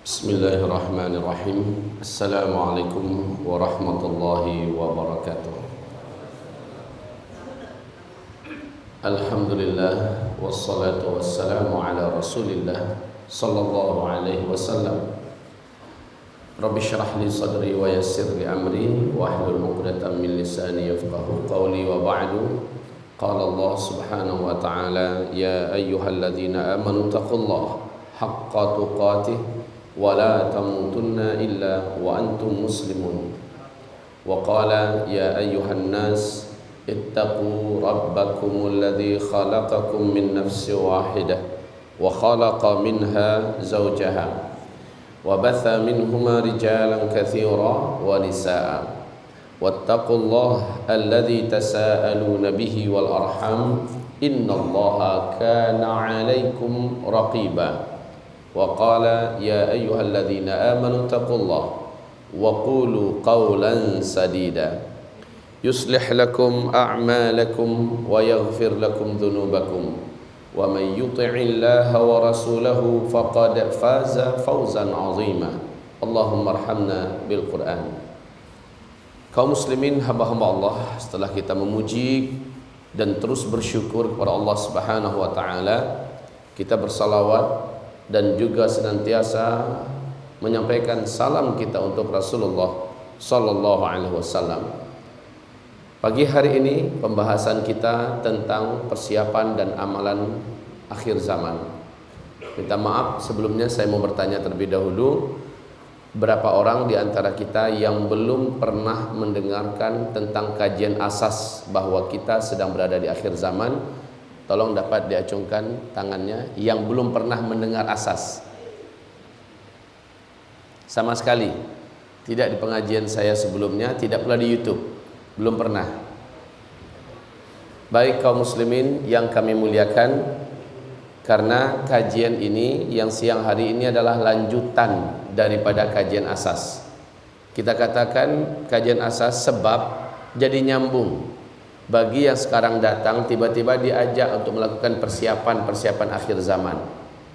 Bismillahirrahmanirrahim. Assalamualaikum warahmatullahi wabarakatuh. Alhamdulillah wassalatu wassalamu ala Rasulillah sallallahu alaihi wasallam. Rabbi shrah li sadri wa yassir li amri wa hlul 'uqdatam min lisani yafqahu qawli wa ba'du. Qala Allah subhanahu wa ta'ala, ya ayyuhalladzina amanu taqullaha haqqa tuqatih wa la tamutunna illa wa antum muslimun. Wa qala ya ayyuhan nas ittaqu rabbakumul ladzi khalaqakum min nafsin wahidah wa khalaqa minha zawjaha wa batha minhuma rijalan katsira wa nisaa. Wattaqullaha alladzi tasaaluna bihi wal arham innallaha kana 'alaikum raqiba. Wa qala ya ayyuhalladzina amanu taqullaha wa qulu qawlan sadida yuslih lakum a'malakum wa yaghfir lakum dhunubakum wa man yuti'illaha wa rasulahu faqad faza fawzan 'azima. Allahumma arhamna bil Qur'an. Kaum muslimin, hamba-hamba Allah, setelah kita memuji dan terus bersyukur kepada Allah Subhanahu wa taala, kita bersalawat dan juga senantiasa menyampaikan salam kita untuk Rasulullah sallallahu alaihi wasallam. Pagi hari ini pembahasan kita tentang persiapan dan amalan akhir zaman. Minta maaf sebelumnya, saya mau bertanya terlebih dahulu, berapa orang di antara kita yang belum pernah mendengarkan tentang kajian asas bahwa kita sedang berada di akhir zaman? Tolong dapat diacungkan tangannya yang belum pernah mendengar asas. Sama sekali tidak di pengajian saya sebelumnya, tidak pula di YouTube, belum pernah. Baik kaum muslimin yang kami muliakan, karena kajian ini yang siang hari ini adalah lanjutan daripada kajian asas. Kita katakan kajian asas sebab jadi nyambung bagi yang sekarang datang tiba-tiba diajak untuk melakukan persiapan akhir zaman.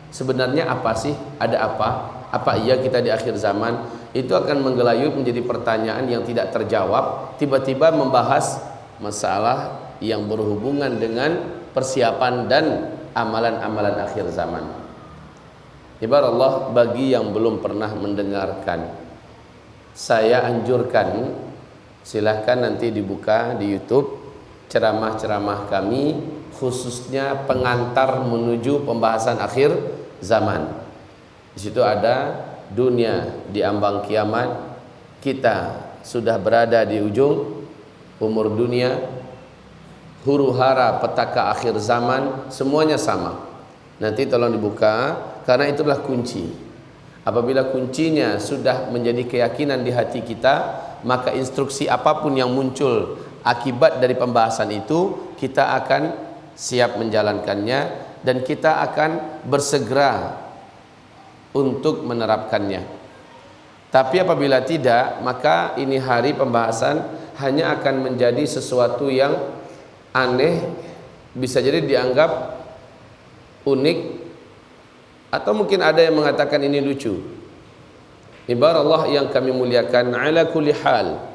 Sebenarnya apa sih? Ada apa? Apa iya kita di akhir zaman? Itu akan menggelayut menjadi pertanyaan yang tidak terjawab, tiba-tiba membahas masalah yang berhubungan dengan persiapan dan amalan-amalan akhir zaman. Ibarat Allah, bagi yang belum pernah mendengarkan, saya anjurkan silahkan nanti dibuka di YouTube ceramah-ceramah kami, khususnya pengantar menuju pembahasan akhir zaman. Di situ ada dunia di ambang kiamat, kita sudah berada di ujung umur dunia, huru hara petaka akhir zaman, semuanya sama. Nanti tolong dibuka, karena itulah kunci. Apabila kuncinya sudah menjadi keyakinan di hati kita, maka instruksi apapun yang muncul akibat dari pembahasan itu, kita akan siap menjalankannya dan kita akan bersegera untuk menerapkannya. Tapi apabila tidak, maka ini hari pembahasan hanya akan menjadi sesuatu yang aneh, bisa jadi dianggap unik, atau mungkin ada yang mengatakan ini lucu. Ibarat Allah yang kami muliakan, ala kulli hal,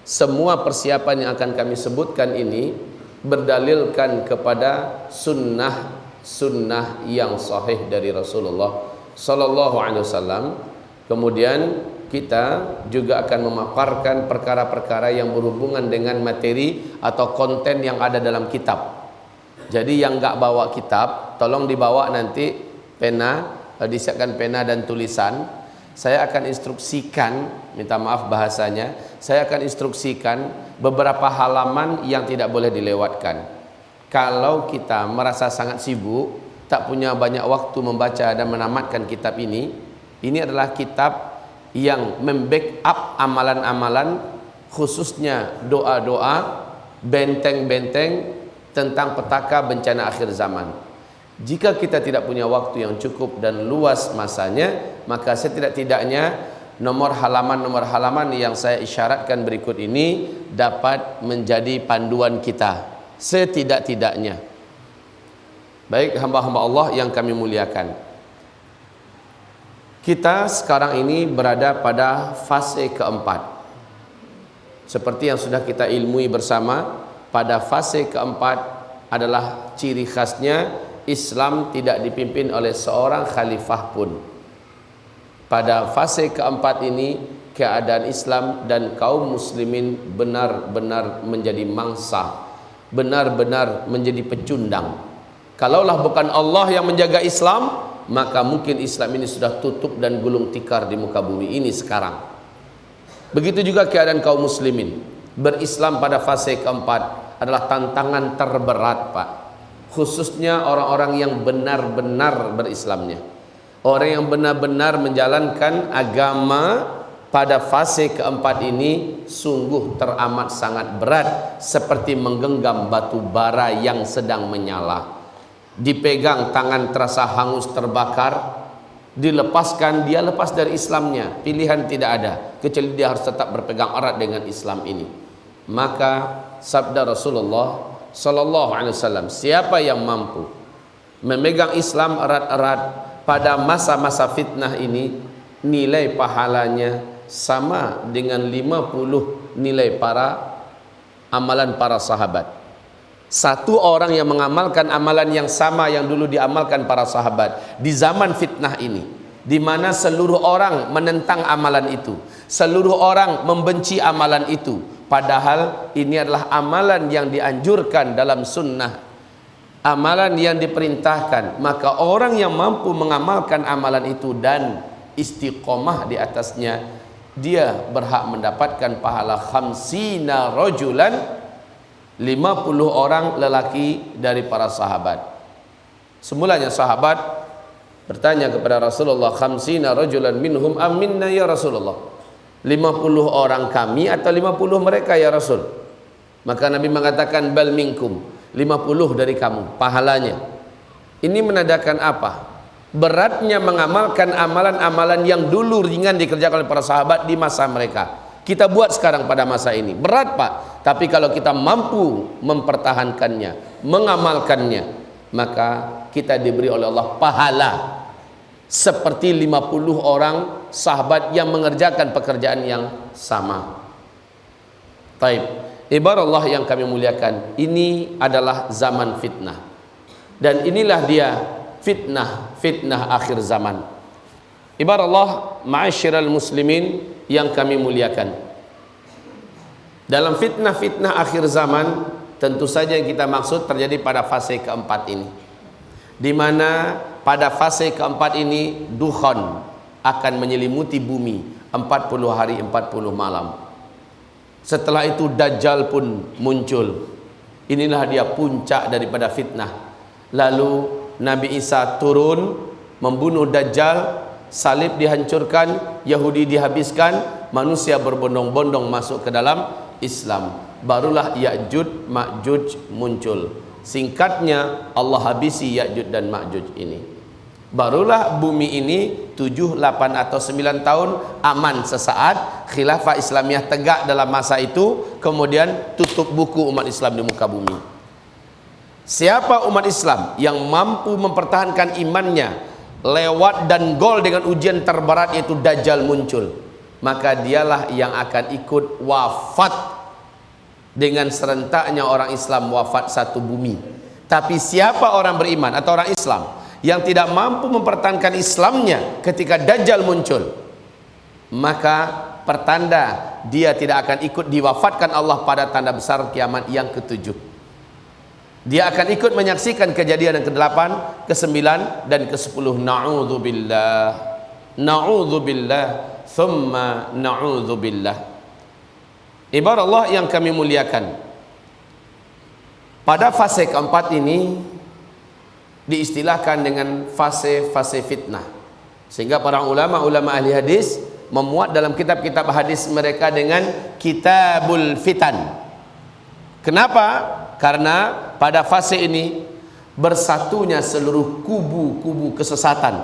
semua persiapan yang akan kami sebutkan ini berdalilkan kepada sunnah yang sahih dari Rasulullah sallallahu alaihi wasallam. Kemudian kita juga akan memaparkan perkara-perkara yang berhubungan dengan materi atau konten yang ada dalam kitab. Jadi yang enggak bawa kitab, tolong dibawa nanti pena, disiapkan pena dan tulisan. Saya akan instruksikan, minta maaf bahasanya, saya akan instruksikan beberapa halaman yang tidak boleh dilewatkan. Kalau kita merasa sangat sibuk, tak punya banyak waktu membaca dan menamatkan kitab ini adalah kitab yang membackup amalan-amalan, khususnya doa-doa, benteng-benteng tentang petaka bencana akhir zaman. Jika kita tidak punya waktu yang cukup dan luas masanya, maka setidak-tidaknya nomor halaman yang saya isyaratkan berikut ini dapat menjadi panduan kita setidak-tidaknya. Baik hamba-hamba Allah yang kami muliakan, Kita sekarang ini berada pada fase keempat. Seperti yang sudah kita ilmui bersama, pada fase keempat adalah ciri khasnya Islam tidak dipimpin oleh seorang khalifah pun. Pada fase keempat ini keadaan Islam dan kaum muslimin benar-benar menjadi mangsa, benar-benar menjadi pecundang. Kalaulah bukan Allah yang menjaga Islam, maka mungkin Islam ini sudah tutup dan gulung tikar di muka bumi ini sekarang. Begitu juga keadaan kaum muslimin. Berislam pada fase keempat adalah tantangan terberat, Pak. Khususnya orang-orang yang benar-benar berislamnya. Orang yang benar-benar menjalankan agama pada fase keempat ini sungguh teramat sangat berat, seperti menggenggam batu bara yang sedang menyala. Dipegang tangan terasa hangus terbakar, dilepaskan dia lepas dari Islamnya. Pilihan tidak ada kecuali dia harus tetap berpegang erat dengan Islam ini. Maka sabda Rasulullah sallallahu alaihi wasallam, siapa yang mampu memegang Islam erat-erat pada masa-masa fitnah ini, nilai pahalanya sama dengan 50 nilai amalan para sahabat. Satu orang yang mengamalkan amalan yang sama yang dulu diamalkan para sahabat di zaman fitnah ini, di mana seluruh orang menentang amalan itu, seluruh orang membenci amalan itu, padahal ini adalah amalan yang dianjurkan dalam sunnah, amalan yang diperintahkan. Maka orang yang mampu mengamalkan amalan itu dan istiqomah di atasnya, dia berhak mendapatkan pahala khamsina rajulan, 50 orang lelaki dari para sahabat. Semulanya sahabat bertanya kepada Rasulullah, khamsina rajulan minhum am minna ya Rasulullah, 50 orang kami atau 50 mereka ya Rasul? Maka Nabi mengatakan bal minkum, 50 dari kamu pahalanya. Ini menandakan apa? Beratnya mengamalkan amalan-amalan yang dulu ringan dikerjakan oleh para sahabat di masa mereka. Kita buat sekarang pada masa ini berat, Pak. Tapi kalau kita mampu mempertahankannya, mengamalkannya, maka kita diberi oleh Allah pahala seperti 50 orang sahabat yang mengerjakan pekerjaan yang sama. Taib. Ibarat Allah yang kami muliakan, ini adalah zaman fitnah. Dan inilah dia fitnah akhir zaman. Ibarat Allah, ma'asyiral muslimin yang kami muliakan, dalam fitnah akhir zaman tentu saja yang kita maksud terjadi pada fase keempat ini, di mana pada fase keempat ini dukhan akan menyelimuti bumi 40 hari 40 malam. Setelah itu Dajjal pun muncul. Inilah dia puncak daripada fitnah. Lalu Nabi Isa turun membunuh Dajjal, salib dihancurkan, Yahudi dihabiskan, manusia berbondong-bondong masuk ke dalam Islam. Barulah Ya'juj Ma'juj muncul. Singkatnya, Allah habisi Ya'juj dan Ma'juj ini. Barulah bumi ini 7, 8 atau 9 tahun aman sesaat, khilafah Islamiyah tegak dalam masa itu, kemudian tutup buku umat Islam di muka bumi. Siapa umat Islam yang mampu mempertahankan imannya lewat dan gol dengan ujian terberat, yaitu Dajjal muncul, maka dialah yang akan ikut wafat dengan serentaknya orang Islam wafat satu bumi. Tapi siapa orang beriman atau orang Islam yang tidak mampu mempertahankan Islamnya ketika Dajjal muncul, maka pertanda dia tidak akan ikut diwafatkan Allah pada tanda besar kiamat yang ketujuh. Dia akan ikut menyaksikan kejadian yang ke-8, ke-9 dan ke-10. Na'udzubillah, na'udzubillah, thumma na'udzubillah. Ibarat Allah yang kami muliakan, pada fase keempat ini diistilahkan dengan fase-fase fitnah, sehingga para ulama ahli hadis memuat dalam kitab-kitab hadis mereka dengan kitabul fitan. Kenapa? Karena pada fase ini bersatunya seluruh kubu-kubu kesesatan,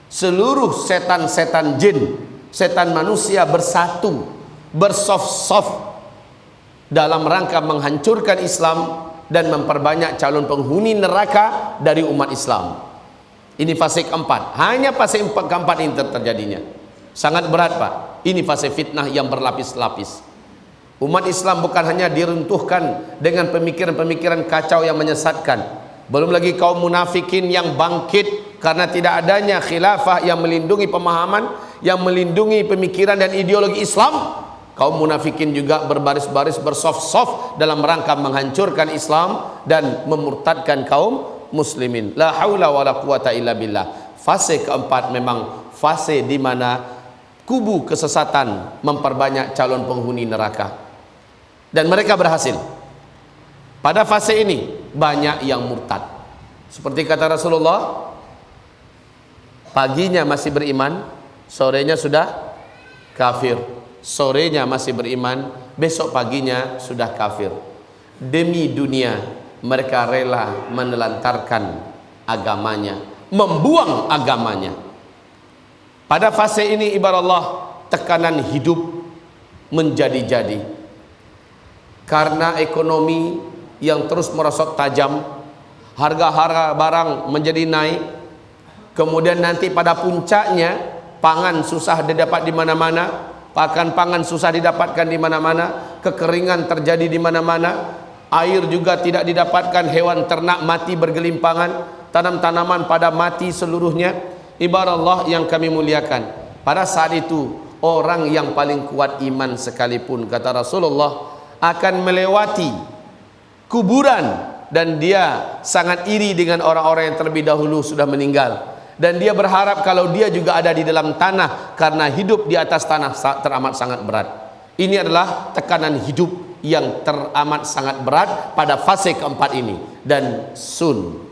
seluruh setan-setan jin, setan manusia bersatu, bersof-sof dalam rangka menghancurkan Islam dan memperbanyak calon penghuni neraka dari umat Islam. Ini fase keempat. Hanya fase keempat ini terjadinya. Sangat berat, Pak. Ini fase fitnah yang berlapis-lapis. Umat Islam bukan hanya diruntuhkan dengan pemikiran-pemikiran kacau yang menyesatkan. Belum lagi kaum munafikin yang bangkit karena tidak adanya khilafah yang melindungi pemahaman, yang melindungi pemikiran dan ideologi Islam. Kaum munafikin juga berbaris-baris, bersoft-soft dalam rangka menghancurkan Islam dan memurtadkan kaum muslimin. La haula wala quwata illa billah. Fase keempat memang fase di mana kubu kesesatan memperbanyak calon penghuni neraka, dan mereka berhasil. Pada fase ini banyak yang murtad. Seperti kata Rasulullah, paginya masih beriman, sorenya sudah kafir. Sorenya masih beriman, besok paginya sudah kafir. Demi dunia mereka rela menelantarkan agamanya, membuang agamanya. Pada fase ini ibarat Allah, tekanan hidup menjadi-jadi karena ekonomi yang terus merosot tajam, harga-harga barang menjadi naik, kemudian nanti pada puncaknya pangan susah didapat di mana-mana, pakan pangan susah didapatkan di mana-mana, kekeringan terjadi di mana-mana, air juga tidak didapatkan, hewan ternak mati bergelimpangan, tanam-tanaman pada mati seluruhnya. Ibarat Allah yang kami muliakan, pada saat itu orang yang paling kuat iman sekalipun, kata Rasulullah, akan melewati kuburan, dan dia sangat iri dengan orang-orang yang terlebih dahulu sudah meninggal, dan dia berharap kalau dia juga ada di dalam tanah, karena hidup di atas tanah teramat sangat berat. Ini adalah tekanan hidup yang teramat sangat berat pada fase keempat ini, dan soon,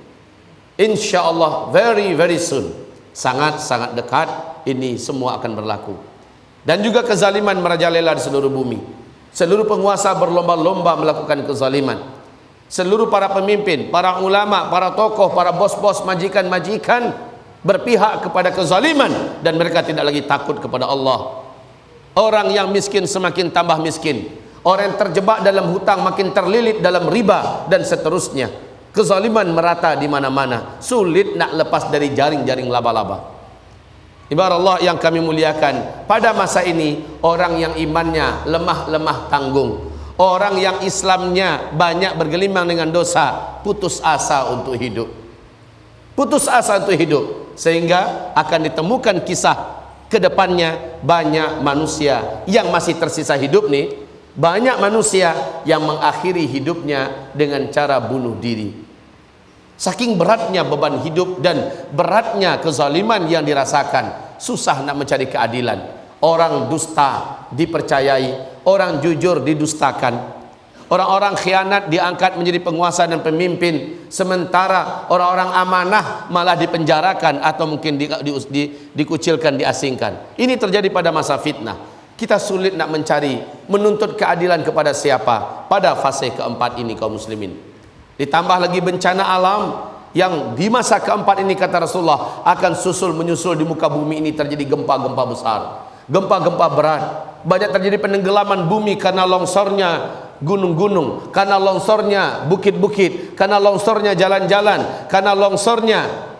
insyaallah, very soon, sangat-sangat dekat, ini semua akan berlaku. Dan juga kezaliman merajalela di seluruh bumi. Seluruh penguasa berlomba-lomba melakukan kezaliman. Seluruh para pemimpin, para ulama, para tokoh, para bos-bos, majikan-majikan berpihak kepada kezaliman, dan mereka tidak lagi takut kepada Allah. Orang yang miskin semakin tambah miskin, orang yang terjebak dalam hutang makin terlilit dalam riba, dan seterusnya. Kezaliman merata di mana-mana, sulit nak lepas dari jaring-jaring laba-laba. Ibarat Allah yang kami muliakan, pada masa ini orang yang imannya lemah-lemah tanggung, orang yang Islamnya banyak bergelimang dengan dosa, putus asa untuk hidup. Putus asa untuk hidup, sehingga akan ditemukan kisah kedepannya banyak manusia yang masih tersisa hidup nih, banyak manusia yang mengakhiri hidupnya dengan cara bunuh diri. Saking beratnya beban hidup dan beratnya kezaliman yang dirasakan, susah nak mencari keadilan. Orang dusta dipercayai, orang jujur didustakan, orang-orang khianat diangkat menjadi penguasa dan pemimpin, sementara orang-orang amanah malah dipenjarakan atau mungkin dikucilkan, diasingkan. Ini terjadi pada masa fitnah. Kita sulit nak mencari, menuntut keadilan kepada siapa pada fase keempat ini, kaum muslimin. Ditambah lagi bencana alam yang di masa keempat ini, kata Rasulullah, akan susul menyusul di muka bumi ini. Terjadi gempa-gempa besar, gempa-gempa berat, banyak terjadi penenggelaman bumi karena longsornya gunung-gunung, karena longsornya bukit-bukit, karena longsornya jalan-jalan, karena longsornya,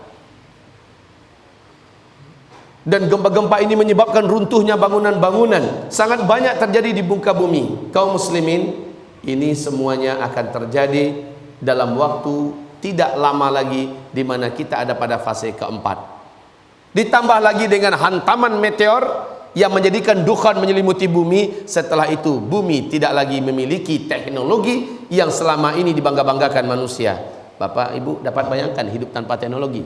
dan gempa-gempa ini menyebabkan runtuhnya bangunan-bangunan. Sangat banyak terjadi di muka bumi. Kaum muslimin, ini semuanya akan terjadi dalam waktu tidak lama lagi, di mana kita ada pada fase keempat. Ditambah lagi dengan hantaman meteor yang menjadikan dukhan menyelimuti bumi. Setelah itu bumi tidak lagi memiliki teknologi yang selama ini dibangga-banggakan manusia. Bapak Ibu dapat bayangkan hidup tanpa teknologi?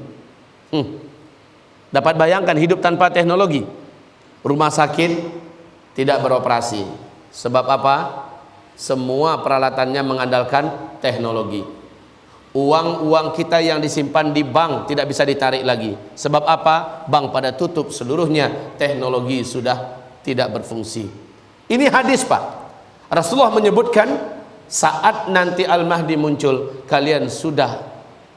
Dapat bayangkan hidup tanpa teknologi? Rumah sakit tidak beroperasi. Sebab apa? Semua peralatannya mengandalkan teknologi. Uang-uang kita yang disimpan di bank tidak bisa ditarik lagi. Sebab apa? Bank pada tutup seluruhnya, teknologi sudah tidak berfungsi. Ini hadis, Pak. Rasulullah menyebutkan saat nanti Al-Mahdi muncul, kalian sudah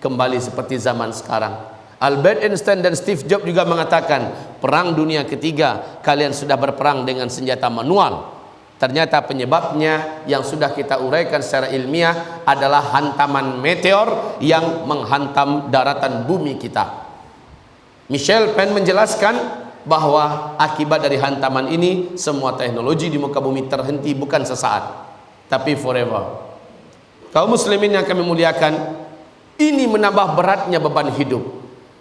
kembali seperti zaman sekarang. Albert Einstein dan Steve Jobs juga mengatakan, perang dunia ketiga kalian sudah berperang dengan senjata manual. Ternyata penyebabnya yang sudah kita uraikan secara ilmiah adalah hantaman meteor yang menghantam daratan bumi kita. Michel Penn menjelaskan bahwa akibat dari hantaman ini semua teknologi di muka bumi terhenti, bukan sesaat tapi forever. Kaum muslimin yang kami muliakan, ini menambah beratnya beban hidup.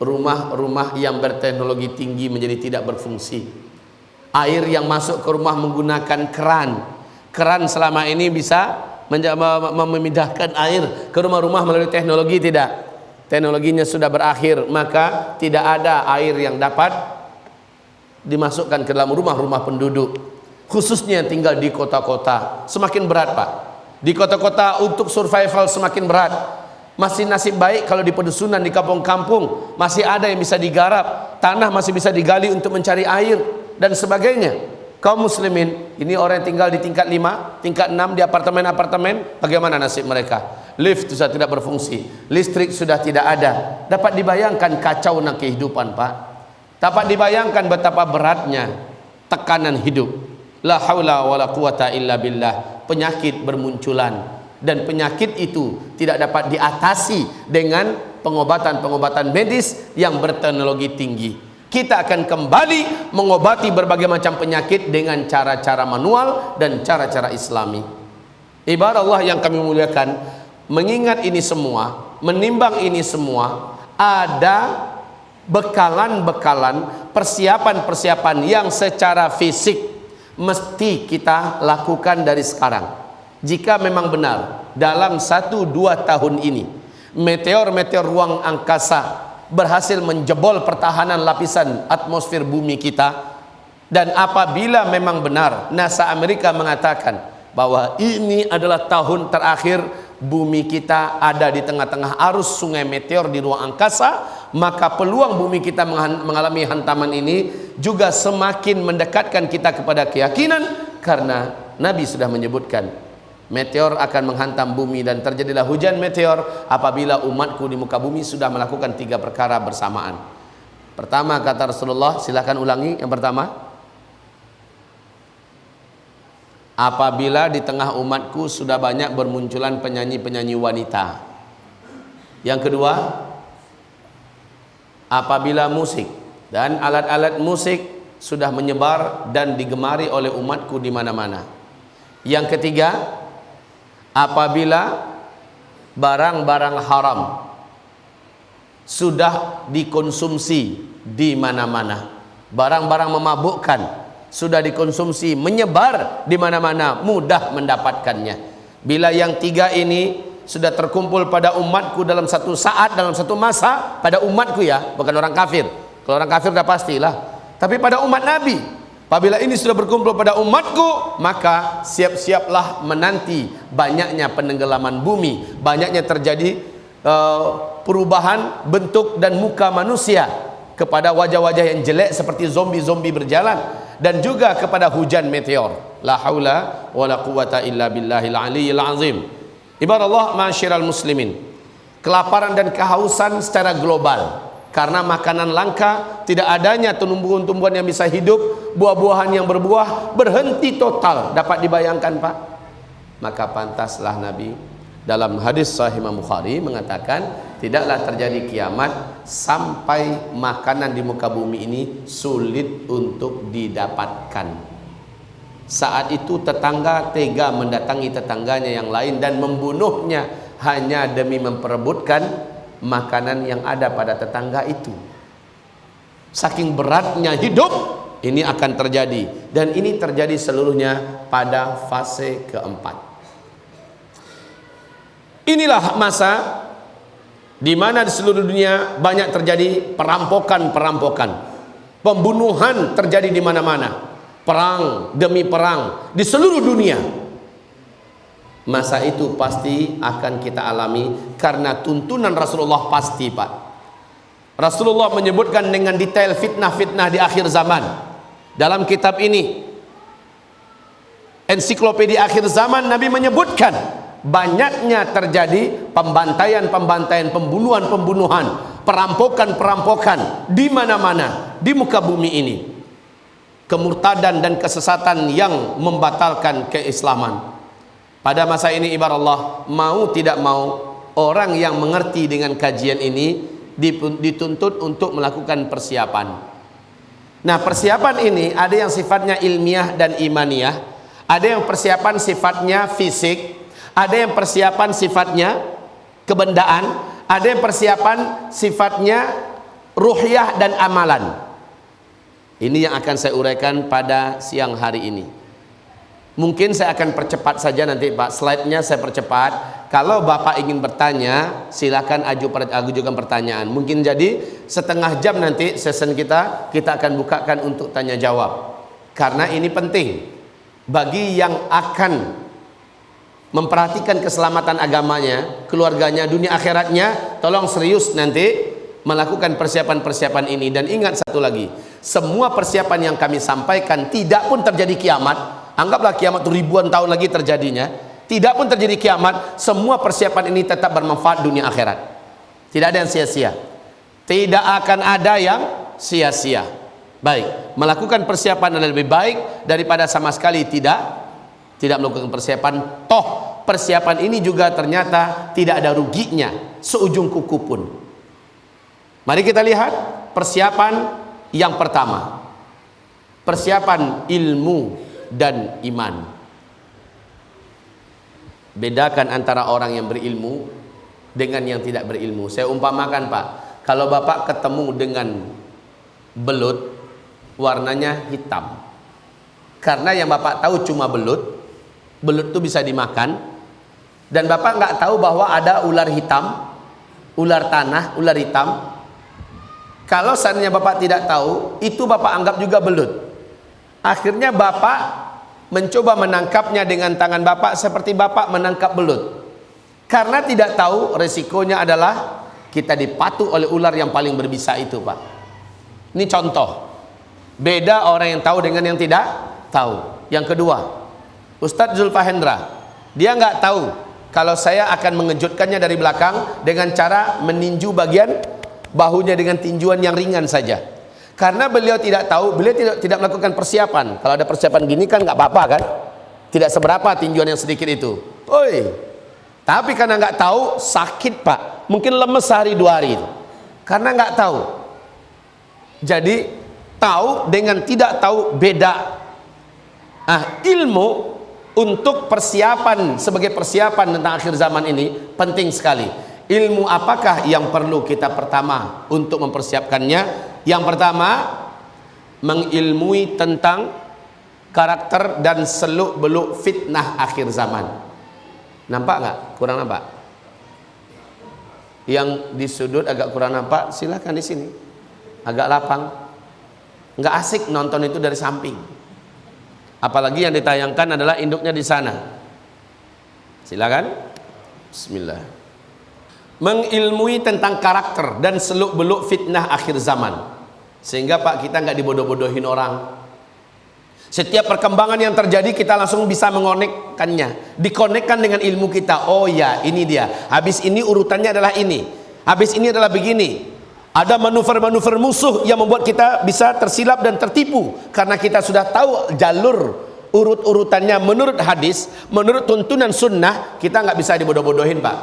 Rumah-rumah yang berteknologi tinggi menjadi tidak berfungsi. Air yang masuk ke rumah menggunakan keran. Keran selama ini bisa memindahkan air ke rumah-rumah melalui teknologi, tidak. Teknologinya sudah berakhir, maka tidak ada air yang dapat dimasukkan ke dalam rumah-rumah penduduk, khususnya yang tinggal di kota-kota. Semakin berat, Pak. Di kota-kota untuk survival semakin berat. Masih nasib baik kalau di pedusunan, di kampung-kampung masih ada yang bisa digarap, tanah masih bisa digali untuk mencari air dan sebagainya. Kaum muslimin, ini orang yang tinggal di tingkat 5, tingkat 6 di apartemen-apartemen, bagaimana nasib mereka? Lift sudah tidak berfungsi, listrik sudah tidak ada. Dapat dibayangkan kacau nak kehidupan, Pak. Dapat dibayangkan betapa beratnya tekanan hidup. La haula wala quwata illa billah. Penyakit bermunculan, dan penyakit itu tidak dapat diatasi dengan pengobatan-pengobatan medis yang berteknologi tinggi. Kita akan kembali mengobati berbagai macam penyakit dengan cara-cara manual dan cara-cara islami. Ibarat Allah yang kami muliakan, mengingat ini semua, menimbang ini semua, ada bekalan-bekalan, persiapan-persiapan yang secara fisik mesti kita lakukan dari sekarang. Jika memang benar dalam 1-2 tahun ini meteor-meteor ruang angkasa berhasil menjebol pertahanan lapisan atmosfer bumi kita, dan apabila memang benar NASA Amerika mengatakan bahwa ini adalah tahun terakhir bumi kita ada di tengah-tengah arus sungai meteor di ruang angkasa, maka peluang bumi kita mengalami hantaman ini juga semakin mendekatkan kita kepada keyakinan, karena Nabi sudah menyebutkan meteor akan menghantam bumi dan terjadilah hujan meteor apabila umatku di muka bumi sudah melakukan 3 perkara bersamaan. Pertama, kata Rasulullah, silakan ulangi yang pertama. Apabila di tengah umatku sudah banyak bermunculan penyanyi-penyanyi wanita. Yang kedua, apabila musik dan alat-alat musik sudah menyebar dan digemari oleh umatku di mana-mana. Yang ketiga, apabila barang-barang haram sudah dikonsumsi di mana-mana, barang-barang memabukkan sudah dikonsumsi, menyebar di mana-mana, mudah mendapatkannya. Bila yang 3 ini sudah terkumpul pada umatku dalam satu saat, dalam satu masa, pada umatku ya, bukan orang kafir. Kalau orang kafir sudah pastilah, tapi pada umat Nabi, apabila ini sudah berkumpul pada umatku, maka siap-siaplah menanti banyaknya penenggelaman bumi, banyaknya terjadi perubahan bentuk dan muka manusia kepada wajah-wajah yang jelek seperti zombie-zombie berjalan, dan juga kepada hujan meteor. La haula wala quwata illa billahil aliyyil azim. Ibarat Allah, ma'asyiral muslimin, kelaparan dan kehausan secara global karena makanan langka, tidak adanya tumbuhan-tumbuhan yang bisa hidup, buah-buahan yang berbuah berhenti total. Dapat dibayangkan, Pak? Maka pantaslah Nabi dalam hadis Sahih Imam Bukhari mengatakan, tidaklah terjadi kiamat sampai makanan di muka bumi ini sulit untuk didapatkan. Saat itu tetangga tega mendatangi tetangganya yang lain dan membunuhnya hanya demi memperebutkan makanan yang ada pada tetangga itu. Saking beratnya hidup ini akan terjadi, dan ini terjadi seluruhnya pada fase keempat. Inilah masa di mana di seluruh dunia banyak terjadi perampokan-perampokan, pembunuhan terjadi di mana-mana, perang demi perang di seluruh dunia. Masa itu pasti akan kita alami karena tuntunan Rasulullah pasti, Pak. Rasulullah menyebutkan dengan detail fitnah-fitnah di akhir zaman. Dalam kitab ini, ensiklopedia akhir zaman, Nabi menyebutkan banyaknya terjadi pembantaian-pembantaian, pembunuhan-pembunuhan, perampokan-perampokan di mana-mana di muka bumi ini. Kemurtadan dan kesesatan yang membatalkan keislaman. Pada masa ini ibarat Allah, mau tidak mau, orang yang mengerti dengan kajian ini dituntut untuk melakukan persiapan. Nah, persiapan ini ada yang sifatnya ilmiah dan imaniyah, ada yang persiapan sifatnya fisik, ada yang persiapan sifatnya kebendaan, ada yang persiapan sifatnya ruhiyah dan amalan. Ini yang akan saya uraikan pada siang hari ini. Mungkin saya akan percepat saja nanti Pak, slide-nya saya percepat. Kalau Bapak ingin bertanya, silakan ajukan pertanyaan. Mungkin jadi setengah jam nanti session kita akan bukakan untuk tanya jawab. Karena ini penting bagi yang akan memperhatikan keselamatan agamanya, keluarganya, dunia akhiratnya. Tolong serius nanti melakukan persiapan-persiapan ini. Dan ingat satu lagi, semua persiapan yang kami sampaikan tidak pun terjadi kiamat. Anggaplah kiamat ribuan tahun lagi terjadinya, tidak pun terjadi kiamat, semua persiapan ini tetap bermanfaat dunia akhirat. Tidak ada yang sia-sia. Tidak akan ada yang sia-sia. Baik, melakukan persiapan adalah lebih baik daripada sama sekali tidak melakukan persiapan. Toh persiapan ini juga ternyata tidak ada ruginya seujung kuku pun. Mari kita lihat persiapan yang pertama. Persiapan ilmu dan iman. Bedakan antara orang yang berilmu dengan yang tidak berilmu. Saya umpamakan Pak, kalau Bapak ketemu dengan belut, warnanya hitam. Karena yang Bapak tahu cuma belut itu bisa dimakan. Dan Bapak nggak tahu bahwa ada ular hitam, ular tanah, ular hitam. Kalau seandainya Bapak tidak tahu, itu Bapak anggap juga belut. Akhirnya Bapak mencoba menangkapnya dengan tangan Bapak seperti Bapak menangkap belut. Karena tidak tahu, resikonya adalah kita dipatuk oleh ular yang paling berbisa itu Pak. Ini contoh. Beda orang yang tahu dengan yang tidak tahu. Yang kedua, Ustadz Zulfahendra, dia nggak tahu kalau saya akan mengejutkannya dari belakang dengan cara meninju bagian bahunya dengan tinjuan yang ringan saja. Karena beliau tidak tahu, beliau tidak melakukan persiapan. Kalau ada persiapan gini kan nggak apa-apa kan? Tidak seberapa tinjuan yang sedikit itu. Oi. Tapi karena nggak tahu, sakit Pak. Mungkin lemes sehari 2 hari itu. Karena nggak tahu. Jadi tahu dengan tidak tahu beda. Ilmu untuk persiapan, sebagai persiapan tentang akhir zaman ini penting sekali. Ilmu apakah yang perlu kita pertama untuk mempersiapkannya? Yang pertama, mengilmui tentang karakter dan seluk-beluk fitnah akhir zaman. Nampak nggak? Kurang nampak? Yang di sudut agak kurang nampak, silakan di sini. Agak lapang. Nggak asik nonton itu dari samping. Apalagi yang ditayangkan adalah induknya di sana. Silakan. Bismillah. Mengilmui tentang karakter dan seluk-beluk fitnah akhir zaman, sehingga Pak kita nggak dibodoh-bodohin orang. Setiap perkembangan yang terjadi kita langsung bisa mengonekkannya, dikonekkan dengan ilmu kita. Oh ya, ini dia. Habis ini urutannya adalah ini. Habis ini adalah begini. Ada manuver-manuver musuh yang membuat kita bisa tersilap dan tertipu karena kita sudah tahu jalur urut-urutannya menurut hadis, menurut tuntunan sunnah. Kita nggak bisa dibodoh-bodohin Pak.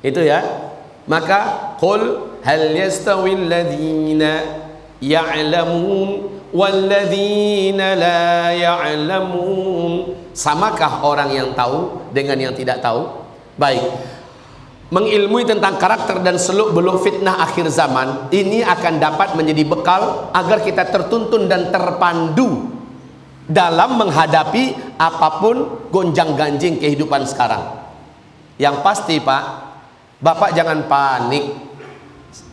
Itu ya. Maka qul hal yastawil ladzina ya'lamun wal ladzina la ya'lamun. Samakah orang yang tahu dengan yang tidak tahu? Baik. Mengilmui tentang karakter dan seluk-beluk fitnah akhir zaman ini akan dapat menjadi bekal agar kita tertuntun dan terpandu dalam menghadapi apapun gonjang-ganjing kehidupan sekarang. Yang pasti Pak, Bapak jangan panik.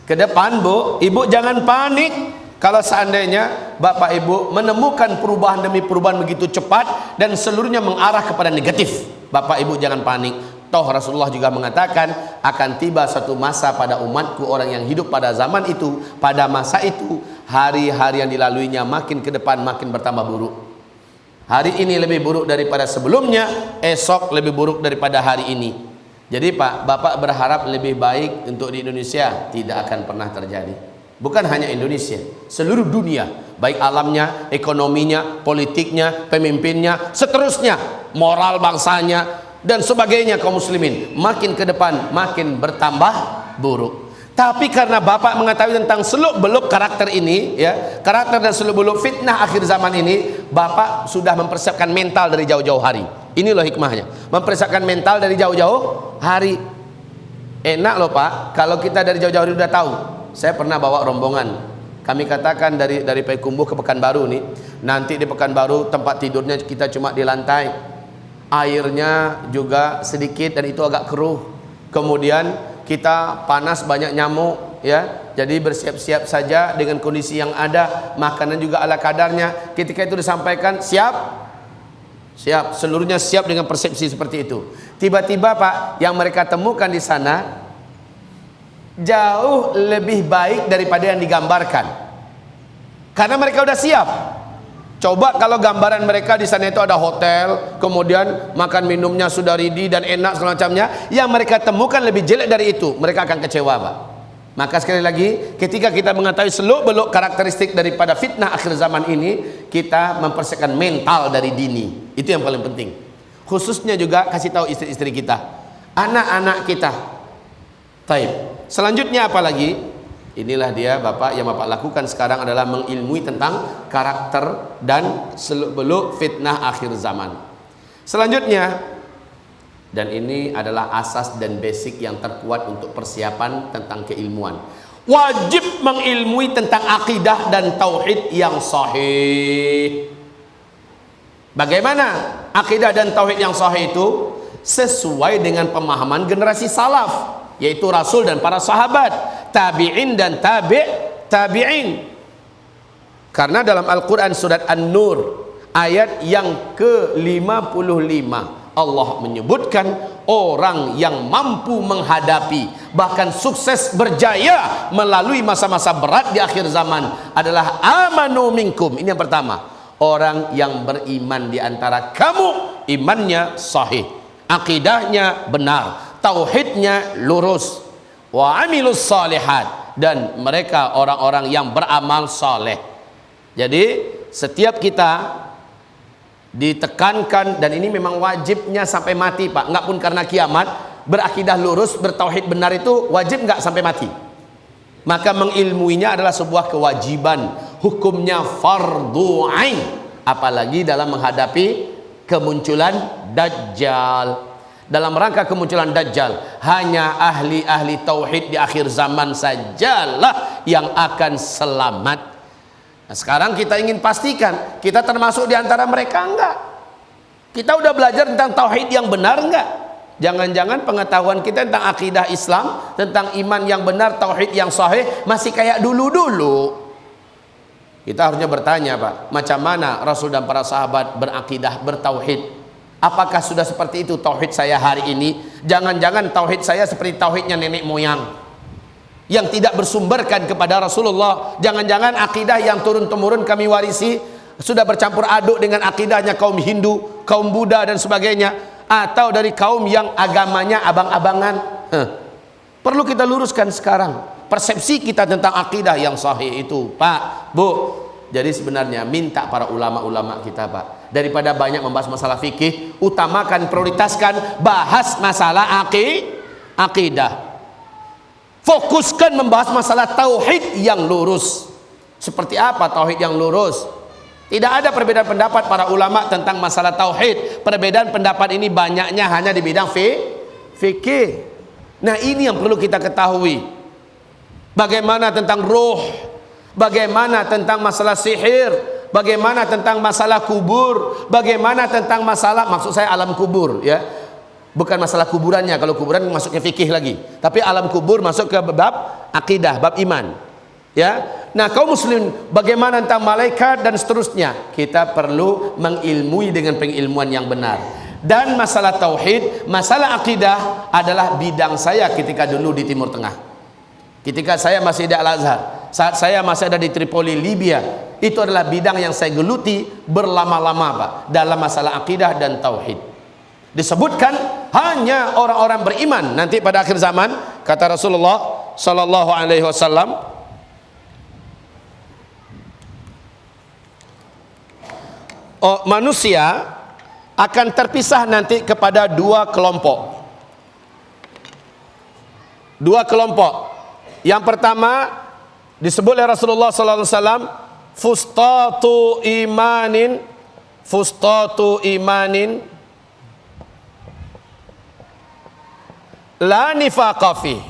Ke depan Bu, Ibu jangan panik. Kalau seandainya Bapak Ibu menemukan perubahan demi perubahan begitu cepat dan seluruhnya mengarah kepada negatif, Bapak Ibu jangan panik. Toh Rasulullah juga mengatakan akan tiba suatu masa pada umatku, orang yang hidup pada zaman itu, pada masa itu, hari-hari yang dilaluinya makin ke depan makin bertambah buruk. Hari ini lebih buruk daripada sebelumnya, esok lebih buruk daripada hari ini. Jadi Pak, Bapak berharap lebih baik untuk di Indonesia, tidak akan pernah terjadi. Bukan hanya Indonesia, seluruh dunia, baik alamnya, ekonominya, politiknya, pemimpinnya, seterusnya, moral bangsanya dan sebagainya kaum muslimin, makin ke depan makin bertambah buruk. Tapi karena Bapak mengetahui tentang seluk-beluk karakter ini, ya, karakter dan seluk-beluk fitnah akhir zaman ini, Bapak sudah mempersiapkan mental dari jauh-jauh hari. Ini loh hikmahnya, mempersiapkan mental dari jauh-jauh hari. Enak loh Pak, kalau kita dari jauh-jauh hari udah tahu. Saya pernah bawa rombongan, kami katakan dari Payakumbuh ke Pekanbaru nih. Nanti di Pekanbaru tempat tidurnya kita cuma di lantai, airnya juga sedikit dan itu agak keruh. Kemudian kita panas, banyak nyamuk, ya. Jadi bersiap-siap saja dengan kondisi yang ada, makanan juga ala kadarnya. Ketika itu disampaikan, siap, seluruhnya siap dengan persepsi seperti itu. Tiba-tiba Pak, yang mereka temukan di sana jauh lebih baik daripada yang digambarkan. Karena mereka udah siap. Coba kalau gambaran mereka di sana itu ada hotel, kemudian makan minumnya sudah ready dan enak segala macamnya, yang mereka temukan lebih jelek dari itu, mereka akan kecewa Pak. Maka sekali lagi, ketika kita mengetahui seluk-beluk karakteristik daripada fitnah akhir zaman ini, kita mempersiapkan mental dari dini. Itu yang paling penting. Khususnya juga kasih tahu istri-istri kita, anak-anak kita. Taib. Selanjutnya apa lagi? Inilah dia Bapak, yang Bapak lakukan sekarang adalah mengilmui tentang karakter dan seluk-beluk fitnah akhir zaman. Selanjutnya, dan ini adalah asas dan basic yang terkuat untuk persiapan tentang keilmuan, wajib mengilmui tentang akidah dan tauhid yang sahih. Bagaimana akidah dan tauhid yang sahih itu? Sesuai dengan pemahaman generasi salaf, yaitu Rasul dan para sahabat, tabi'in dan tabi'in. Karena dalam Al-Quran surat An-Nur ayat yang ke-55, Allah menyebutkan orang yang mampu menghadapi, bahkan sukses berjaya melalui masa-masa berat di akhir zaman adalah amanu minkum. Ini yang pertama, orang yang beriman di antara kamu, imannya sahih, akidahnya benar, tauhidnya lurus, wa amilus salihat, dan mereka orang-orang yang beramal saleh. Jadi setiap kita ditekankan, dan ini memang wajibnya sampai mati Pak, enggak pun karena kiamat, berakidah lurus, bertauhid benar itu wajib enggak sampai mati. Maka mengilmuinya adalah sebuah kewajiban, hukumnya fardhu ain, apalagi dalam menghadapi kemunculan Dajjal. Dalam rangka kemunculan Dajjal, hanya ahli-ahli tauhid di akhir zaman sajalah yang akan selamat. Nah, sekarang kita ingin pastikan kita termasuk di antara mereka enggak? Kita udah belajar tentang tauhid yang benar enggak? Jangan-jangan pengetahuan kita tentang akidah Islam, tentang iman yang benar, tauhid yang sahih masih kayak dulu-dulu. Kita harusnya bertanya Pak, macam mana Rasul dan para sahabat berakidah, bertauhid? Apakah sudah seperti itu tauhid saya hari ini? Jangan-jangan tauhid saya seperti tauhidnya nenek moyang yang tidak bersumberkan kepada Rasulullah. Jangan-jangan akidah yang turun-temurun kami warisi sudah bercampur aduk dengan akidahnya kaum Hindu, kaum Buddha dan sebagainya, atau dari kaum yang agamanya abang-abangan. Perlu kita luruskan sekarang persepsi kita tentang akidah yang sahih itu Pak, Bu. Jadi sebenarnya minta para ulama-ulama kita Pak, daripada banyak membahas masalah fikih, utamakan, prioritaskan bahas masalah akidah. Fokuskan membahas masalah tauhid yang lurus. Seperti apa tauhid yang lurus? Tidak ada perbedaan pendapat para ulama tentang masalah tauhid. Perbedaan pendapat ini banyaknya hanya di bidang fikih. Nah, ini yang perlu kita ketahui. Bagaimana tentang ruh? Bagaimana tentang masalah sihir? Bagaimana tentang masalah kubur? Bagaimana tentang masalah, maksud saya alam kubur ya, bukan masalah kuburannya. Kalau kuburan masuknya fikih lagi, tapi alam kubur masuk ke bab akidah, bab iman ya. Nah, kaum muslimin, bagaimana tentang malaikat dan seterusnya, kita perlu mengilmui dengan pengilmuan yang benar. Dan masalah tauhid, masalah akidah adalah bidang saya ketika dulu di Timur Tengah. Ketika saya masih di Al-Azhar, saat saya masih ada di Tripoli, Libya, itu adalah bidang yang saya geluti berlama-lama Pak, dalam masalah akidah dan tauhid. Disebutkan hanya orang-orang beriman nanti pada akhir zaman, kata Rasulullah sallallahu alaihi wasallam, manusia akan terpisah nanti kepada dua kelompok. Yang pertama disebut oleh Rasulullah sallallahu alaihi wasallam fustatu imanin la nifaqa fi.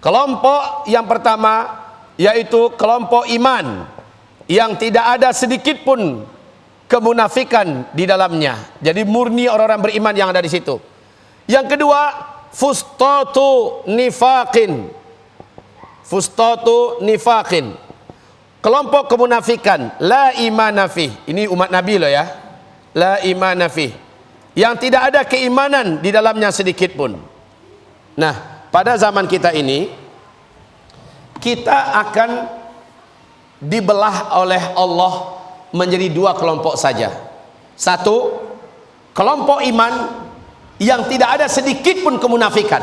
Kelompok yang pertama yaitu kelompok iman yang tidak ada sedikit pun kemunafikan di dalamnya. Jadi murni orang-orang beriman yang ada di situ. Yang kedua, fustatu nifaqin. Fustatu nifaqin. Kelompok kemunafikan, la imana fih. Ini umat Nabi loh ya. La imana fih. Yang tidak ada keimanan di dalamnya sedikit pun. Nah, pada zaman kita ini kita akan dibelah oleh Allah menjadi dua kelompok saja. Satu, kelompok iman yang tidak ada sedikit pun kemunafikan.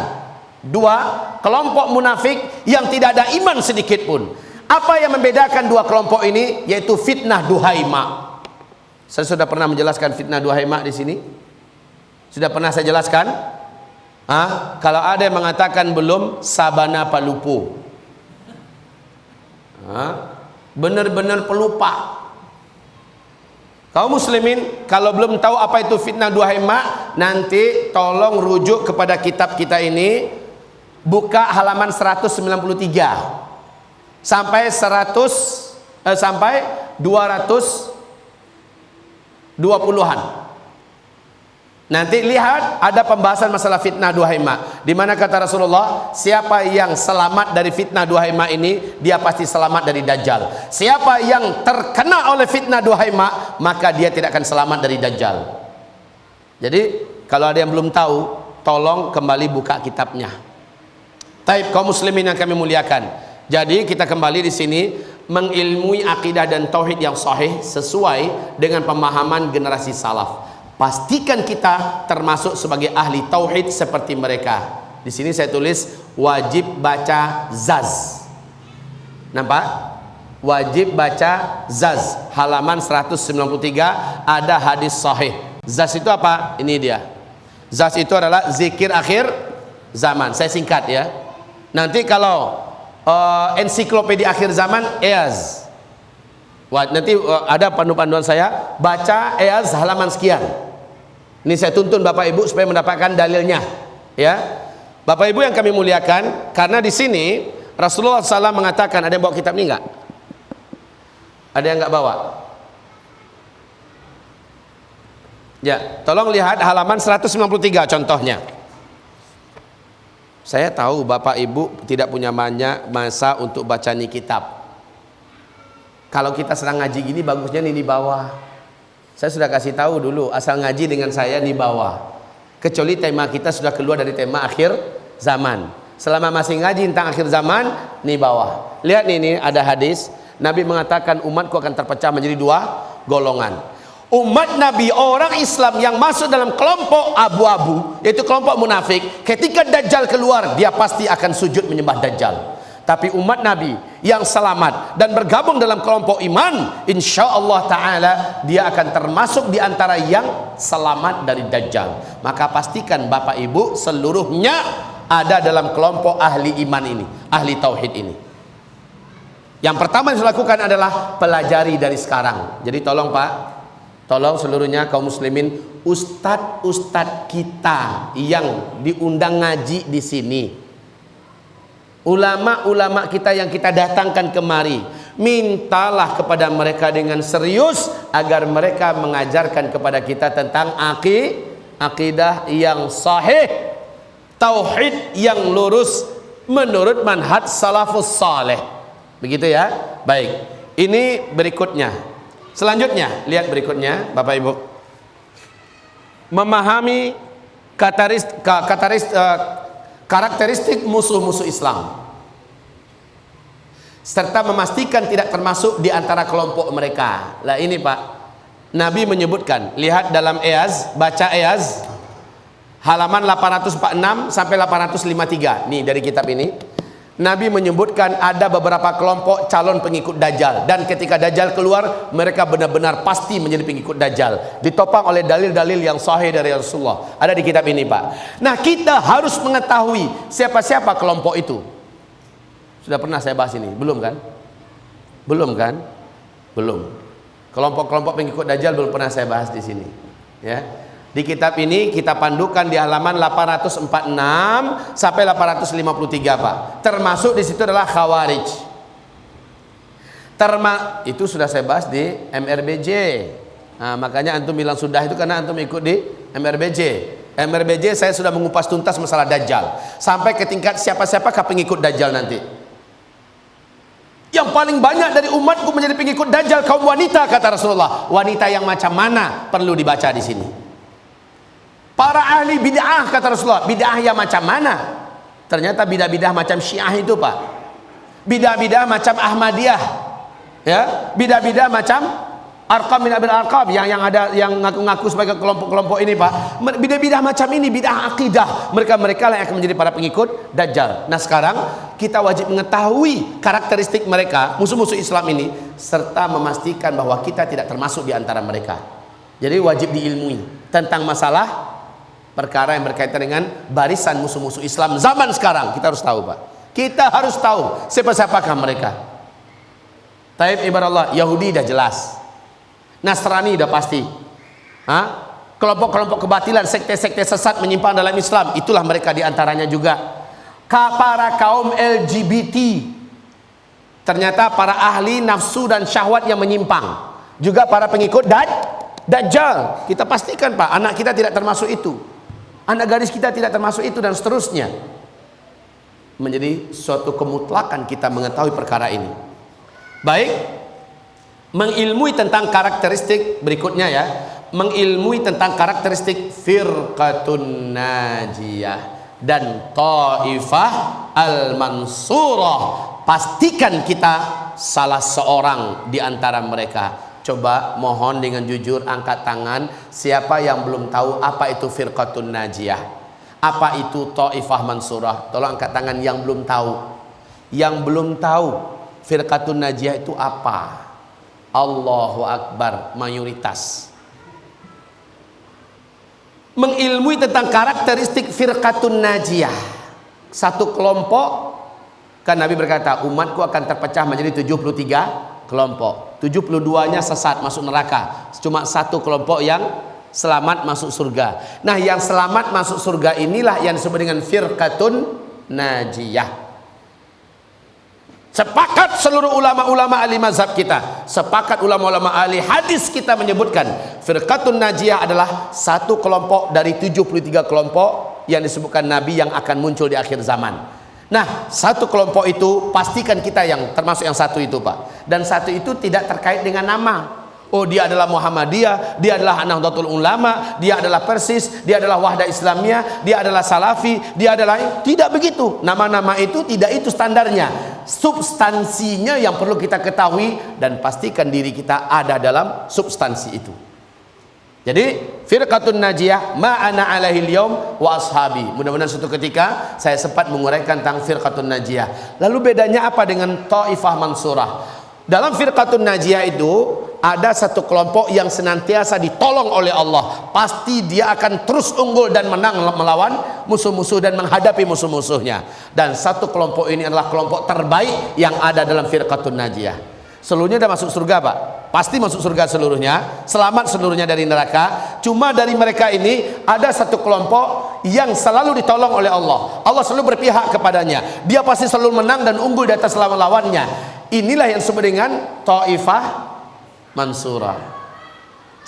Dua, kelompok munafik yang tidak ada iman sedikit pun. Apa yang membedakan dua kelompok ini? Yaitu fitnah duhaima. Saya sudah pernah menjelaskan fitnah duhaima di sini. Sudah pernah saya jelaskan? Kalau ada yang mengatakan belum, sabana palupu. Benar-benar pelupa. Kaum muslimin, kalau belum tahu apa itu fitnah duhaima, nanti tolong rujuk kepada kitab kita ini, buka halaman 193 sampai 220-an. Nanti lihat ada pembahasan masalah fitnah duhaima, di mana kata Rasulullah, siapa yang selamat dari fitnah duhaima ini, dia pasti selamat dari dajjal. Siapa yang terkena oleh fitnah duhaima, maka dia tidak akan selamat dari dajjal. Jadi kalau ada yang belum tahu, tolong kembali buka kitabnya. Taib kaum muslimin yang kami muliakan. Jadi kita kembali di sini mengilmui akidah dan tauhid yang sahih sesuai dengan pemahaman generasi salaf. Pastikan kita termasuk sebagai ahli tauhid seperti mereka. Di sini saya tulis wajib baca Zaz. Nampak? Wajib baca Zaz. Halaman 193 ada hadis sahih. Zaz itu apa? Ini dia. Zaz itu adalah zikir akhir zaman. Saya singkat ya. Nanti kalau ensiklopedia akhir zaman EAZ. Nanti ada pandu-panduan saya, baca EAZ halaman sekian. Ini saya tuntun Bapak Ibu supaya mendapatkan dalilnya, ya. Bapak Ibu yang kami muliakan, karena di sini Rasulullah SAW mengatakan, ada yang bawa kitab ini enggak? Ada yang enggak bawa? Ya, tolong lihat halaman 193 contohnya. Saya tahu Bapak Ibu tidak punya banyak masa untuk baca nih kitab. Kalau kita sedang ngaji gini, bagusnya nih di bawah. Saya sudah kasih tahu dulu, asal ngaji dengan saya di bawah. Kecuali tema kita sudah keluar dari tema akhir zaman. Selama masih ngaji tentang akhir zaman, di bawah. Lihat nih, ada hadis. Nabi mengatakan umatku akan terpecah menjadi dua golongan. Umat Nabi, orang Islam yang masuk dalam kelompok abu-abu, yaitu kelompok munafik, ketika Dajjal keluar, dia pasti akan sujud menyembah Dajjal. Tapi umat Nabi yang selamat dan bergabung dalam kelompok iman, insya Allah Ta'ala dia akan termasuk di antara yang selamat dari Dajjal. Maka pastikan Bapak Ibu seluruhnya ada dalam kelompok ahli iman ini, ahli tauhid ini. Yang pertama yang saya lakukan adalah pelajari dari sekarang. Jadi tolong Pak, tolong seluruhnya kaum muslimin, ustadz-ustadz kita yang diundang ngaji di sini, ulama-ulama kita yang kita datangkan kemari, mintalah kepada mereka dengan serius agar mereka mengajarkan kepada kita tentang akidah yang sahih, tauhid yang lurus menurut manhaj salafus saleh. Begitu ya? Baik. Ini berikutnya. Selanjutnya, lihat berikutnya Bapak Ibu. Memahami karakteristik musuh-musuh Islam, serta memastikan tidak termasuk di antara kelompok mereka. Lah ini Pak, Nabi menyebutkan, lihat dalam EAZ, baca EAZ halaman 846 sampai 853. Nih dari kitab ini, Nabi menyebutkan ada beberapa kelompok calon pengikut Dajjal, dan ketika Dajjal keluar mereka benar-benar pasti menjadi pengikut Dajjal, ditopang oleh dalil-dalil yang sahih dari Rasulullah. Ada di kitab ini Pak. Nah kita harus mengetahui siapa-siapa kelompok itu. Sudah pernah saya bahas ini, belum kan? Belum kan? Belum. Kelompok-kelompok pengikut Dajjal belum pernah saya bahas di sini. Ya. Di kitab ini kita pandukan di halaman 846 sampai 853, Pak. Termasuk di situ adalah Khawarij. Itu sudah saya bahas di MRBJ. Nah, makanya antum bilang sudah itu karena antum ikut di MRBJ. MRBJ saya sudah mengupas tuntas masalah Dajjal sampai ke tingkat siapa-siapakah pengikut Dajjal nanti. Yang paling banyak dari umatku menjadi pengikut Dajjal kaum wanita, kata Rasulullah. Wanita yang macam mana perlu dibaca di sini. Para ahli bid'ah, kata Rasulullah. Bid'ah yang macam mana? Ternyata bid'ah-bid'ah macam Syiah itu, Pak. Bid'ah-bid'ah macam Ahmadiyah. Ya, bid'ah-bid'ah macam Arqam bin Abil Arqam yang ada yang ngaku-ngaku sebagai kelompok-kelompok ini, Pak. Bid'ah-bid'ah macam ini, bid'ah akidah. Mereka lah yang akan menjadi para pengikut Dajjal. Nah, sekarang kita wajib mengetahui karakteristik mereka, musuh-musuh Islam ini, serta memastikan bahwa kita tidak termasuk di antara mereka. Jadi wajib diilmui tentang masalah perkara yang berkaitan dengan barisan musuh-musuh Islam zaman sekarang. Kita harus tahu, Pak. Kita harus tahu siapa-siapakah mereka. Taib ibarat Yahudi dah jelas. Nasrani dah pasti. Kelompok-kelompok kebatilan, sekte-sekte sesat menyimpang dalam Islam, itulah mereka diantaranya juga. Para kaum LGBT, ternyata para ahli nafsu dan syahwat yang menyimpang, juga para pengikut Dajjal. Kita pastikan, Pak, anak kita tidak termasuk itu, anak gadis kita tidak termasuk itu, dan seterusnya. Menjadi suatu kemutlakan kita mengetahui perkara ini. Baik, mengilmui tentang karakteristik berikutnya ya, mengilmui tentang karakteristik firqatun najiyah dan taifah al-mansurah. Pastikan kita salah seorang di antara mereka. Coba mohon dengan jujur angkat tangan siapa yang belum tahu apa itu firqatun najiyah, apa itu taifah mansurah. Tolong angkat tangan yang belum tahu. Yang belum tahu firqatun najiyah itu apa? Allahu Akbar, mayoritas. Mengilmui tentang karakteristik firqatun najiyah, satu kelompok, kan Nabi berkata umatku akan terpecah menjadi 73 kelompok, 72-nya sesat masuk neraka, cuma satu kelompok yang selamat masuk surga. Nah, yang selamat masuk surga inilah yang disebut dengan firqatun najiyah. Sepakat seluruh ulama-ulama ahli mazhab kita, sepakat ulama-ulama ahli hadis kita menyebutkan firqatun najiyah adalah satu kelompok dari 73 kelompok yang disebutkan Nabi yang akan muncul di akhir zaman. Nah, satu kelompok itu pastikan kita yang termasuk yang satu itu, Pak. Dan satu itu tidak terkait dengan nama. Oh, dia adalah Muhammadiyah, dia adalah Nahdlatul Ulama, dia adalah Persis, dia adalah Wahdah Islamiyah, dia adalah Salafi, dia adalah, tidak begitu. Nama-nama itu tidak itu standarnya. Substansinya yang perlu kita ketahui dan pastikan diri kita ada dalam substansi itu. Jadi firqatun najiyah ma ana alaihil yaum wa ashabi. Mudah-mudahan suatu ketika saya sempat menguraikan tentang firqatun najiyah. Lalu bedanya apa dengan taifah mansurah? Dalam firqatun najiyah itu ada satu kelompok yang senantiasa ditolong oleh Allah. Pasti dia akan terus unggul dan menang melawan musuh-musuh dan menghadapi musuh-musuhnya. Dan satu kelompok ini adalah kelompok terbaik yang ada dalam firqatun najiyah. Seluruhnya dah masuk surga, Pak. Pasti masuk surga seluruhnya, selamat seluruhnya dari neraka. Cuma dari mereka ini ada satu kelompok yang selalu ditolong oleh Allah. Allah selalu berpihak kepadanya. Dia pasti selalu menang dan unggul di atas lawan-lawannya. Inilah yang disebut dengan taifah mansurah.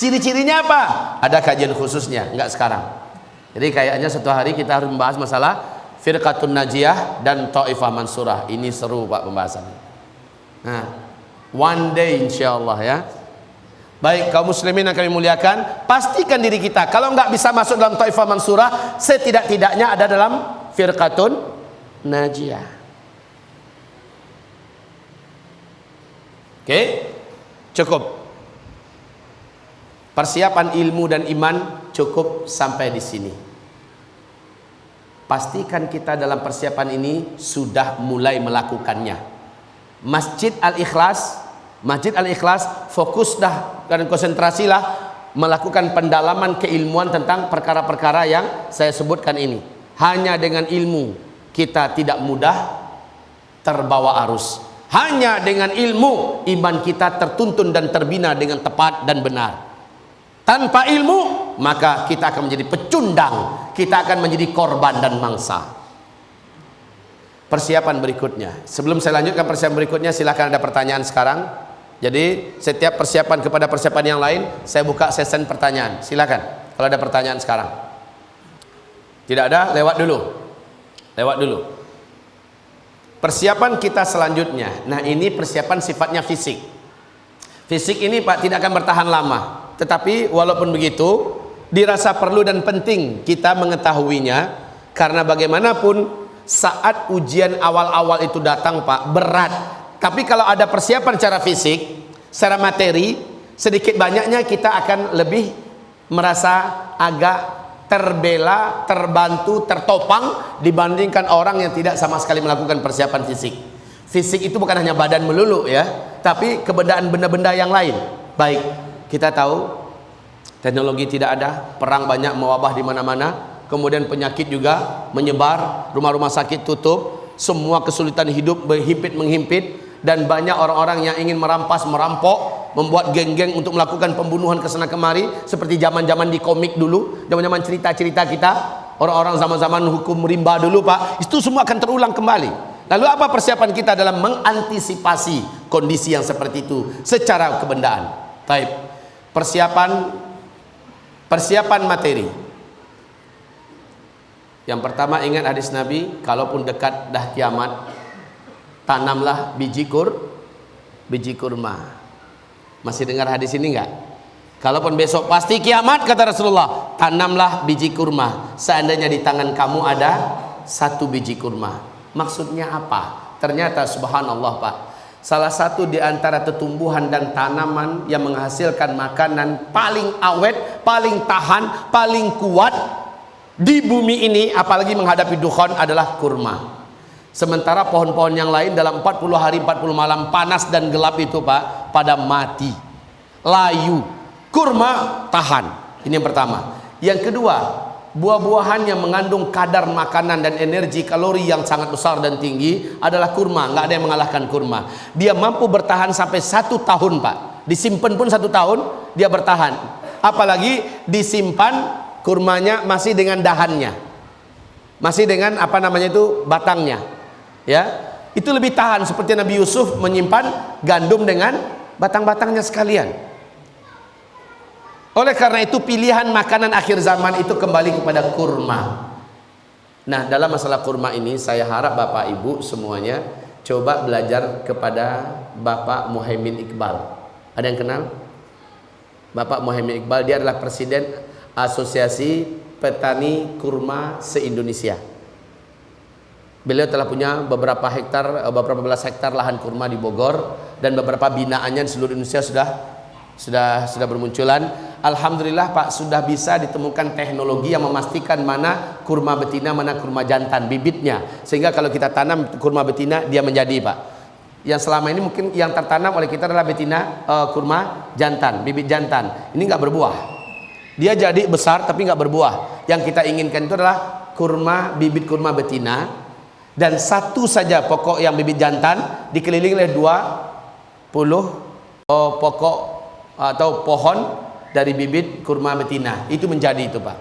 Ciri-cirinya apa? Ada kajian khususnya, enggak sekarang. Jadi kayaknya satu hari kita harus membahas masalah firqatun najiyah dan taifah mansurah. Ini seru, Pak, pembahasannya. Nah, one day insyaallah ya. Baik, kaum muslimin yang kami muliakan, pastikan diri kita kalau enggak bisa masuk dalam taifah mansurah, setidak-tidaknya ada dalam firqatun najiyah. Oke, cukup. Persiapan ilmu dan iman cukup sampai di sini. Pastikan kita dalam persiapan ini sudah mulai melakukannya. Masjid Al-Ikhlas fokus dah dan konsentrasilah melakukan pendalaman keilmuan tentang perkara-perkara yang saya sebutkan ini. Hanya dengan ilmu kita tidak mudah terbawa arus. Hanya dengan ilmu iman kita tertuntun dan terbina dengan tepat dan benar. Tanpa ilmu maka kita akan menjadi pecundang, kita akan menjadi korban dan mangsa. Persiapan berikutnya, sebelum saya lanjutkan persiapan berikutnya, silakan ada pertanyaan sekarang. Jadi setiap persiapan kepada persiapan yang lain, saya buka sesi pertanyaan. Silakan kalau ada pertanyaan sekarang. Tidak ada, lewat dulu. Persiapan kita selanjutnya. Nah, ini persiapan sifatnya fisik. Fisik ini Pak tidak akan bertahan lama. Tetapi walaupun begitu, dirasa perlu dan penting kita mengetahuinya, karena bagaimanapun saat ujian awal-awal itu datang Pak, berat. Tapi kalau ada persiapan secara fisik, secara materi, sedikit banyaknya kita akan lebih merasa agak terbela, terbantu, tertopang dibandingkan orang yang tidak sama sekali melakukan persiapan fisik. Fisik itu bukan hanya badan melulu ya, tapi keberadaan benda-benda yang lain. Baik, kita tahu teknologi tidak ada, perang banyak mewabah di mana-mana, kemudian penyakit juga menyebar, rumah-rumah sakit tutup, semua kesulitan hidup menghimpit, dan banyak orang-orang yang ingin merampas, merampok, membuat geng-geng untuk melakukan pembunuhan kesana kemari, seperti zaman-zaman di komik dulu, zaman-zaman cerita-cerita kita, orang-orang zaman-zaman hukum rimba dulu Pak, itu semua akan terulang kembali. Lalu apa persiapan kita dalam mengantisipasi kondisi yang seperti itu secara kebendaan? Baik, persiapan materi. Yang pertama, ingat hadis Nabi, kalaupun dekat dah kiamat, tanamlah biji kurma. Masih dengar hadis ini enggak? Kalaupun besok pasti kiamat, kata Rasulullah, tanamlah biji kurma. Seandainya di tangan kamu ada satu biji kurma. Maksudnya apa? Ternyata subhanallah Pak, salah satu di antara tumbuhan dan tanaman yang menghasilkan makanan paling awet, paling tahan, paling kuat di bumi ini, apalagi menghadapi dukhon, adalah kurma. Sementara pohon-pohon yang lain dalam 40 hari 40 malam panas dan gelap itu Pak, pada mati, layu. Kurma tahan. Ini yang pertama. Yang kedua, buah-buahan yang mengandung kadar makanan dan energi kalori yang sangat besar dan tinggi adalah kurma. Nggak ada yang mengalahkan kurma. Dia mampu bertahan sampai 1 tahun Pak. Disimpan pun 1 tahun dia bertahan. Apalagi disimpan kurmanya masih dengan dahannya, masih dengan batangnya. Ya, itu lebih tahan, seperti Nabi Yusuf menyimpan gandum dengan batang-batangnya sekalian. Oleh karena itu pilihan makanan akhir zaman itu kembali kepada kurma. Nah, dalam masalah kurma ini saya harap Bapak Ibu semuanya coba belajar kepada Bapak Muhaimin Iqbal. Ada yang kenal? Bapak Muhaimin Iqbal, dia adalah Presiden Asosiasi Petani Kurma se-Indonesia. Beliau telah punya beberapa belas hektar lahan kurma di Bogor, dan beberapa binaannya di seluruh Indonesia sudah bermunculan. Alhamdulillah Pak, sudah bisa ditemukan teknologi yang memastikan mana kurma betina, mana kurma jantan, bibitnya. Sehingga kalau kita tanam kurma betina, dia menjadi Pak. Yang selama ini mungkin yang tertanam oleh kita adalah betina, kurma jantan, bibit jantan. Ini nggak berbuah. Dia jadi besar tapi nggak berbuah. Yang kita inginkan itu adalah bibit kurma betina, dan satu saja pokok yang bibit jantan dikelilingi oleh 20 pokok atau pohon dari bibit kurma betina. Itu menjadi itu Pak.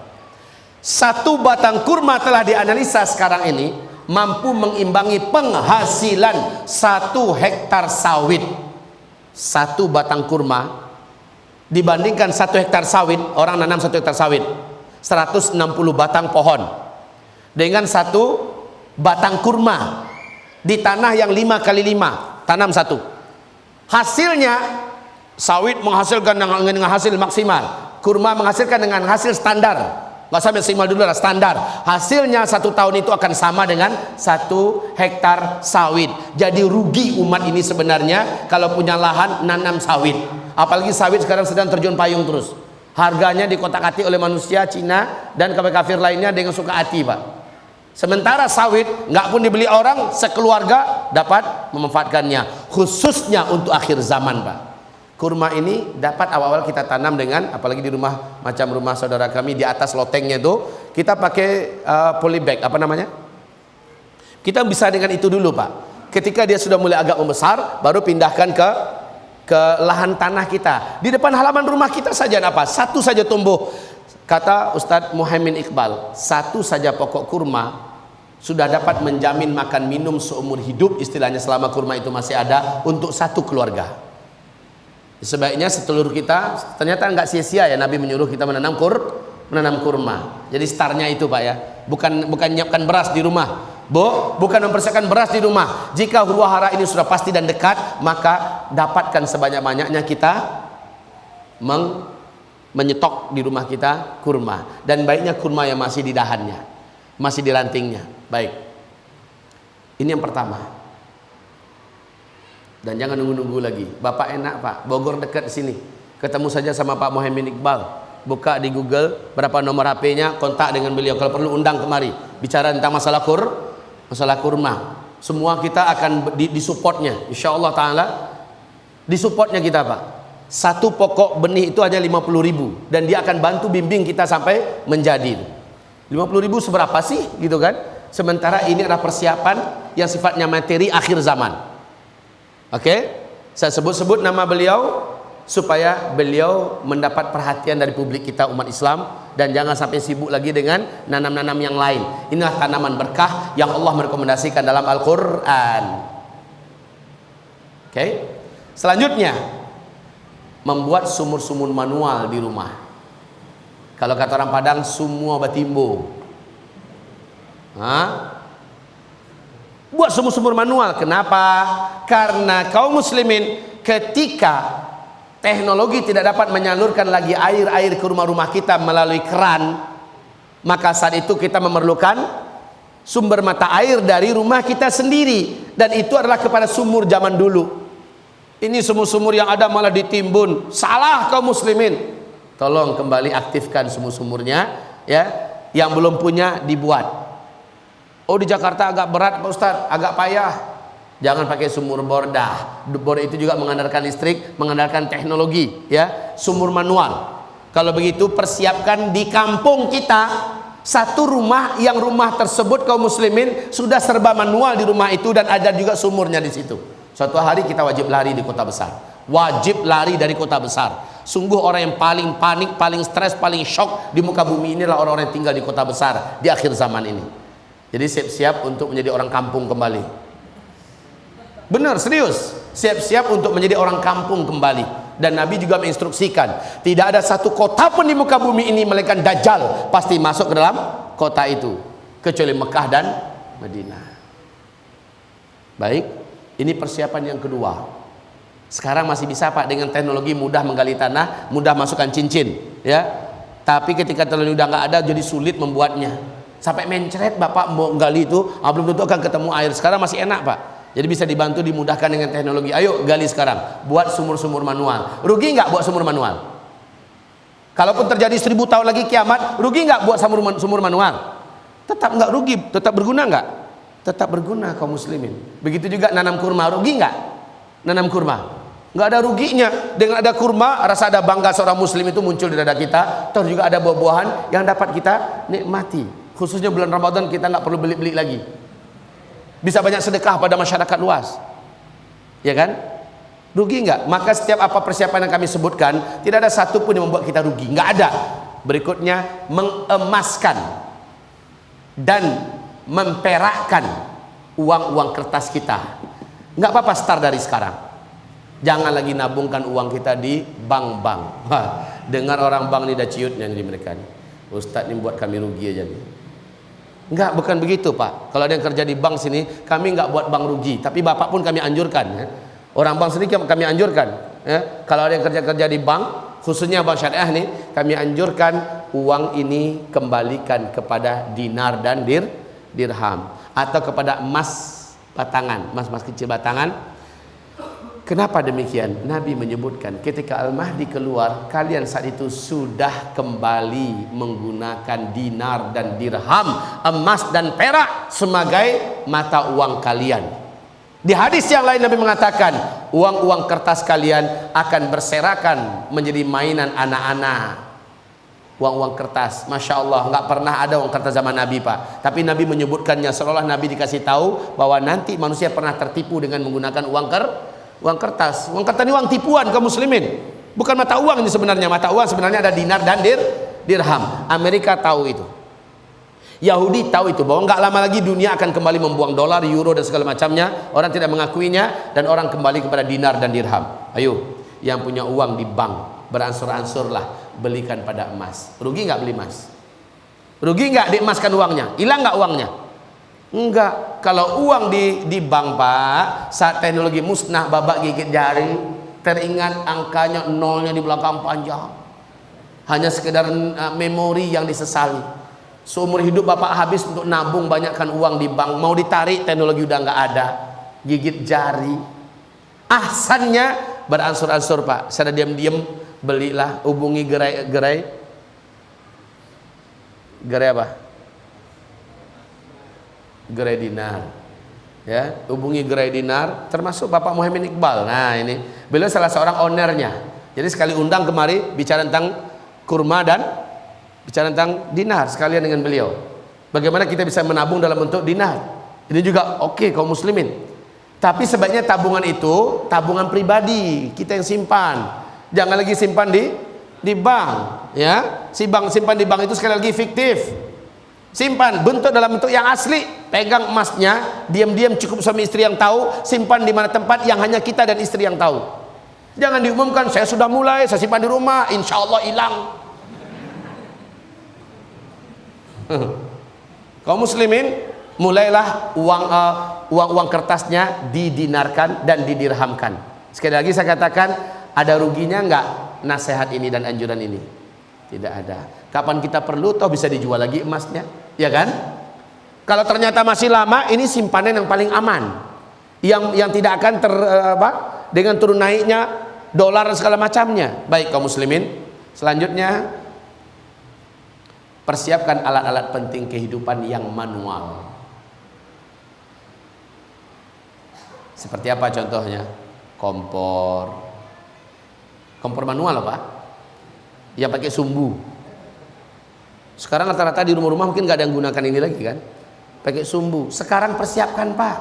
Satu batang kurma telah dianalisa sekarang ini mampu mengimbangi penghasilan 1 hektar sawit. Satu batang kurma dibandingkan 1 hektar sawit, orang nanam 1 hektar sawit 160 batang pohon, dengan 1 batang kurma di tanah yang 5 kali 5, tanam 1. Hasilnya sawit menghasilkan dengan hasil maksimal, kurma menghasilkan dengan hasil standar, nggak sampai maksimal dulu lah, standar. Hasilnya 1 tahun itu akan sama dengan 1 hektar sawit. Jadi rugi umat ini sebenarnya kalau punya lahan nanam sawit. Apalagi sawit sekarang sedang terjun payung terus. Harganya dikotak-atik oleh manusia Cina dan kafir lainnya dengan suka hati Pak. Sementara sawit nggak pun dibeli orang, sekeluarga dapat memanfaatkannya, khususnya untuk akhir zaman Pak. Kurma ini dapat awal-awal kita tanam dengan, apalagi di rumah macam rumah saudara kami, di atas lotengnya itu kita pakai polybag, Kita bisa dengan itu dulu Pak. Ketika dia sudah mulai agak membesar, baru pindahkan ke lahan tanah kita. Di depan halaman rumah kita saja apa? Satu saja tumbuh. Kata Ustadz Muhammad Iqbal, satu saja pokok kurma sudah dapat menjamin makan minum seumur hidup, istilahnya selama kurma itu masih ada, untuk satu keluarga. Sebaiknya setelur kita, ternyata nggak sia-sia ya Nabi menyuruh kita menanam kurma. Jadi startnya itu Pak ya, bukan menyiapkan beras di rumah, bukan mempersiapkan beras di rumah. Jika huru hara ini sudah pasti dan dekat, maka dapatkan sebanyak-banyaknya kita menyetok di rumah kita kurma. Dan baiknya kurma yang masih di dahannya, masih di rantingnya. Baik, ini yang pertama. Dan jangan nunggu-nunggu lagi. Bapak enak Pak, Bogor dekat sini, ketemu saja sama Pak Muhammad Iqbal, buka di Google berapa nomor HP-nya, kontak dengan beliau. Kalau perlu undang kemari, bicara tentang masalah kurma. Semua kita akan disupportnya, insya Allah Ta'ala. Disupportnya kita Pak. Satu pokok benih itu hanya 50.000, dan dia akan bantu bimbing kita sampai menjadi. 50.000 seberapa sih gitu kan? Sementara ini adalah persiapan yang sifatnya materi akhir zaman. Oke, saya sebut-sebut nama beliau supaya beliau mendapat perhatian dari publik kita umat Islam, dan jangan sampai sibuk lagi dengan nanam-nanam yang lain. Inilah tanaman berkah yang Allah merekomendasikan dalam Al-Quran. Oke, selanjutnya membuat sumur-sumur manual di rumah. Kalau kata orang Padang, semua batimbo. Buat sumur-sumur manual. Kenapa? Karena kaum muslimin ketika teknologi tidak dapat menyalurkan lagi air ke rumah-rumah kita melalui keran, maka saat itu kita memerlukan sumber mata air dari rumah kita sendiri, dan itu adalah kepada sumur zaman dulu. Ini sumur-sumur yang ada malah ditimbun. Salah kaum muslimin. Tolong kembali aktifkan sumur-sumurnya ya. Yang belum punya dibuat. Oh di Jakarta agak berat Pak Ustadz, agak payah. Jangan pakai sumur bordah. Bordah itu juga mengandalkan listrik, mengandalkan teknologi ya. Sumur manual. Kalau begitu persiapkan di kampung kita satu rumah, yang rumah tersebut kaum muslimin sudah serba manual di rumah itu, dan ada juga sumurnya di situ. Suatu hari kita wajib lari di kota besar. Wajib lari dari kota besar. Sungguh orang yang paling panik, paling stres, paling shock di muka bumi inilah orang-orang yang tinggal di kota besar di akhir zaman ini. Jadi siap-siap untuk menjadi orang kampung kembali. Benar, serius. Siap-siap untuk menjadi orang kampung kembali. Dan Nabi juga menginstruksikan, tidak ada satu kota pun di muka bumi ini melainkan Dajjal pasti masuk ke dalam kota itu, kecuali Mekah dan Madinah. Baik, ini persiapan yang kedua. Sekarang masih bisa Pak, dengan teknologi mudah menggali tanah, mudah masukkan cincin ya. Tapi ketika teknologi udah nggak ada, jadi sulit membuatnya. Sampai mencret Bapak mau gali itu, belum tentu akan ketemu air. Sekarang masih enak Pak, jadi bisa dibantu, dimudahkan dengan teknologi. Ayo gali sekarang, buat sumur-sumur manual. Rugi nggak buat sumur manual? Kalaupun terjadi 1000 tahun lagi kiamat, rugi nggak buat sumur manual? Tetap nggak rugi, tetap berguna nggak? Tetap berguna kaum muslimin. Begitu juga nanam kurma, rugi nggak? Nanam kurma nggak ada ruginya. Dengan ada kurma, rasa ada bangga seorang muslim itu muncul di dada kita. Terus juga ada buah-buahan yang dapat kita nikmati. Khususnya bulan Ramadan kita nggak perlu beli-beli lagi. Bisa banyak sedekah pada masyarakat luas, ya kan? Rugi nggak? Maka setiap apa persiapan yang kami sebutkan, tidak ada satu pun yang membuat kita rugi, nggak ada. Berikutnya, mengemaskan dan memperakkan uang-uang kertas kita. Nggak apa-apa start dari sekarang. Jangan lagi nabungkan uang kita di bank-bank. Dengar orang bank ini dah ciutnya di mereka nih. Ustadz ini buat kami rugi aja nih. Enggak, bukan begitu Pak. Kalau ada yang kerja di bank sini, kami enggak buat bank rugi, tapi Bapak pun kami anjurkan ya. Orang bank sini kami anjurkan ya. Kalau ada yang kerja-kerja di bank, khususnya bank syariah nih, kami anjurkan uang ini kembalikan kepada dinar dan dirham, atau kepada emas batangan, emas kecil batangan. Kenapa demikian? Nabi menyebutkan ketika Al-Mahdi keluar, kalian saat itu sudah kembali menggunakan dinar dan dirham, emas dan perak sebagai mata uang kalian. Di hadis yang lain Nabi mengatakan, uang-uang kertas kalian akan berserakan menjadi mainan anak-anak. uang-uang kertas. Masya Allah, nggak pernah ada uang kertas zaman Nabi, Pak. Tapi Nabi menyebutkannya seolah Nabi dikasih tahu bahwa nanti manusia pernah tertipu dengan menggunakan uang kertas. Uang kertas ini uang tipuan kaum muslimin. Bukan mata uang ini sebenarnya. Mata uang sebenarnya ada dinar dan dirham. Amerika tahu itu. Yahudi tahu itu, bahwa nggak lama lagi dunia akan kembali membuang dolar, euro dan segala macamnya. Orang tidak mengakuinya dan orang kembali kepada dinar dan dirham. Ayo, yang punya uang di bank, beransur-ansurlah belikan pada emas. Rugi nggak beli emas? Rugi nggak diemaskan uangnya? Hilang nggak uangnya? Enggak. Kalau uang di bank, Pak, saat teknologi musnah, babak gigit jari, teringat angkanya nolnya di belakang panjang, hanya sekedar memori yang disesali. Seumur hidup Bapak habis untuk nabung banyakkan uang di bank, mau ditarik teknologi udah nggak ada, gigit jari. Ahsannya beransur-ansur, Pak. Saya diam-diam belilah, hubungi gerai apa? Gerai dinar. Ya, hubungi gerai dinar, termasuk Bapak Muhammad Iqbal. Nah, ini beliau salah seorang ownernya. Jadi sekali undang kemari bicara tentang kurma dan bicara tentang dinar sekalian dengan beliau. Bagaimana kita bisa menabung dalam bentuk dinar? Ini juga oke kaum muslimin. Tapi sebaiknya tabungan itu tabungan pribadi, kita yang simpan. Jangan lagi simpan di bank, ya. Simpan di bank itu sekali lagi fiktif. Simpan bentuk dalam bentuk yang asli. Pegang emasnya, diam-diam cukup suami istri yang tahu. Simpan di mana tempat yang hanya kita dan istri yang tahu. Jangan diumumkan, saya sudah mulai, saya simpan di rumah, insya Allah hilang. Kaum muslimin, mulailah uang kertasnya didinarkan dan didirhamkan. Sekali lagi saya katakan, ada ruginya enggak nasihat ini dan anjuran ini? Tidak ada. Kapan kita perlu, toh bisa dijual lagi emasnya, ya kan? Kalau ternyata masih lama, ini simpanan yang paling aman, yang tidak akan dengan turun naiknya dolar dan segala macamnya. Baik kaum muslimin, selanjutnya persiapkan alat-alat penting kehidupan yang manual. Seperti apa contohnya? Kompor manual apa? Yang pakai sumbu. Sekarang rata-rata di rumah-rumah mungkin nggak ada yang gunakan ini lagi kan? Pakai sumbu. Sekarang persiapkan, Pak.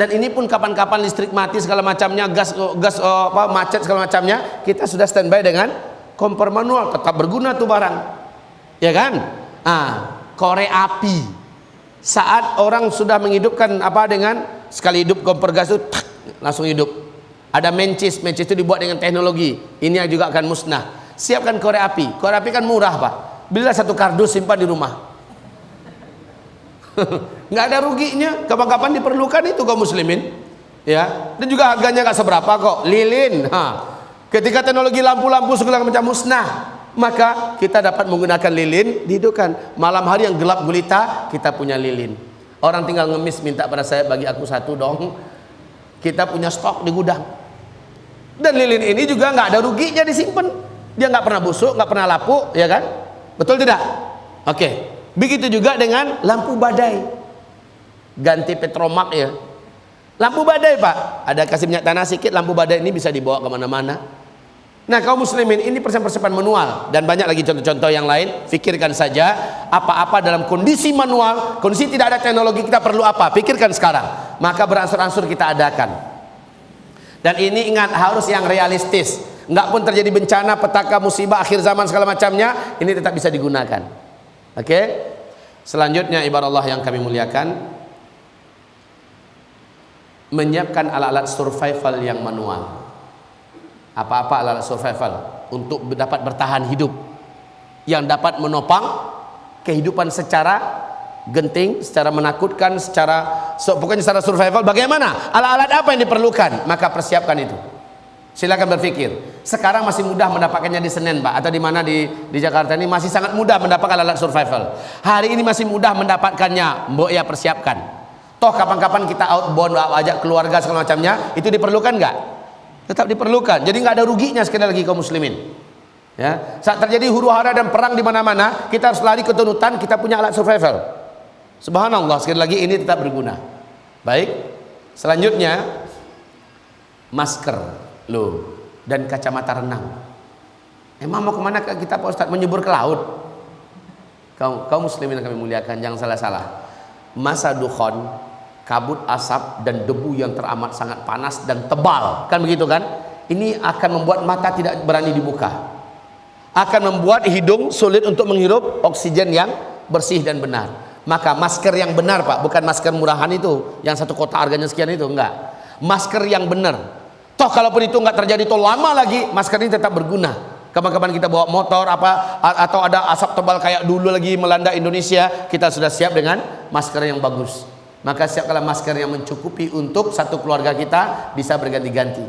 Dan ini pun kapan-kapan listrik mati segala macamnya, gas macet segala macamnya, kita sudah standby dengan kompor manual, tetap berguna tuh barang. Ya kan? Korek api. Saat orang sudah menghidupkan dengan sekali hidup kompor gas itu langsung hidup. Ada mencis itu dibuat dengan teknologi. Ini juga akan musnah. Siapkan korek api. Korek api kan murah, Pak. Belilah satu kardus, simpan di rumah. Nggak ada ruginya. Kapan-kapan diperlukan itu kaum muslimin. Ya. Dan juga harganya nggak seberapa kok. Lilin. Ketika teknologi lampu-lampu segala macam musnah, maka kita dapat menggunakan lilin dihidupkan. Malam hari yang gelap gulita, kita punya lilin. Orang tinggal ngemis minta pada saya, bagi aku satu dong. Kita punya stok di gudang. Dan lilin ini juga nggak ada ruginya disimpan. Dia nggak pernah busuk, nggak pernah lapuk, ya kan? Betul tidak? Oke. Begitu juga dengan lampu badai. Ganti petromak ya. Lampu badai, Pak. Ada kasih minyak tanah sedikit, lampu badai ini bisa dibawa kemana-mana. Nah kaum muslimin, ini persiapan manual. Dan banyak lagi contoh-contoh yang lain. Pikirkan saja apa-apa dalam kondisi manual, kondisi tidak ada teknologi, kita perlu apa? Pikirkan sekarang. Maka beransur-ansur kita adakan. Dan ini ingat, harus yang realistis. Nggak pun terjadi bencana, petaka, musibah, akhir zaman segala macamnya, ini tetap bisa digunakan. Oke? Selanjutnya ibarat Allah yang kami muliakan, menyiapkan alat-alat survival yang manual. Apa-apa alat survival untuk dapat bertahan hidup, yang dapat menopang kehidupan secara genting, secara menakutkan, pokoknya secara survival. Bagaimana? Alat-alat apa yang diperlukan? Maka persiapkan itu. Silakan berpikir. Sekarang masih mudah mendapatkannya di Senen, Pak, atau di mana di Jakarta ini masih sangat mudah mendapatkan alat survival. Hari ini masih mudah mendapatkannya. Mbok ya persiapkan. Toh kapan-kapan kita outbound, ajak keluarga segala macamnya, itu diperlukan nggak? Tetap diperlukan. Jadi nggak ada ruginya sekali lagi kaum muslimin. Ya, saat terjadi huru-hara dan perang di mana-mana, kita harus lari ke tunutan, kita punya alat survival. Subhanallah, sekali lagi ini tetap berguna. Baik. Selanjutnya masker dan kacamata renang. Emang mau kemana kita Pak Ustadz? Menyebur ke laut. Kaum muslimin yang kami muliakan, jangan salah-salah. Masa dukhon, kabut asap dan debu yang teramat sangat panas dan tebal, kan begitu kan? Ini akan membuat mata tidak berani dibuka, akan membuat hidung sulit untuk menghirup oksigen yang bersih dan benar. Maka masker yang benar Pak, bukan masker murahan itu yang satu kotak harganya sekian itu, enggak. Masker yang benar. Toh kalaupun itu enggak terjadi, toh lama lagi masker ini tetap berguna. Kapan-kapan kita bawa motor apa atau ada asap tebal kayak dulu lagi melanda Indonesia, kita sudah siap dengan masker yang bagus. Maka siapkanlah masker yang mencukupi untuk satu keluarga kita bisa berganti-ganti.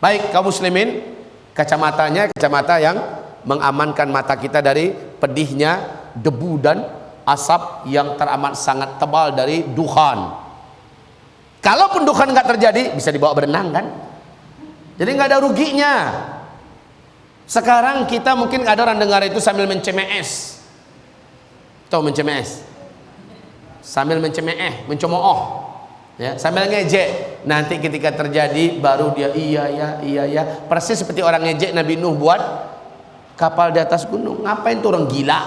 Baik kaum muslimin, kacamatanya kacamata yang mengamankan mata kita dari pedihnya debu dan asap yang teramat sangat tebal dari dukhan. Kalaupun dukhan nggak terjadi, bisa dibawa berenang kan? Jadi nggak ada ruginya. Sekarang kita mungkin ada orang dengar itu sambil mencemes. Tahu mencemes? Sambil mencemooh. Ya, sambil ngejek. Nanti ketika terjadi baru dia iya ya. Persis seperti orang ngejek Nabi Nuh buat kapal di atas gunung. Ngapain tuh orang gila?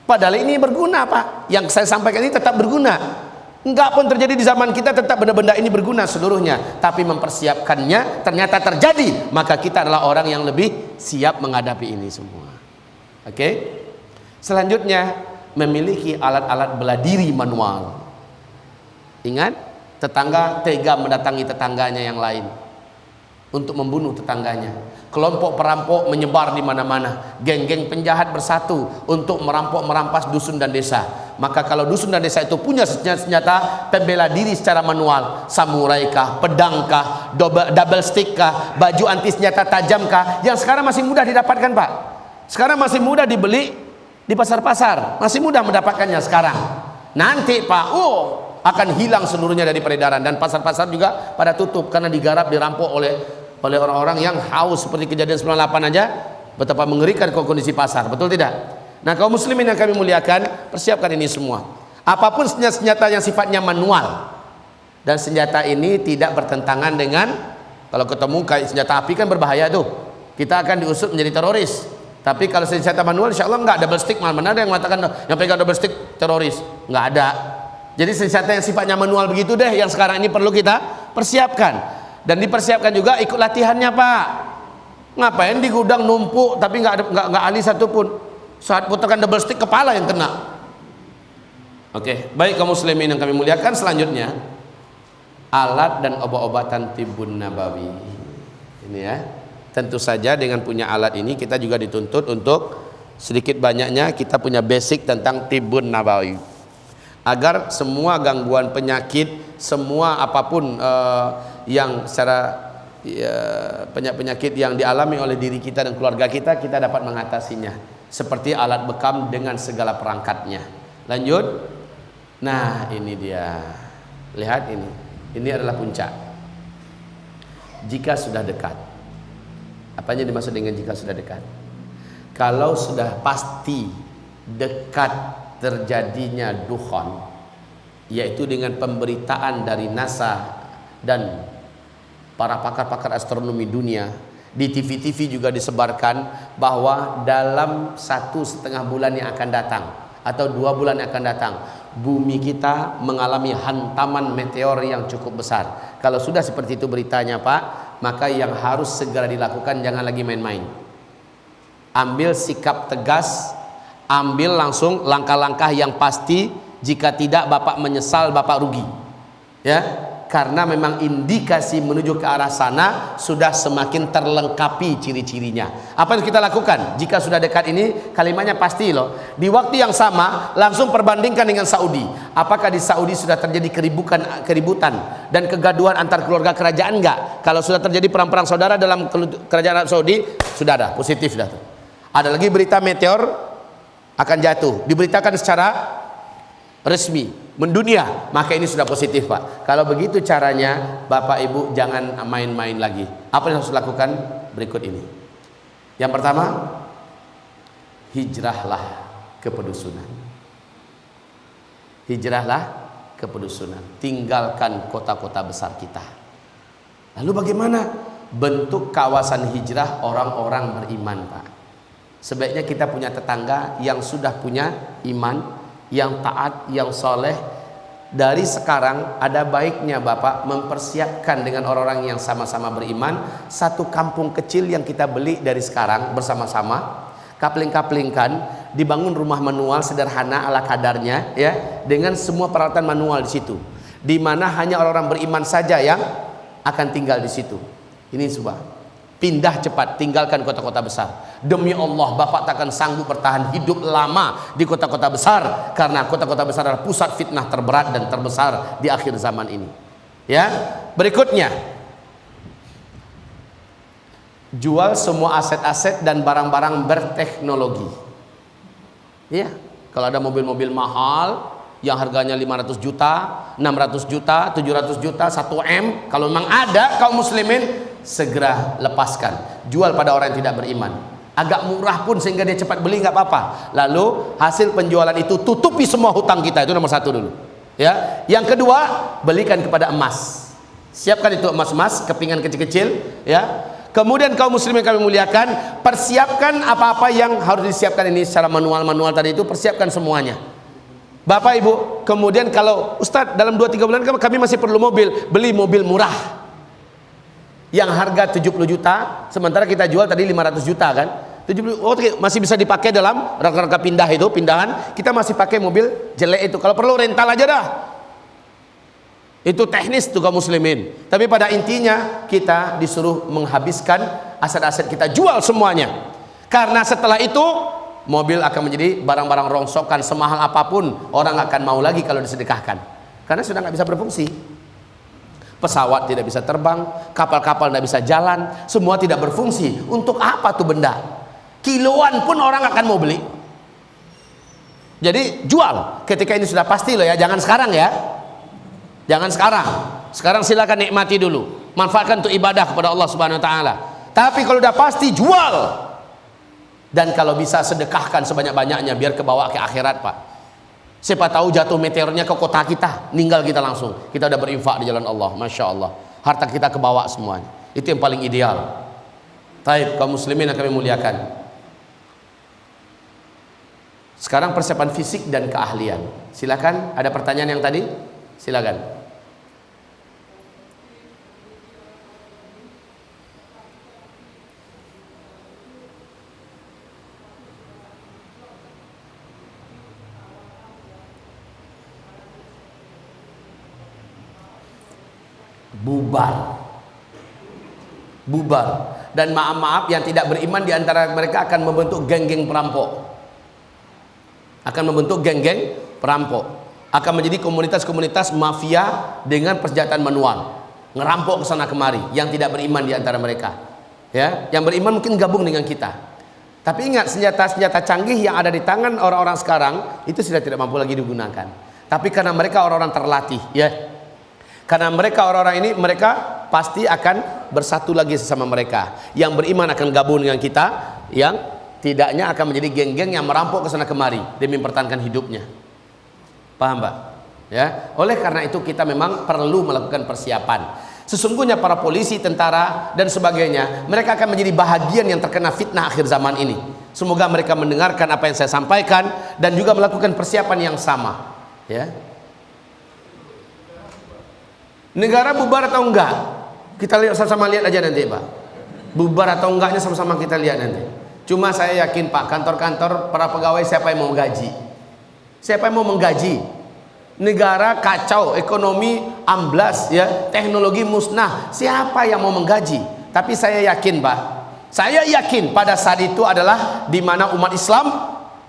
Padahal ini berguna Pak. Yang saya sampaikan ini tetap berguna. Enggak pun terjadi di zaman kita, tetap benda-benda ini berguna seluruhnya. Tapi mempersiapkannya ternyata terjadi, maka kita adalah orang yang lebih siap menghadapi ini semua. Oke? Selanjutnya, memiliki alat-alat bela diri manual. Ingat, tetangga tega mendatangi tetangganya yang lain untuk membunuh tetangganya. Kelompok perampok menyebar di mana-mana. Geng-geng penjahat bersatu untuk merampas dusun dan desa. Maka kalau dusun dan desa itu punya senjata pembela diri secara manual, samurai kah, pedang kah, double stick kah, baju anti senjata tajam kah, yang sekarang masih mudah didapatkan Pak. Sekarang masih mudah dibeli di pasar-pasar, masih mudah mendapatkannya sekarang. Nanti Pak, akan hilang seluruhnya dari peredaran, dan pasar-pasar juga pada tutup karena digarap, dirampok oleh orang-orang yang haus, seperti kejadian 98 aja. Betapa mengerikan kondisi pasar, betul tidak? Nah kaum muslimin yang kami muliakan, persiapkan ini semua. Apapun senjata yang sifatnya manual, dan senjata ini tidak bertentangan dengan, kalau ketemu kayak senjata api kan berbahaya tuh, kita akan diusut menjadi teroris. Tapi kalau senjata manual insya Allah enggak, double stick. Mana ada yang mengatakan yang pegang double stick teroris? Enggak ada. Jadi senjata yang sifatnya manual begitu deh yang sekarang ini perlu kita persiapkan. Dan dipersiapkan juga ikut latihannya Pak. Ngapain di gudang numpuk tapi nggak ahli satupun. Saat putarkan double stick kepala yang kena. Oke, baik kaum muslimin yang kami muliakan, selanjutnya alat dan obat-obatan tibbun nabawi. Ini ya. Tentu saja dengan punya alat ini kita juga dituntut untuk sedikit banyaknya kita punya basic tentang tibbun nabawi. Agar semua gangguan penyakit, semua apapun yang secara penyakit yang dialami oleh diri kita dan keluarga kita, kita dapat mengatasinya. Seperti alat bekam dengan segala perangkatnya. Lanjut. Nah ini dia. Lihat ini. Ini adalah puncak. Jika sudah dekat. Apa yang dimaksud dengan jika sudah dekat? Kalau sudah pasti dekat terjadinya dukhan, yaitu dengan pemberitaan dari NASA dan para pakar-pakar astronomi dunia, di TV-TV juga disebarkan bahwa dalam 1,5 bulan yang akan datang atau 2 bulan yang akan datang, bumi kita mengalami hantaman meteor yang cukup besar. Kalau sudah seperti itu beritanya Pak, maka yang harus segera dilakukan, jangan lagi main-main. Ambil sikap tegas, ambil langsung langkah-langkah yang pasti. Jika tidak Bapak menyesal, Bapak rugi. Ya, karena memang indikasi menuju ke arah sana sudah semakin terlengkapi ciri-cirinya. Apa yang kita lakukan? Jika sudah dekat ini, kalimatnya pasti loh. Di waktu yang sama langsung perbandingkan dengan Saudi. Apakah di Saudi sudah terjadi keributan dan kegaduhan antar keluarga kerajaan enggak? Kalau sudah terjadi perang-perang saudara dalam kerajaan Arab Saudi, sudah ada, positif dah tuh. Ada lagi berita meteor akan jatuh, diberitakan secara resmi mendunia, maka ini sudah positif Pak. Kalau begitu caranya, Bapak Ibu jangan main-main lagi. Apa yang harus dilakukan? Berikut ini. Yang pertama, hijrahlah ke pedusunan. Hijrahlah ke pedusunan. Tinggalkan kota-kota besar kita. Lalu bagaimana? bentuk kawasan hijrah orang-orang beriman, Pak. Sebaiknya kita punya tetangga yang sudah punya iman, yang taat, yang soleh. Dari sekarang ada baiknya Bapak mempersiapkan dengan orang-orang yang sama-sama beriman satu kampung kecil yang kita beli dari sekarang bersama-sama, kapling-kaplingkan, dibangun rumah manual sederhana ala kadarnya, ya, dengan semua peralatan manual di situ, di mana hanya orang-orang beriman saja yang akan tinggal di situ. Ini subah. Pindah cepat, tinggalkan kota-kota besar. Demi Allah, Bapak takkan sanggup bertahan hidup lama di kota-kota besar, karena kota-kota besar adalah pusat fitnah terberat dan terbesar di akhir zaman ini. Ya, berikutnya, jual semua aset-aset dan barang-barang berteknologi. Ya, kalau ada mobil-mobil mahal yang harganya 500 juta, 600 juta, 700 juta, 1M, kalau memang ada kaum muslimin, segera lepaskan, jual pada orang yang tidak beriman. Agak murah pun sehingga dia cepat beli, nggak apa-apa. Lalu hasil penjualan itu tutupi semua hutang kita, itu nomor satu dulu. Ya, yang kedua, belikan kepada emas. Siapkan itu emas-emas, kepingan kecil-kecil. Ya, kemudian kaum muslimin kami muliakan, persiapkan apa-apa yang harus disiapkan ini secara manual-manual tadi itu, persiapkan semuanya. Bapak Ibu, kemudian kalau Ustadz dalam 2-3 bulan kami masih perlu mobil, beli mobil murah yang harga 70 juta, sementara kita jual tadi 500 juta kan. 70, oh, masih bisa dipakai dalam rangka-rangka pindah itu, pindahan. Kita masih pakai mobil jelek itu. Kalau perlu rental aja dah. Itu teknis tuh kaum muslimin. Tapi pada intinya kita disuruh menghabiskan aset-aset kita, jual semuanya. Karena setelah itu mobil akan menjadi barang-barang rongsokan, semahal apapun orang akan mau lagi kalau disedekahkan. Karena sudah nggak bisa berfungsi. Pesawat tidak bisa terbang, kapal-kapal tidak bisa jalan, semua tidak berfungsi. Untuk apa tuh benda? Kiloan pun orang akan mau beli. Jadi jual ketika ini sudah pasti loh ya, jangan sekarang ya. Jangan sekarang. Sekarang silakan nikmati dulu, manfaatkan untuk ibadah kepada Allah Subhanahu wa taala. Tapi kalau udah pasti jual. Dan kalau bisa sedekahkan sebanyak-banyaknya biar kebawa ke akhirat, Pak. Siapa tahu jatuh meteornya ke kota kita, meninggal kita langsung. Kita udah berinfak di jalan Allah, Masya Allah. Harta kita kebawa semuanya. Itu yang paling ideal. Taib, kaum muslimin yang kami muliakan. Sekarang persiapan fisik dan keahlian. Silakan, ada pertanyaan yang tadi? Silakan. Bubar. Dan maaf-maaf yang tidak beriman di antara mereka akan membentuk geng-geng perampok. Akan menjadi komunitas-komunitas mafia dengan persenjataan manual, ngerampok ke sana kemari. Yang tidak beriman di antara mereka, ya, yang beriman mungkin gabung dengan kita. Tapi ingat, senjata-senjata canggih yang ada di tangan orang-orang sekarang itu sudah tidak mampu lagi digunakan. Tapi karena mereka orang-orang terlatih, ya, karena mereka orang-orang ini, mereka pasti akan bersatu lagi sesama mereka. Yang beriman akan gabung dengan kita, yang tidaknya akan menjadi geng-geng yang merampok ke sana kemari demi mempertahankan hidupnya. Paham, Pak? Ya, oleh karena itu kita memang perlu melakukan persiapan. Sesungguhnya para polisi, tentara dan sebagainya, mereka akan menjadi bahagian yang terkena fitnah akhir zaman ini. Semoga mereka mendengarkan apa yang saya sampaikan dan juga melakukan persiapan yang sama. Ya. Negara bubar atau enggak? Kita lihat sama-sama, lihat aja nanti, Pak. Bubar atau enggaknya sama-sama kita lihat nanti. Cuma saya yakin, Pak, kantor-kantor para pegawai siapa yang mau gaji? Siapa yang mau menggaji? Negara kacau, ekonomi amblas, ya, teknologi musnah. Siapa yang mau menggaji? Tapi saya yakin, Pak. Saya yakin pada saat itu adalah di mana umat Islam,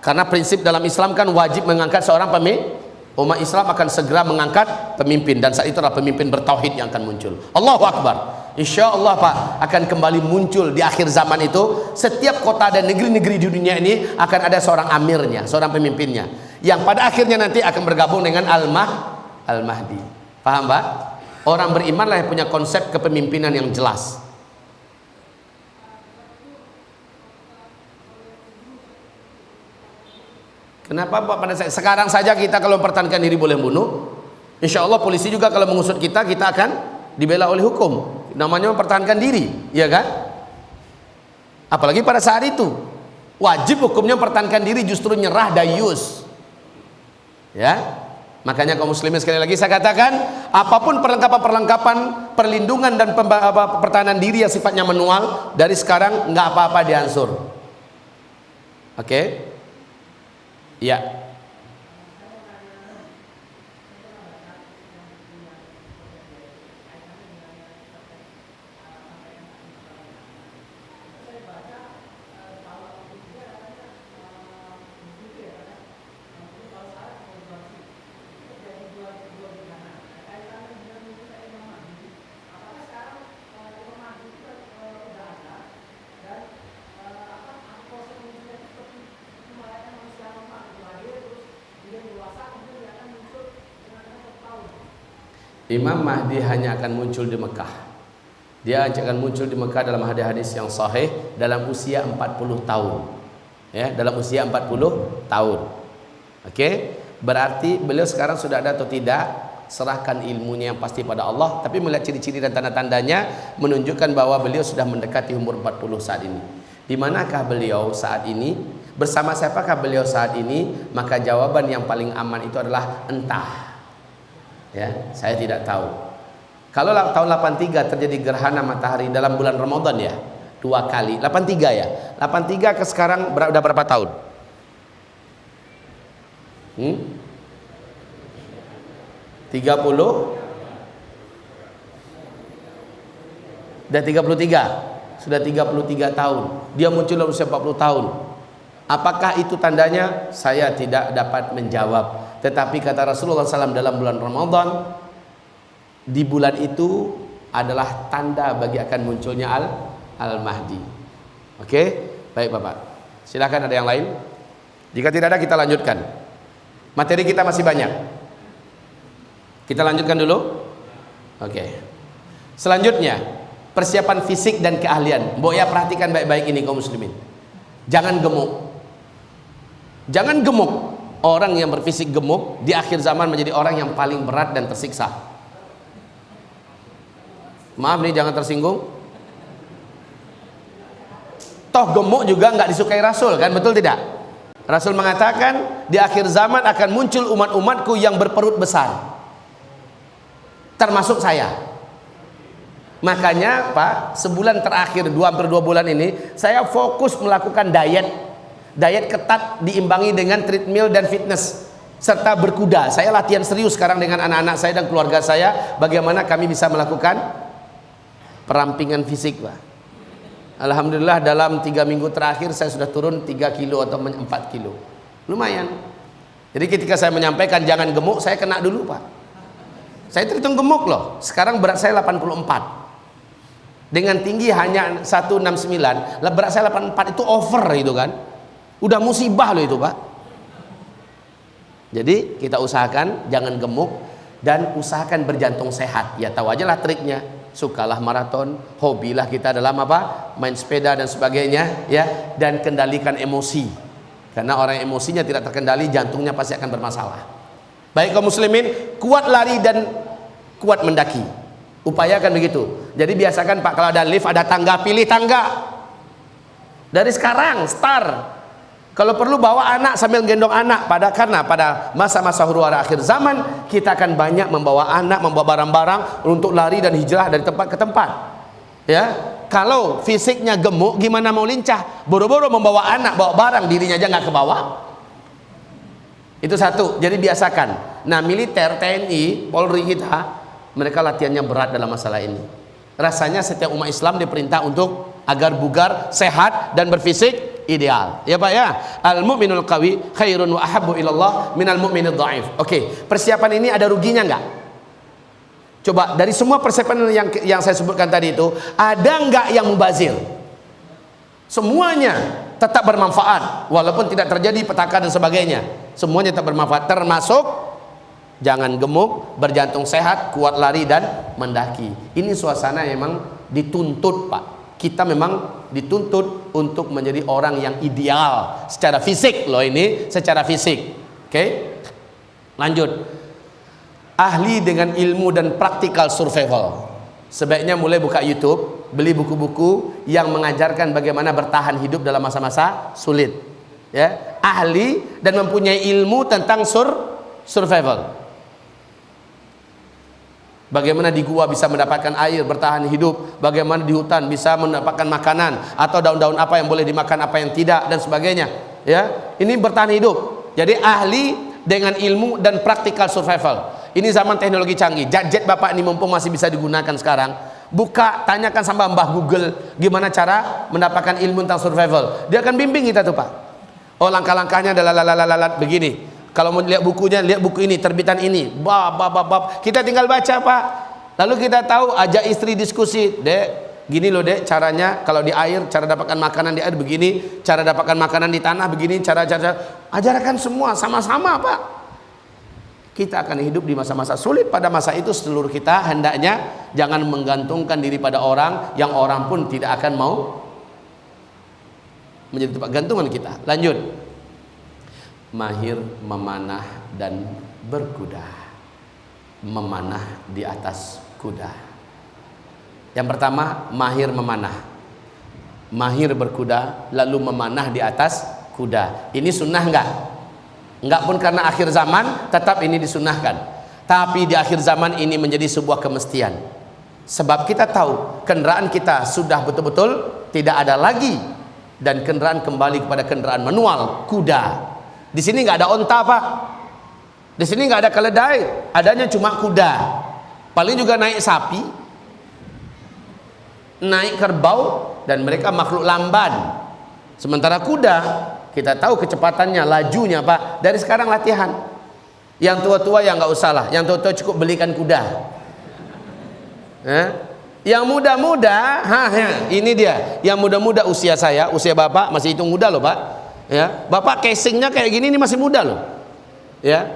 karena prinsip dalam Islam kan wajib mengangkat seorang pemimpin. Umat Islam akan segera mengangkat pemimpin, dan saat itu adalah pemimpin bertauhid yang akan muncul. Allahu Akbar. Insya Allah, Pak, akan kembali muncul di akhir zaman itu. Setiap kota dan negeri-negeri di dunia ini akan ada seorang amirnya, seorang pemimpinnya, yang pada akhirnya nanti akan bergabung dengan Al-Mahdi. Paham, Pak? Orang berimanlah yang punya konsep kepemimpinan yang jelas. Kenapa, Pak? Pada sekarang saja kita kalau mempertahankan diri boleh bunuh. Insya Allah polisi juga kalau mengusut kita, kita akan dibela oleh hukum. namanya mempertahankan diri, ya kan? Apalagi pada saat itu wajib hukumnya mempertahankan diri, justru nyerah dayus, ya. Makanya kaum muslimin, sekali lagi saya katakan, apapun perlengkapan perlindungan dan pertahanan diri yang sifatnya manual, dari sekarang nggak apa-apa diansur. Oke? Ya. Imam Mahdi hanya akan muncul di Mekah. Dia akan muncul di Mekah dalam hadis-hadis yang sahih dalam usia 40 tahun. Ya, dalam usia 40 tahun. Oke? Berarti beliau sekarang sudah ada atau tidak? Serahkan ilmunya yang pasti pada Allah, tapi melihat ciri-ciri dan tanda-tandanya menunjukkan bahwa beliau sudah mendekati umur 40 saat ini. Di manakah beliau saat ini? Bersama siapakah beliau saat ini? Maka jawaban yang paling aman itu adalah entah. Ya, saya tidak tahu. Kalau tahun 83 terjadi gerhana matahari dalam bulan Ramadan ya, 2 kali. 83 ya. 83 ke sekarang udah berapa tahun? 30? Udah 33. Sudah 33 tahun. Dia muncul dalam usia 40 tahun. Apakah itu tandanya? Saya tidak dapat menjawab. Tetapi kata Rasulullah SAW dalam bulan Ramadan, di bulan itu adalah tanda bagi akan munculnya Al-Mahdi. Oke? Baik Bapak. Silakan, ada yang lain? Jika tidak ada, kita lanjutkan. Materi kita masih banyak. Kita lanjutkan dulu. Oke. Selanjutnya, persiapan fisik dan keahlian. Mbok ya, perhatikan baik-baik ini kaum muslimin. Jangan gemuk. Jangan gemuk. Orang yang berfisik gemuk di akhir zaman menjadi orang yang paling berat dan tersiksa. Maaf nih, jangan tersinggung. Toh gemuk juga nggak disukai Rasul, kan? Betul tidak? Rasul mengatakan di akhir zaman akan muncul umat-umatku yang berperut besar, termasuk saya. Makanya Pak, sebulan terakhir, hampir 2 bulan ini, saya fokus melakukan diet ketat diimbangi dengan treadmill dan fitness serta berkuda. Saya latihan serius sekarang dengan anak-anak saya dan keluarga saya, bagaimana kami bisa melakukan perampingan fisik Pak. Alhamdulillah dalam 3 minggu terakhir saya sudah turun 3 kilo atau 4 kilo, lumayan. Jadi ketika saya menyampaikan jangan gemuk, saya kena dulu Pak. Saya terhitung gemuk loh. Sekarang berat saya 84 dengan tinggi hanya 169. Berat saya 84 itu over itu kan. Udah musibah loh itu Pak. Jadi kita usahakan jangan gemuk dan usahakan berjantung sehat. Ya tahu aja lah triknya. Sukalah maraton, hobilah kita dalam apa? Main sepeda dan sebagainya ya, dan kendalikan emosi. Karena orang emosinya tidak terkendali, jantungnya pasti akan bermasalah. Baik kaum muslimin, kuat lari dan kuat mendaki. Upayakan begitu. Jadi biasakan Pak, kalau ada lift, ada tangga, pilih tangga. Dari sekarang start. Kalau perlu bawa anak sambil gendong anak, karena pada masa-masa huru-hara akhir zaman kita akan banyak membawa anak, membawa barang-barang untuk lari dan hijrah dari tempat ke tempat. Ya, kalau fisiknya gemuk, gimana mau lincah? Boro-boro membawa anak, bawa barang, dirinya aja nggak ke bawah. Itu satu. Jadi biasakan. Nah, militer, TNI, Polri kita, mereka latihannya berat dalam masalah ini. Rasanya setiap umat Islam diperintah untuk agar bugar, sehat dan berfisik ideal. Ya Pak ya. Al-mu'minul qawi khairun wa ahabbu ilallah minal mu'minid dha'if. Oke, persiapan ini ada ruginya enggak? Coba dari semua persiapan yang saya sebutkan tadi itu, ada enggak yang mubazir? Semuanya tetap bermanfaat walaupun tidak terjadi petaka dan sebagainya. Semuanya tetap bermanfaat, termasuk jangan gemuk, berjantung sehat, kuat lari dan mendaki. Ini suasana yang memang dituntut Pak. Kita memang dituntut untuk menjadi orang yang ideal secara fisik loh, ini secara fisik. Oke? Lanjut. Ahli dengan ilmu dan praktikal survival. Sebaiknya mulai buka YouTube, beli buku-buku yang mengajarkan bagaimana bertahan hidup dalam masa-masa sulit. Ya, ahli dan mempunyai ilmu tentang survival. Bagaimana di gua bisa mendapatkan air, bertahan hidup, bagaimana di hutan bisa mendapatkan makanan, atau daun-daun apa yang boleh dimakan, apa yang tidak, dan sebagainya. Ya, ini bertahan hidup. Jadi ahli dengan ilmu dan praktikal survival. Ini zaman teknologi canggih. Gadget bapak ini mumpung masih bisa digunakan sekarang, buka, tanyakan sama Mbah Google gimana cara mendapatkan ilmu tentang survival. Dia akan bimbing kita tuh pak. Oh, langkah-langkahnya adalah begini. Kalau mau lihat bukunya, lihat buku ini, terbitan ini, bab. Kita tinggal baca pak. Lalu kita tahu, ajak istri diskusi, dek, gini loh dek, caranya kalau di air, cara dapatkan makanan di air begini, cara dapatkan makanan di tanah begini, cara ajarkan semua sama-sama pak. Kita akan hidup di masa-masa sulit. Pada masa itu seluruh kita hendaknya jangan menggantungkan diri pada orang yang orang pun tidak akan mau menjadi tempat gantungan kita. Lanjut. Mahir memanah dan berkuda. Memanah di atas kuda. Yang pertama, mahir memanah. Mahir berkuda lalu memanah di atas kuda. Ini sunnah enggak? Enggak pun karena akhir zaman, tetap ini disunnahkan. Tapi di akhir zaman ini menjadi sebuah kemestian. Sebab kita tahu kendaraan kita sudah betul-betul tidak ada lagi, dan kendaraan kembali kepada kendaraan manual, kuda. Di sini nggak ada onta pak. Di sini nggak ada keledai, adanya cuma kuda. Paling juga naik sapi, naik kerbau, dan mereka makhluk lamban. Sementara kuda, kita tahu kecepatannya, lajunya pak. Dari sekarang latihan. Yang tua-tua yang nggak usah lah. Yang tua-tua cukup belikan kuda. Yang muda-muda, ini dia. Yang muda-muda usia saya, usia bapak masih hitung muda loh pak. Ya, bapak casingnya kayak gini ini masih muda loh. Ya,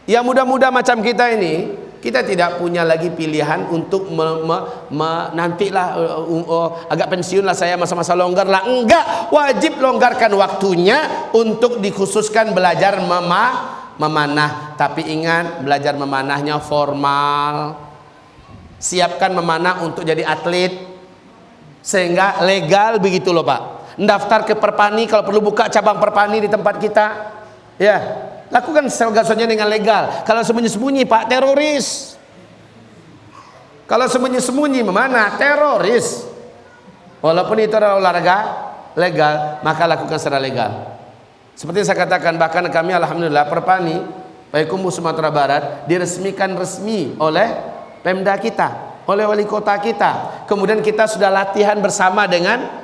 yang muda-muda macam kita ini, kita tidak punya lagi pilihan untuk nantilah agak pensiun lah saya, masa-masa longgar lah. Enggak, wajib longgarkan waktunya untuk dikhususkan belajar memanah. Tapi ingat, belajar memanahnya formal. Siapkan memanah untuk jadi atlet sehingga legal begitu loh pak. Daftar ke Perpani, kalau perlu buka cabang Perpani di tempat kita. Ya, lakukan segala-galanya dengan legal. Kalau sembunyi-sembunyi pak, teroris. Kalau sembunyi-sembunyi memanah, teroris. Walaupun itu adalah olahraga legal, maka lakukan secara legal. Seperti saya katakan, bahkan kami alhamdulillah Perpani Payakumbuh Sumatera Barat diresmikan resmi oleh Pemda kita, oleh wali kota kita. Kemudian kita sudah latihan bersama dengan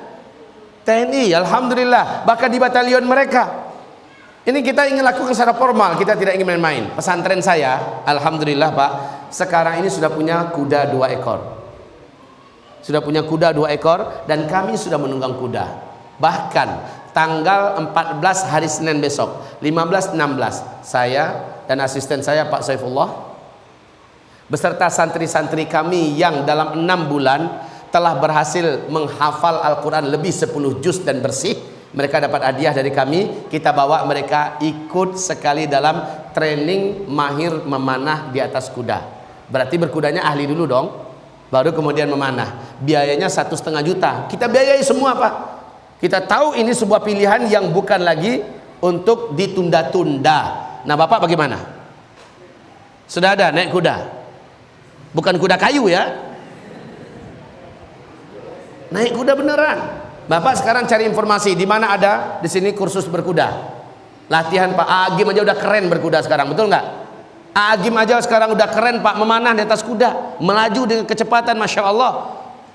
TNI, alhamdulillah, bahkan di batalion mereka. Ini kita ingin lakukan secara formal, kita tidak ingin main-main. Pesantren saya, alhamdulillah pak, sekarang ini sudah punya kuda 2 ekor. Sudah punya kuda 2 ekor, dan kami sudah menunggang kuda. Bahkan tanggal 14 hari Senin besok, 15-16, saya dan asisten saya Pak Saifullah beserta santri-santri kami yang dalam 6 bulan telah berhasil menghafal Al-Quran lebih 10 juz dan bersih. Mereka dapat hadiah dari kami. Kita bawa mereka ikut sekali dalam training mahir memanah di atas kuda. Berarti berkudanya ahli dulu dong, baru kemudian memanah. Biayanya 1,5 juta. Kita biayai semua pak. Kita tahu ini sebuah pilihan yang bukan lagi untuk ditunda-tunda. Nah bapak bagaimana? Sudah ada naik kuda? Bukan kuda kayu ya, naik kuda beneran. Bapak sekarang cari informasi di mana ada di sini kursus berkuda. Latihan pak. Agim aja udah keren berkuda sekarang, betul nggak? Agim aja sekarang udah keren pak, memanah di atas kuda, melaju dengan kecepatan, masya Allah.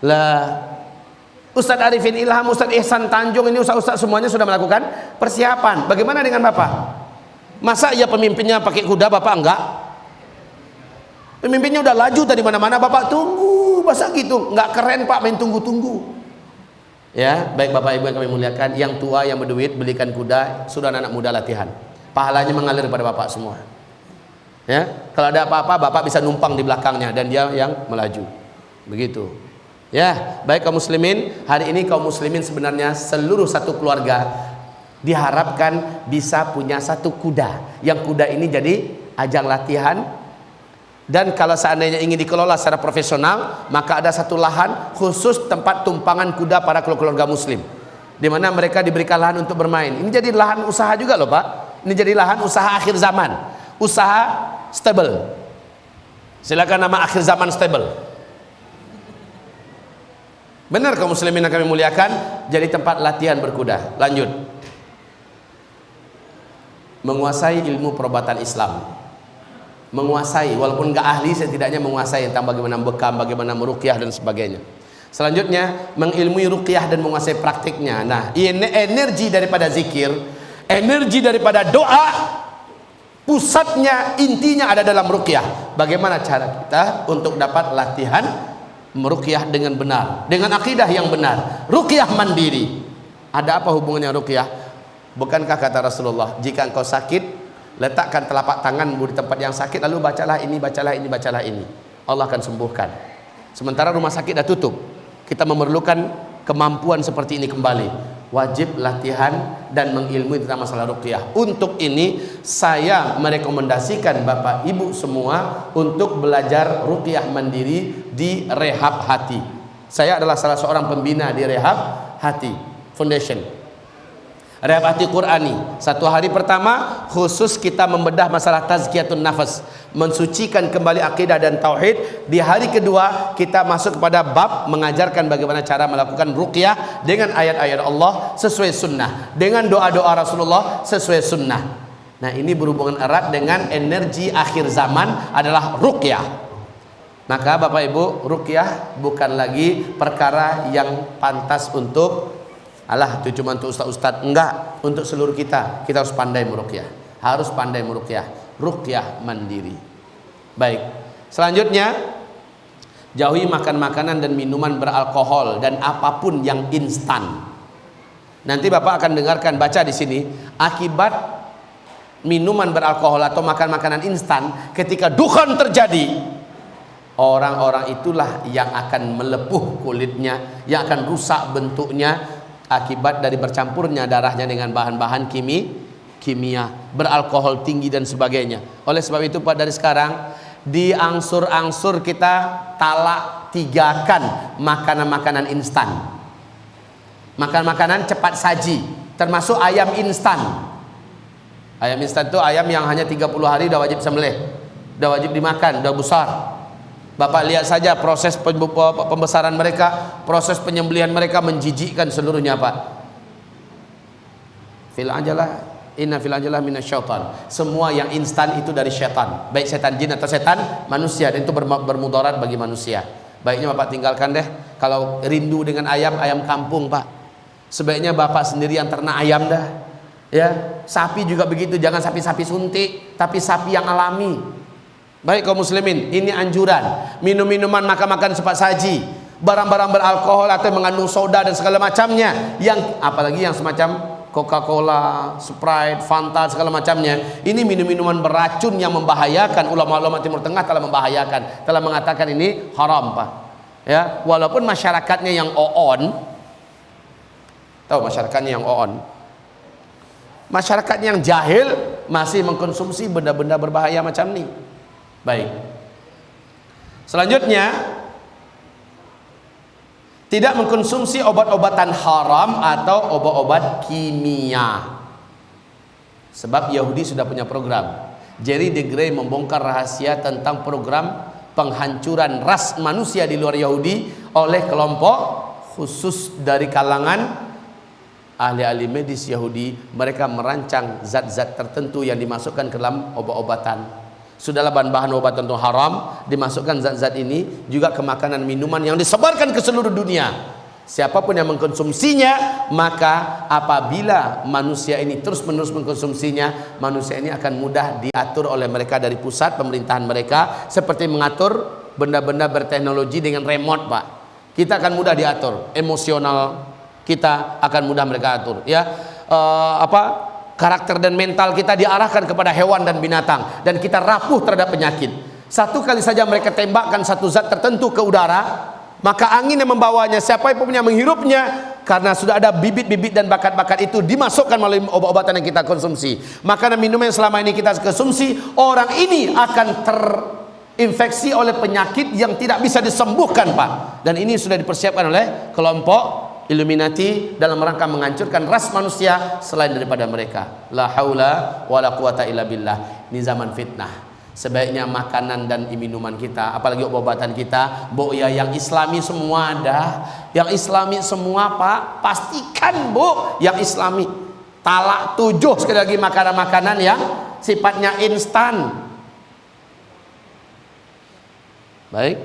Lah, Ustadz Arifin Ilham, Ustadz Ihsan Tanjung, ini ustadz semuanya sudah melakukan persiapan. Bagaimana dengan bapak? Masa ya pemimpinnya pakai kuda, bapak enggak? Pemimpinnya udah laju tadi mana-mana, bapak tunggu, masa gitu? Nggak keren pak, main tunggu-tunggu. Ya, baik bapak ibu yang kami muliakan, yang tua yang berduit belikan kuda, sudah anak muda latihan. Pahalanya mengalir pada bapak semua. Ya, kalau ada apa-apa bapak bisa numpang di belakangnya dan dia yang melaju. Begitu. Ya, baik kaum muslimin, hari ini kaum muslimin sebenarnya seluruh satu keluarga diharapkan bisa punya satu kuda. Yang kuda ini jadi ajang latihan Dan kalau seandainya ingin dikelola secara profesional, maka ada satu lahan khusus tempat tumpangan kuda para keluarga muslim, di mana mereka diberikan lahan untuk bermain. Ini jadi lahan usaha juga loh Pak. Ini jadi lahan usaha akhir zaman, usaha stable. Silakan nama akhir zaman stable. Benar kaum muslimin yang kami muliakan, jadi tempat latihan berkuda. Lanjut. Menguasai ilmu perobatan Islam. Menguasai, walaupun nggak ahli, setidaknya menguasai tentang bagaimana bekam, bagaimana meruqyah dan sebagainya. Selanjutnya, mengilmui ruqyah dan menguasai praktiknya. Nah, ini energi daripada zikir, energi daripada doa, pusatnya, intinya ada dalam ruqyah. Bagaimana cara kita untuk dapat latihan meruqyah dengan benar, dengan akidah yang benar. Ruqyah mandiri. Ada apa hubungannya ruqyah? Bukankah kata Rasulullah, jika engkau sakit, letakkan telapak tanganmu di tempat yang sakit, lalu bacalah ini, bacalah ini, bacalah ini. Allah akan sembuhkan. Sementara rumah sakit dah tutup, kita memerlukan kemampuan seperti ini kembali. Wajib latihan dan mengilmui tentang masalah ruqyah. Untuk ini saya merekomendasikan Bapak Ibu semua untuk belajar ruqyah mandiri di Rehab Hati. Saya adalah salah seorang pembina di Rehab Hati Foundation, Rehab Hati Qurani. Satu hari pertama khusus kita membedah masalah tazkiyatun nafas, mensucikan kembali akidah dan tauhid. Di hari kedua kita masuk kepada bab mengajarkan bagaimana cara melakukan ruqyah dengan ayat-ayat Allah sesuai sunnah, dengan doa-doa Rasulullah sesuai sunnah. Nah, ini berhubungan erat dengan energi akhir zaman adalah ruqyah. Maka Bapak Ibu, ruqyah bukan lagi perkara yang pantas untuk alah itu cuma untuk ustaz-ustaz, enggak, untuk seluruh kita. Kita harus pandai meruqyah, harus pandai meruqyah, ruqyah mandiri. Baik, selanjutnya jauhi makan makanan dan minuman beralkohol dan apapun yang instan. Nanti Bapak akan dengarkan, baca di sini akibat minuman beralkohol atau makan makanan instan. Ketika dukhan terjadi, orang-orang itulah yang akan melepuh kulitnya, yang akan rusak bentuknya akibat dari bercampurnya darahnya dengan bahan-bahan kimia, beralkohol tinggi dan sebagainya. Oleh sebab itu Pak, dari sekarang diangsur-angsur kita talak tigakan makanan-makanan instan, makan-makanan cepat saji, termasuk ayam instan. Ayam instan itu ayam yang hanya 30 hari udah wajib sembelih, udah wajib dimakan, udah besar. Bapak lihat saja proses pembesaran mereka, proses penyembelihan mereka menjijikkan seluruhnya Pak. Fil ajalah, inna fil ajalah minasyaitan. Semua yang instan itu dari syaitan, baik setan jin atau setan manusia, dan itu bermudarat bagi manusia. Baiknya Bapak tinggalkan deh. Kalau rindu dengan ayam, ayam kampung Pak, sebaiknya Bapak sendiri yang ternak ayam dah. Ya, sapi juga begitu, jangan sapi-sapi suntik, tapi sapi yang alami. Baik kaum muslimin, ini anjuran. Minum-minuman, makan-makan cepat saji, barang-barang beralkohol atau mengandung soda dan segala macamnya, yang apalagi yang semacam Coca-Cola, Sprite, Fanta, segala macamnya. Ini minum-minuman beracun yang membahayakan. Ulama-ulama Timur Tengah telah membahayakan, telah mengatakan ini haram Pak. Ya, walaupun masyarakatnya yang on, tahu masyarakatnya yang on, masyarakatnya yang jahil masih mengkonsumsi benda-benda berbahaya macam ini. Baik. Selanjutnya, tidak mengkonsumsi obat-obatan haram atau obat-obat kimia. Sebab Yahudi sudah punya program. Jerry de Grey membongkar rahasia tentang program penghancuran ras manusia di luar Yahudi oleh kelompok khusus dari kalangan ahli-ahli medis Yahudi. Mereka merancang zat-zat tertentu yang dimasukkan ke dalam obat-obatan. Sudahlah bahan-bahan obat tentu haram, dimasukkan zat-zat ini juga ke makanan minuman yang disebarkan ke seluruh dunia. Siapapun yang mengkonsumsinya, maka apabila manusia ini terus-menerus mengkonsumsinya, manusia ini akan mudah diatur oleh mereka dari pusat pemerintahan mereka, seperti mengatur benda-benda berteknologi dengan remote Pak. Kita akan mudah diatur, emosional kita akan mudah mereka atur. Ya, karakter dan mental kita diarahkan kepada hewan dan binatang, dan kita rapuh terhadap penyakit. Satu kali saja mereka tembakkan satu zat tertentu ke udara, maka angin yang membawanya, siapa pun yang menghirupnya, karena sudah ada bibit-bibit dan bakat-bakat itu dimasukkan melalui obat-obatan yang kita konsumsi. Makanan minum yang selama ini kita konsumsi, orang ini akan infeksi oleh penyakit yang tidak bisa disembuhkan, Pak. Dan ini sudah dipersiapkan oleh kelompok Illuminati dalam rangka menghancurkan ras manusia selain daripada mereka. La haula wala quwata illa billah. Ini zaman fitnah. Sebaiknya makanan dan minuman kita, apalagi obat-obatan kita, Bu ya, yang islami semua ada. Yang islami semua, Pak. Pastikan, Bu, yang islami. Talak 7 sekali lagi makanan-makanan yang sifatnya instan. Baik.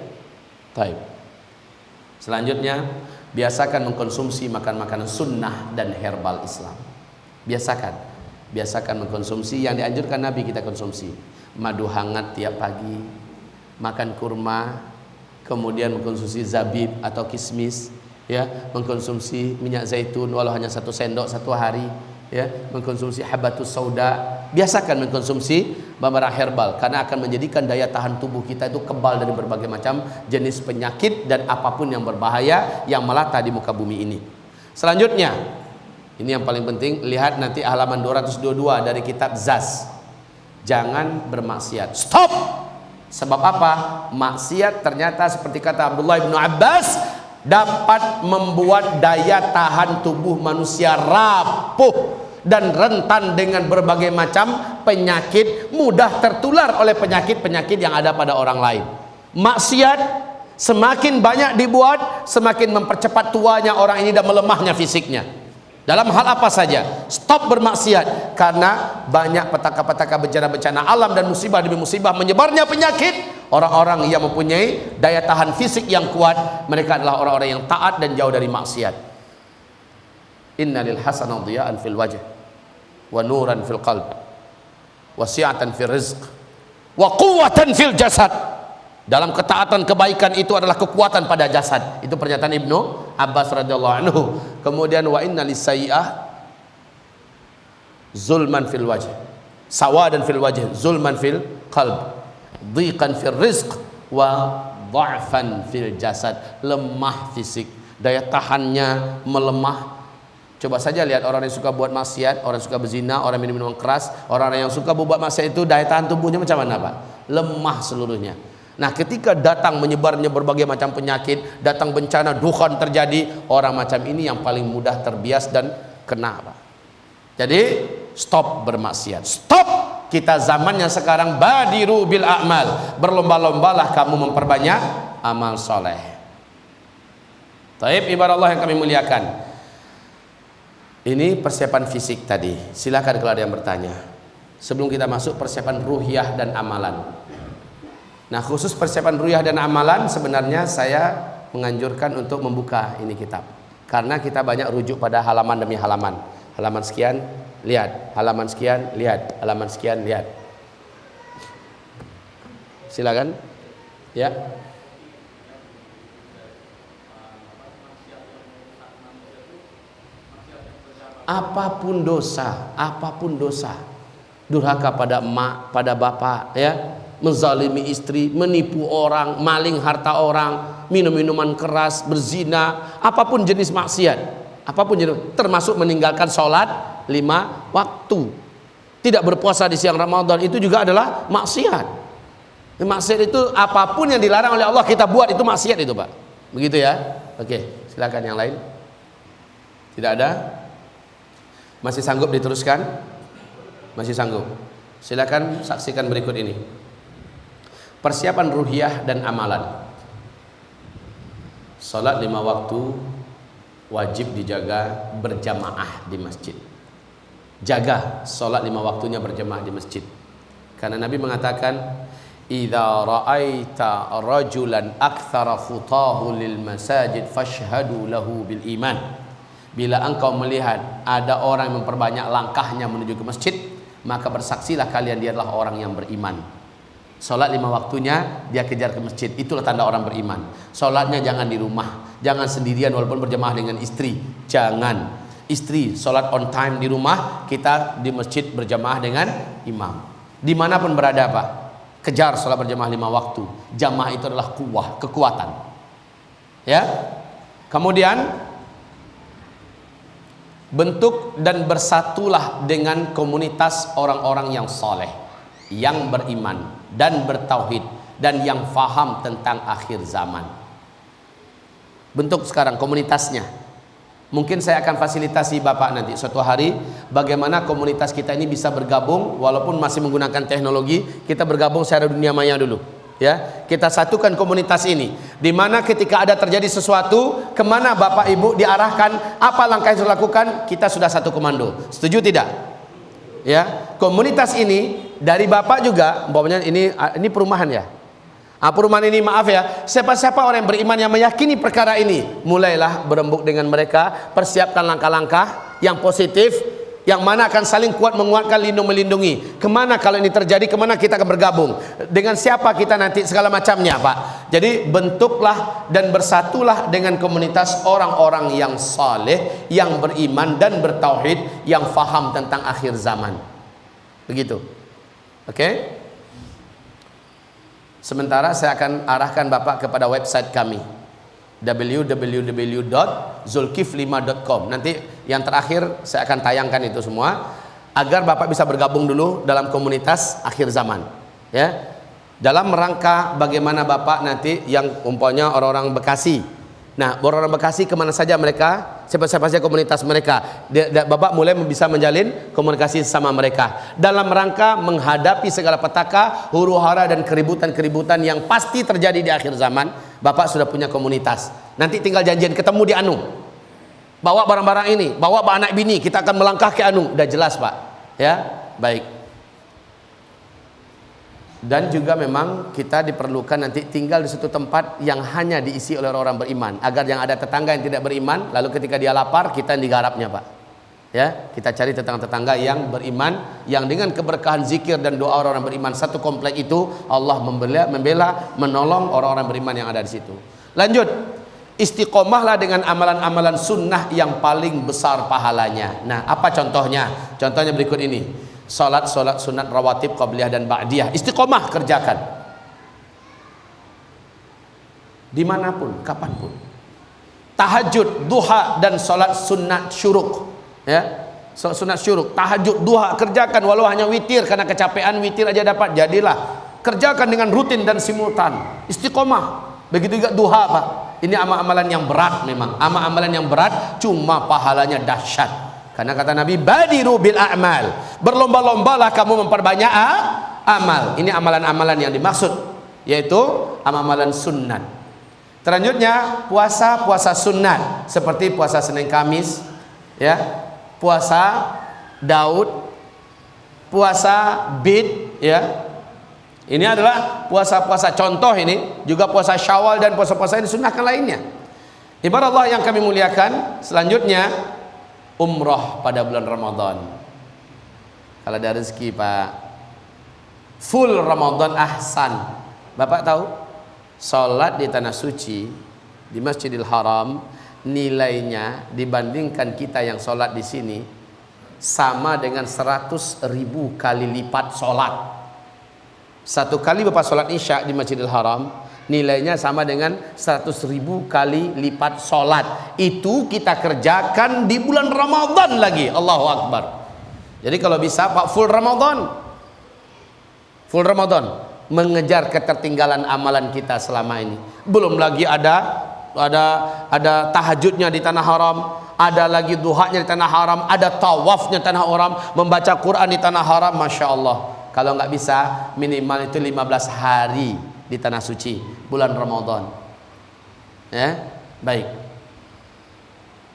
Baik. Selanjutnya, biasakan mengkonsumsi makan-makanan sunnah dan herbal Islam. Biasakan mengkonsumsi yang dianjurkan Nabi kita konsumsi. Madu hangat tiap pagi, makan kurma, kemudian mengkonsumsi zabib atau kismis, ya, mengkonsumsi minyak zaitun walau hanya 1 sendok 1 hari, ya, mengkonsumsi habatus sauda. Biasakan mengkonsumsi barang herbal karena akan menjadikan daya tahan tubuh kita itu kebal dari berbagai macam jenis penyakit dan apapun yang berbahaya yang melata di muka bumi ini. Selanjutnya, ini yang paling penting, lihat nanti halaman 222 dari kitab Zaz. Jangan bermaksiat. Stop. Sebab apa? Maksiat ternyata seperti kata Abdullah bin Abbas dapat membuat daya tahan tubuh manusia rapuh dan rentan dengan berbagai macam penyakit, mudah tertular oleh penyakit-penyakit yang ada pada orang lain. Maksiat semakin banyak dibuat, semakin mempercepat tuanya orang ini dan melemahnya fisiknya. Dalam hal apa saja, stop bermaksiat karena banyak petaka-petaka bencana-bencana alam dan musibah demi musibah menyebarnya penyakit. Orang-orang yang mempunyai daya tahan fisik yang kuat, mereka adalah orang-orang yang taat dan jauh dari maksiat. Innalil hasanah dhiya'an fil wajh wa nuran fil qalb wa si'atan fil rizq wa quwwatan fil jasad. Dalam ketaatan kebaikan itu adalah kekuatan pada jasad. Itu pernyataan Ibnu Abbas radhiyallahu anhu. Kemudian wa inna lisayyi'ah zulman fil wajh, sawadan fil wajh, zulman fil qalb, dhiqan fil rizq wa dha'fan fil jasad. Lemah fisik, daya tahannya melemah. Coba saja lihat orang yang suka buat maksiat, orang yang suka berzina, orang minum minuman keras, orang yang suka buat maksiat itu daya tahan tubuhnya macam mana, Pak? Lemah seluruhnya. Nah, ketika datang menyebarnya berbagai macam penyakit, datang bencana, dukhan terjadi, orang macam ini yang paling mudah terbias dan kena, Pak. Jadi stop bermaksiat. Stop. Kita zamannya sekarang badiru bil a'mal. Berlomba-lombalah kamu memperbanyak amal soleh. Taib ibarat Allah yang kami muliakan. Ini persiapan fisik tadi. Silakan kalau ada yang bertanya. Sebelum kita masuk persiapan ruhiyah dan amalan. Nah, khusus persiapan ruhiyah dan amalan sebenarnya saya menganjurkan untuk membuka ini kitab. Karena kita banyak rujuk pada halaman demi halaman. Halaman sekian, lihat. Halaman sekian, lihat. Halaman sekian, lihat. Silakan. Ya. Apapun dosa, durhaka pada emak, pada bapak, ya, menzalimi istri, menipu orang, maling harta orang, minum minuman keras, berzina, apapun jenis maksiat, apapun jenis, termasuk meninggalkan sholat 5 waktu, tidak berpuasa di siang Ramadan, itu juga adalah maksiat. Maksiat itu apapun yang dilarang oleh Allah kita buat, itu maksiat itu, Pak. Begitu ya. Oke, silakan yang lain. Tidak ada? Masih sanggup diteruskan? Masih sanggup? Silakan saksikan berikut ini. Persiapan ruhiyah dan amalan. Salat 5 waktu wajib dijaga berjamaah di masjid. Jaga salat 5 waktunya berjamaah di masjid. Karena Nabi mengatakan, "Idza ra'aita rajulan aktsara khutahu lil masajid fashhadu lahu bil iman." Bila engkau melihat ada orang yang memperbanyak langkahnya menuju ke masjid, maka bersaksilah kalian dia adalah orang yang beriman. Salat 5 waktunya dia kejar ke masjid, itulah tanda orang beriman. Salatnya jangan di rumah, jangan sendirian walaupun berjamaah dengan istri. Jangan. Istri salat on time di rumah, kita di masjid berjamaah dengan imam. Dimanapun berada, Pak, kejar salat berjamaah 5 waktu. Jamaah itu adalah kuwah, kekuatan. Ya. Kemudian bentuk dan bersatulah dengan komunitas orang-orang yang soleh, yang beriman dan bertauhid, dan yang faham tentang akhir zaman. Bentuk sekarang komunitasnya. Mungkin saya akan fasilitasi Bapak nanti suatu hari bagaimana komunitas kita ini bisa bergabung walaupun masih menggunakan teknologi, kita bergabung secara dunia maya dulu. Ya, kita satukan komunitas ini. Di mana ketika ada terjadi sesuatu, kemana Bapak Ibu diarahkan, apa langkah yang harus dilakukan, kita sudah satu komando. Setuju tidak? Ya, komunitas ini dari Bapak juga, umpamanya ini perumahan ya. Perumahan ini maaf ya, siapa-siapa orang yang beriman yang meyakini perkara ini, mulailah berembuk dengan mereka, persiapkan langkah-langkah yang positif, yang mana akan saling kuat menguatkan, lindung melindungi. Kemana kalau ini terjadi, kemana kita akan bergabung, dengan siapa kita nanti, segala macamnya Pak. Jadi bentuklah dan bersatulah dengan komunitas orang-orang yang saleh, yang beriman dan bertauhid, yang faham tentang akhir zaman. Begitu. Oke? Sementara saya akan arahkan Bapak kepada website kami www.zulkifli5.com. Nanti yang terakhir saya akan tayangkan itu semua agar Bapak bisa bergabung dulu dalam komunitas akhir zaman ya. Dalam rangka bagaimana Bapak nanti yang umpamanya orang-orang Bekasi. Nah, orang-orang Bekasi kemana saja mereka, siapa-siapa saja komunitas mereka, Bapak mulai bisa menjalin komunikasi sama mereka dalam rangka menghadapi segala petaka, huru-hara dan keributan-keributan yang pasti terjadi di akhir zaman. Bapak sudah punya komunitas. Nanti tinggal janjian ketemu di Anu. Bawa barang-barang ini, bawa anak bini, kita akan melangkah ke Anu. Udah jelas, Pak. Ya, baik. Dan juga memang kita diperlukan nanti tinggal di suatu tempat yang hanya diisi oleh orang beriman, agar yang ada tetangga yang tidak beriman, lalu ketika dia lapar kita yang digarapnya Pak ya. Kita cari tetangga-tetangga yang beriman, yang dengan keberkahan zikir dan doa orang beriman satu komplek itu, Allah membela menolong orang-orang beriman yang ada di situ. Lanjut, istiqomahlah dengan amalan-amalan sunnah yang paling besar pahalanya. Nah, apa contohnya? Contohnya berikut ini. Salat sunat rawatib qabliyah dan ba'diyah, istiqomah kerjakan dimanapun, kapanpun. Tahajud, duha dan salat sunat syuruk ya, sunat syuruk, tahajud, duha kerjakan walau hanya witir karena kecapean, witir aja dapat, jadilah kerjakan dengan rutin dan simultan, istiqomah. Begitu juga duha Pak, ini amalan yang berat, memang amalan yang berat, cuma pahalanya dahsyat. Karena kata Nabi, badiru bil a'mal, berlomba-lombalah kamu memperbanyak amal. Ini amalan-amalan yang dimaksud, yaitu amalan sunat. Selanjutnya puasa sunat, seperti puasa Senin Kamis ya, puasa Daud, puasa Bid ya. Ini adalah puasa-puasa contoh, ini juga puasa Syawal dan puasa-puasa yang disunnahkan lainnya. Ibarat Allah yang kami muliakan, selanjutnya umroh pada bulan Ramadan. Kalau ada rezeki Pak, full Ramadan ahsan. Bapak tahu, sholat di tanah suci di Masjidil Haram nilainya dibandingkan kita yang sholat di sini sama dengan 100.000 kali lipat sholat. Satu kali Bapak sholat Isya di Masjidil Haram nilainya sama dengan 100.000 kali lipat sholat. Itu kita kerjakan di bulan Ramadan lagi. Allahu Akbar. Jadi kalau bisa Pak, full Ramadan, mengejar ketertinggalan amalan kita selama ini. Belum lagi ada tahajudnya di tanah haram, ada lagi duhanya di tanah haram, ada tawafnya tanah haram, membaca Quran di tanah haram. Masya Allah. Kalau nggak bisa minimal itu 15 hari di tanah suci bulan Ramadan ya. Baik,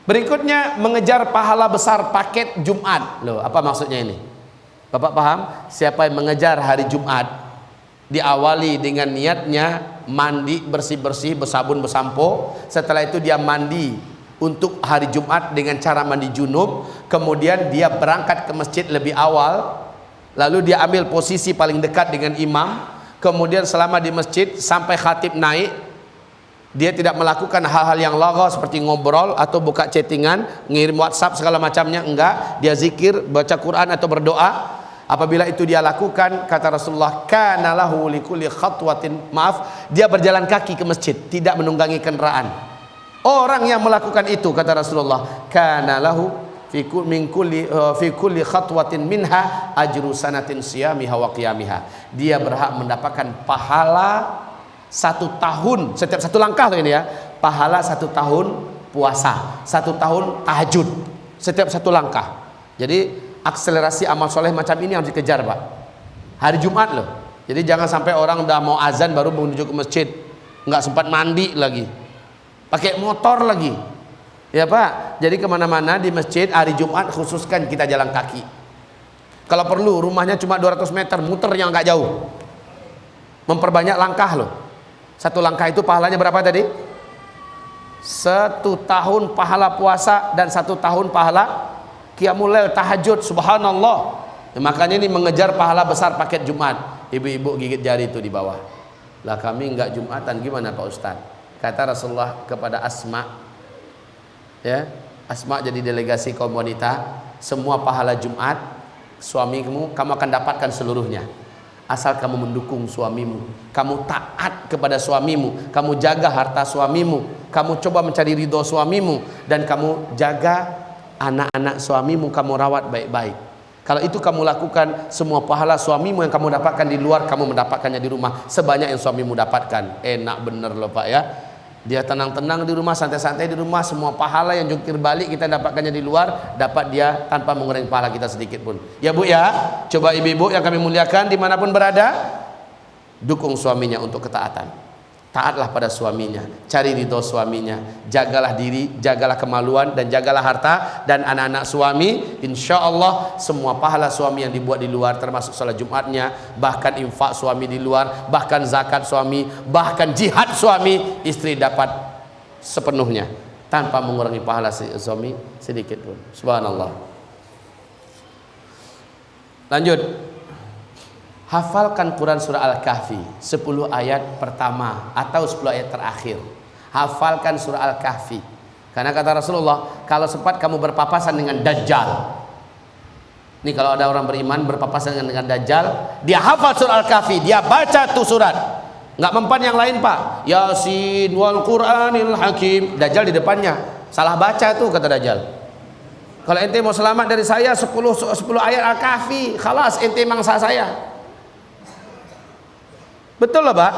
berikutnya mengejar pahala besar paket Jumat. Loh, apa maksudnya ini? Bapak paham? Siapa yang mengejar hari Jumat, diawali dengan niatnya mandi bersih-bersih, bersabun, bersampo. Setelah itu dia mandi untuk hari Jumat dengan cara mandi junub. Kemudian dia berangkat ke masjid lebih awal, lalu dia ambil posisi paling dekat dengan imam. Kemudian selama di masjid sampai khatib naik, dia tidak melakukan hal-hal yang lagha seperti ngobrol atau buka chattingan, ngirim WhatsApp segala macamnya, enggak. Dia zikir, baca Quran atau berdoa. Apabila itu dia lakukan, kata Rasulullah, kana lahu likulli khatwatin, maaf, dia berjalan kaki ke masjid, tidak menunggangi kendaraan. Orang yang melakukan itu, kata Rasulullah, kana lahu fi kulli khatwatin minha ajru sanatin siyamiha wa qiyamiha. Dia berhak mendapatkan pahala 1 tahun setiap 1 langkah loh ini ya. Pahala 1 tahun puasa, 1 tahun tahajud setiap 1 langkah. Jadi akselerasi amal soleh macam ini harus dikejar, Pak. Hari Jumat loh. Jadi jangan sampai orang udah mau azan baru menuju ke masjid, nggak sempat mandi lagi, pakai motor lagi. Ya Pak, jadi kemana-mana di masjid hari Jumat khususkan kita jalan kaki. Kalau perlu rumahnya cuma 200 meter, muter yang nggak jauh. Memperbanyak langkah loh. 1 langkah itu pahalanya berapa tadi? 1 tahun pahala puasa dan 1 tahun pahala qiyamul lail tahajud. Subhanallah. Ya, makanya ini mengejar pahala besar paket Jumat. Ibu-ibu gigit jari itu di bawah. Lah kami nggak Jumatan, gimana Pak Ustaz? Kata Rasulullah kepada Asma, ya, Asma jadi delegasi kaum wanita, semua pahala Jumat suamimu kamu akan dapatkan seluruhnya asal kamu mendukung suamimu, kamu taat kepada suamimu, kamu jaga harta suamimu, kamu coba mencari ridho suamimu, dan kamu jaga anak-anak suamimu, kamu rawat baik-baik. Kalau itu kamu lakukan, semua pahala suamimu yang kamu dapatkan di luar, kamu mendapatkannya di rumah sebanyak yang suamimu dapatkan. Enak bener loh Pak ya. Dia tenang-tenang di rumah, santai-santai di rumah, semua pahala yang jungkir balik kita dapatkannya di luar, dapat dia tanpa mengurangi pahala kita sedikit pun. Ya Bu ya, coba ibu-ibu yang kami muliakan dimanapun berada, dukung suaminya untuk ketaatan. Taatlah pada suaminya, cari ridho suaminya, jagalah diri, jagalah kemaluan, dan jagalah harta dan anak-anak suami. Insya Allah semua pahala suami yang dibuat di luar, termasuk salat Jumatnya, bahkan infak suami di luar, bahkan zakat suami, bahkan jihad suami, istri dapat sepenuhnya tanpa mengurangi pahala suami sedikit pun. Subhanallah. Lanjut. Hafalkan Quran surah Al-Kahfi 10 ayat pertama atau 10 ayat terakhir. Hafalkan surah Al-Kahfi. Karena kata Rasulullah, kalau sempat kamu berpapasan dengan Dajjal. Nih kalau ada orang beriman berpapasan dengan Dajjal, dia hafal surah Al-Kahfi, dia baca tuh surat. Nggak mempan yang lain Pak. Yasin wal Qur'anil Hakim. Dajjal di depannya. Salah baca tuh kata Dajjal. Kalau ente mau selamat dari saya 10 ayat Al-Kahfi, khalas ente mangsa saya. Betul lah Pak.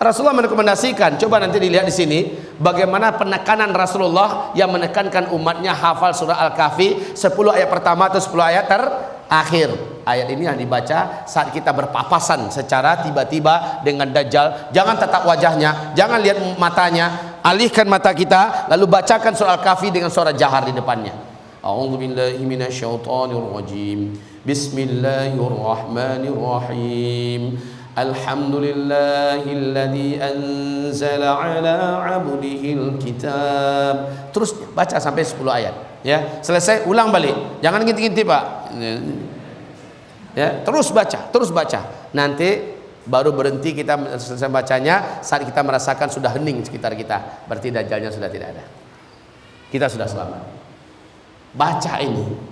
Rasulullah merekomendasikan. Coba nanti dilihat di sini bagaimana penekanan Rasulullah yang menekankan umatnya hafal surah Al-Kahfi 10 ayat pertama atau 10 ayat terakhir. Ayat ini yang dibaca saat kita berpapasan secara tiba-tiba dengan Dajjal. Jangan tatap wajahnya, jangan lihat matanya, alihkan mata kita lalu bacakan surah Al-Kahfi dengan suara jahar di depannya. A'udzubillahi minasyaitonirrajim. Bismillahirrahmanirrahim. Alhamdulillahilladzi anzala ala 'abdihil kitab. Terus baca sampai 10 ayat ya. Selesai ulang balik. Jangan ngintip-ngintip Pak. Ya, terus baca. Nanti baru berhenti kita selesai bacanya saat kita merasakan sudah hening sekitar kita. Berarti dajjalnya sudah tidak ada. Kita sudah selamat. Baca ini.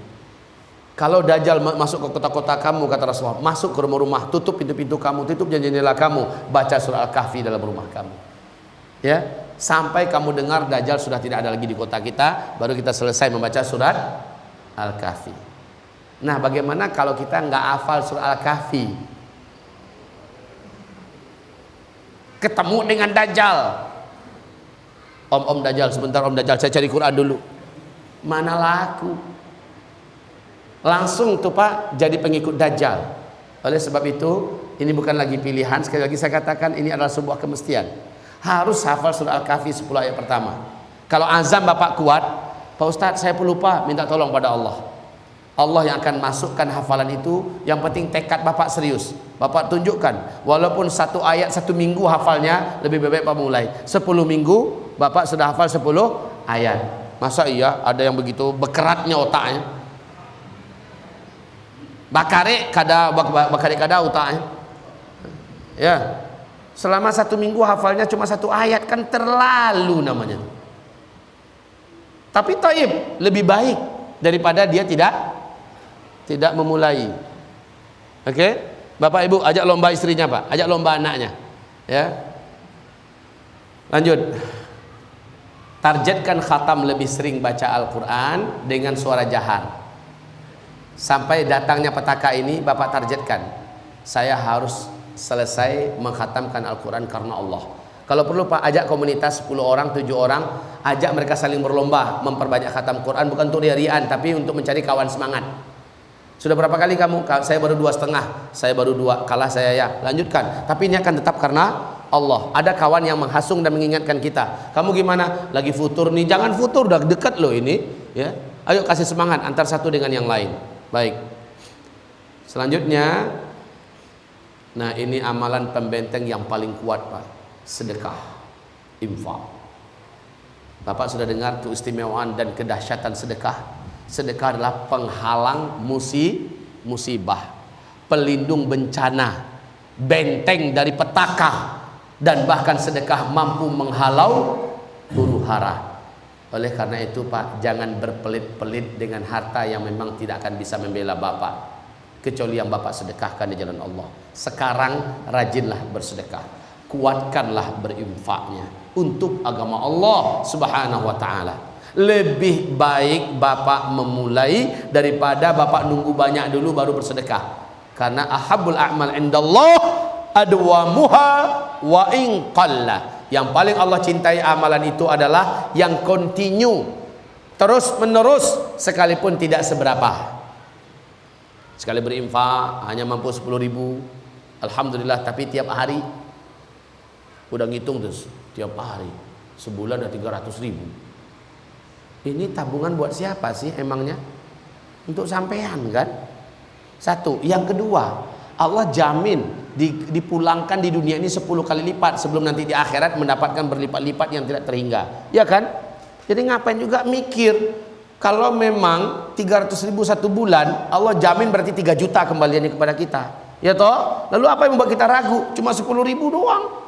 Kalau Dajjal masuk ke kota-kota kamu, kata Rasulullah, masuk ke rumah-rumah, tutup pintu-pintu kamu, tutup jendela kamu, baca surah Al-Kahfi dalam rumah kamu. Ya, sampai kamu dengar Dajjal sudah tidak ada lagi di kota kita, baru kita selesai membaca surat Al-Kahfi. Nah, bagaimana kalau kita nggak hafal surah Al-Kahfi? Ketemu dengan Dajjal. Om Dajjal, sebentar Om Dajjal, saya cari Quran dulu. Mana laku? Langsung tuh Pak jadi pengikut Dajjal. Oleh sebab itu ini bukan lagi pilihan. Sekali lagi saya katakan ini adalah sebuah kemestian. Harus hafal surah Al-Kahfi 10 ayat pertama. Kalau azam Bapak kuat, Pak Ustadz saya pelupa, minta tolong pada Allah. Allah yang akan masukkan hafalan itu. Yang penting tekad Bapak serius. Bapak tunjukkan. Walaupun 1 ayat 1 minggu hafalnya, lebih baik Bapak mulai 10 minggu Bapak sudah hafal 10 ayat. Masa iya ada yang begitu bekeratnya otaknya? Bakare kada otaknya. Ya. Selama 1 minggu hafalnya cuma 1 ayat kan terlalu namanya. Tapi taib lebih baik daripada dia tidak memulai. Oke? Bapak Ibu ajak lomba istrinya Pak, ajak lomba anaknya. Ya. Lanjut. targetkan khatam lebih sering baca Al-Quran dengan suara jahar. Sampai datangnya petaka ini, Bapak targetkan, saya harus selesai mengkhatamkan Al-Quran karena Allah. Kalau perlu Pak, ajak komunitas 10 orang, 7 orang, ajak mereka saling berlomba memperbanyak khatam Quran, bukan untuk riaan, tapi untuk mencari kawan semangat. Sudah berapa kali kamu? Saya baru 2,5, saya baru 2, kalah saya ya. Lanjutkan, tapi ini akan tetap karena Allah. Ada kawan yang menghasung dan mengingatkan kita. Kamu gimana? Lagi futur nih. Jangan futur, udah dekat loh ini. Ya, ayo kasih semangat antar satu dengan yang lain. Baik. Selanjutnya, nah ini amalan pembenteng yang paling kuat Pak. Sedekah, infak. Bapak sudah dengar keistimewaan dan kedahsyatan sedekah. Sedekah adalah penghalang musibah, pelindung bencana, benteng dari petaka, dan bahkan sedekah mampu menghalau huru-hara. Oleh karena itu Pak, jangan berpelit-pelit dengan harta yang memang tidak akan bisa membela Bapak, kecuali yang Bapak sedekahkan di jalan Allah. Sekarang rajinlah bersedekah, kuatkanlah berinfaknya untuk agama Allah Subhanahu wa ta'ala. Lebih baik Bapak memulai daripada Bapak nunggu banyak dulu baru bersedekah. Karena ahabbul a'mal indallah adwamuha wa in qalla. Yang paling Allah cintai amalan itu adalah yang continue, terus menerus, sekalipun tidak seberapa. Sekali berinfak hanya mampu 10.000, alhamdulillah, tapi tiap hari udah ngitung terus, tiap hari sebulan udah 300.000. Ini tabungan buat siapa sih emangnya? Untuk sampean kan? Satu. Yang kedua, Allah jamin dipulangkan di dunia ini 10 kali lipat, sebelum nanti di akhirat mendapatkan berlipat-lipat yang tidak terhingga. Ya kan? Jadi ngapain juga mikir? Kalau memang 300.000 satu bulan, Allah jamin berarti 3 juta kembaliannya kepada kita. Ya toh? Lalu apa yang membuat kita ragu? Cuma 10.000 doang.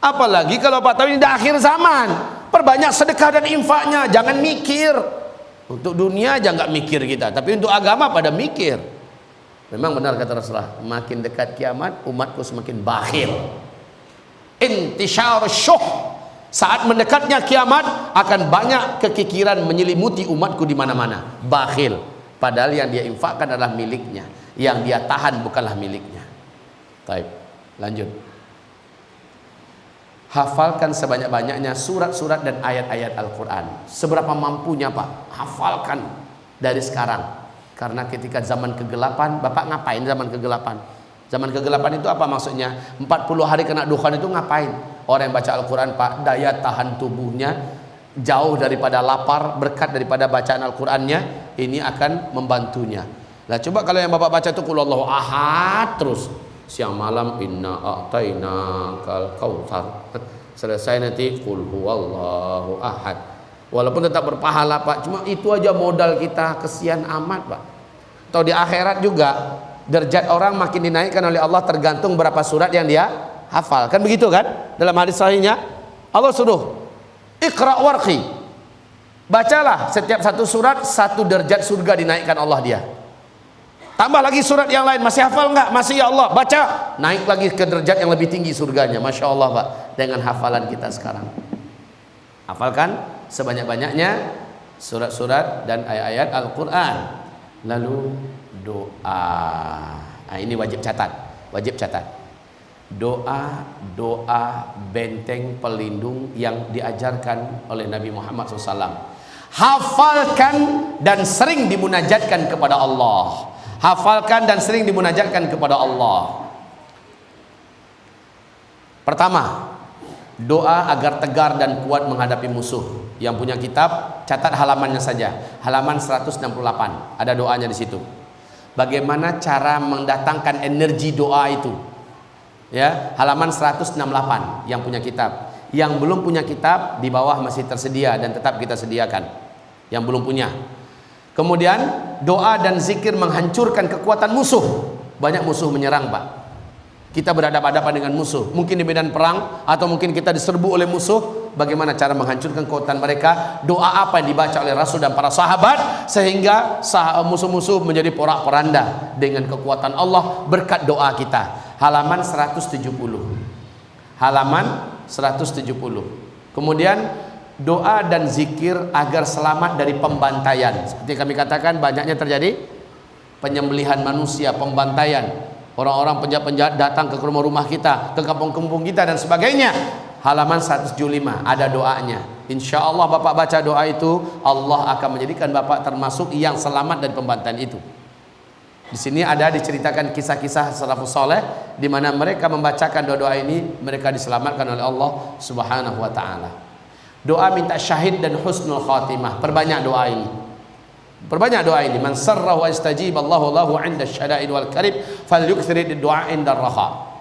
Apalagi kalau Pak tahu ini di akhir zaman. Perbanyak sedekah dan infaknya, jangan mikir. Untuk dunia aja nggak mikir kita, tapi untuk agama pada mikir. Memang benar kata Rasulullah, makin dekat kiamat umatku semakin bakhil. Intisyar syuh. Saat mendekatnya kiamat akan banyak kekikiran menyelimuti umatku di mana-mana. Bakhil, padahal yang dia infakkan adalah miliknya, yang dia tahan bukanlah miliknya. Baik, lanjut. Hafalkan sebanyak-banyaknya surat-surat dan ayat-ayat Al-Quran. Seberapa mampunya Pak, hafalkan dari sekarang. Karena ketika zaman kegelapan, Bapak ngapain zaman kegelapan? Zaman kegelapan itu apa maksudnya? 40 hari kena dukhan itu ngapain? Orang yang baca Al-Quran Pak, daya tahan tubuhnya jauh daripada lapar, berkat daripada bacaan Al-Qurannya, ini akan membantunya. Nah coba kalau yang Bapak baca itu Qul Huwallahu ahad terus, siang malam inna a'tainakal kautsar, selesai nanti Qul Huwallahu ahad. Walaupun tetap berpahala Pak, cuma itu aja modal kita, kesian amat Pak. Atau di akhirat juga derajat orang makin dinaikkan oleh Allah tergantung berapa surat yang dia hafal. Kan begitu kan? Dalam hadis sahihnya Allah suruh Iqra warqi, bacalah setiap satu surat, satu derajat surga dinaikkan Allah dia. Tambah lagi surat yang lain, masih hafal enggak? Masih ya Allah, baca, naik lagi ke derajat yang lebih tinggi surganya. Masya Allah Pak, dengan hafalan kita sekarang. Hafalkan sebanyak-banyaknya surat-surat dan ayat-ayat Al-Quran. Lalu doa. Nah, ini wajib catat, wajib catat. Doa benteng pelindung yang diajarkan oleh Nabi Muhammad SAW. Hafalkan dan sering dimunajatkan kepada Allah. Hafalkan dan sering dimunajatkan kepada Allah. Pertama, doa agar tegar dan kuat menghadapi musuh. Yang punya kitab, catat halamannya saja. Halaman 168, ada doanya di situ. Bagaimana cara mendatangkan energi doa itu? Ya, halaman 168 yang punya kitab. Yang belum punya kitab di bawah masih tersedia dan tetap kita sediakan. Yang belum punya. Kemudian doa dan zikir menghancurkan kekuatan musuh. Banyak musuh menyerang Pak. Kita berhadapan-hadapan dengan musuh. Mungkin di medan perang atau mungkin kita diserbu oleh musuh. Bagaimana cara menghancurkan kekuatan mereka? Doa apa yang dibaca oleh Rasul dan para sahabat sehingga musuh-musuh menjadi porak-poranda dengan kekuatan Allah berkat doa kita. Halaman 170. Halaman 170. Kemudian doa dan zikir agar selamat dari pembantaian. Seperti kami katakan, banyaknya terjadi penyembelihan manusia, pembantaian. Orang-orang penjahat-penjahat datang ke rumah-rumah kita, ke kampung-kampung kita dan sebagainya. Halaman 175 ada doanya. Insya Allah Bapak baca doa itu, Allah akan menjadikan Bapak termasuk yang selamat dari pembantaian itu. Di sini ada diceritakan kisah-kisah salafus saleh di mana mereka membacakan doa-doa ini, mereka diselamatkan oleh Allah Subhanahu wa taala. Doa minta syahid dan husnul khatimah. Perbanyak doa ini. Perbanyak doa ini. Man sarrahu istajib Allahu lahu 'inda syada'id wal karib falyukthir du'a 'inda raha.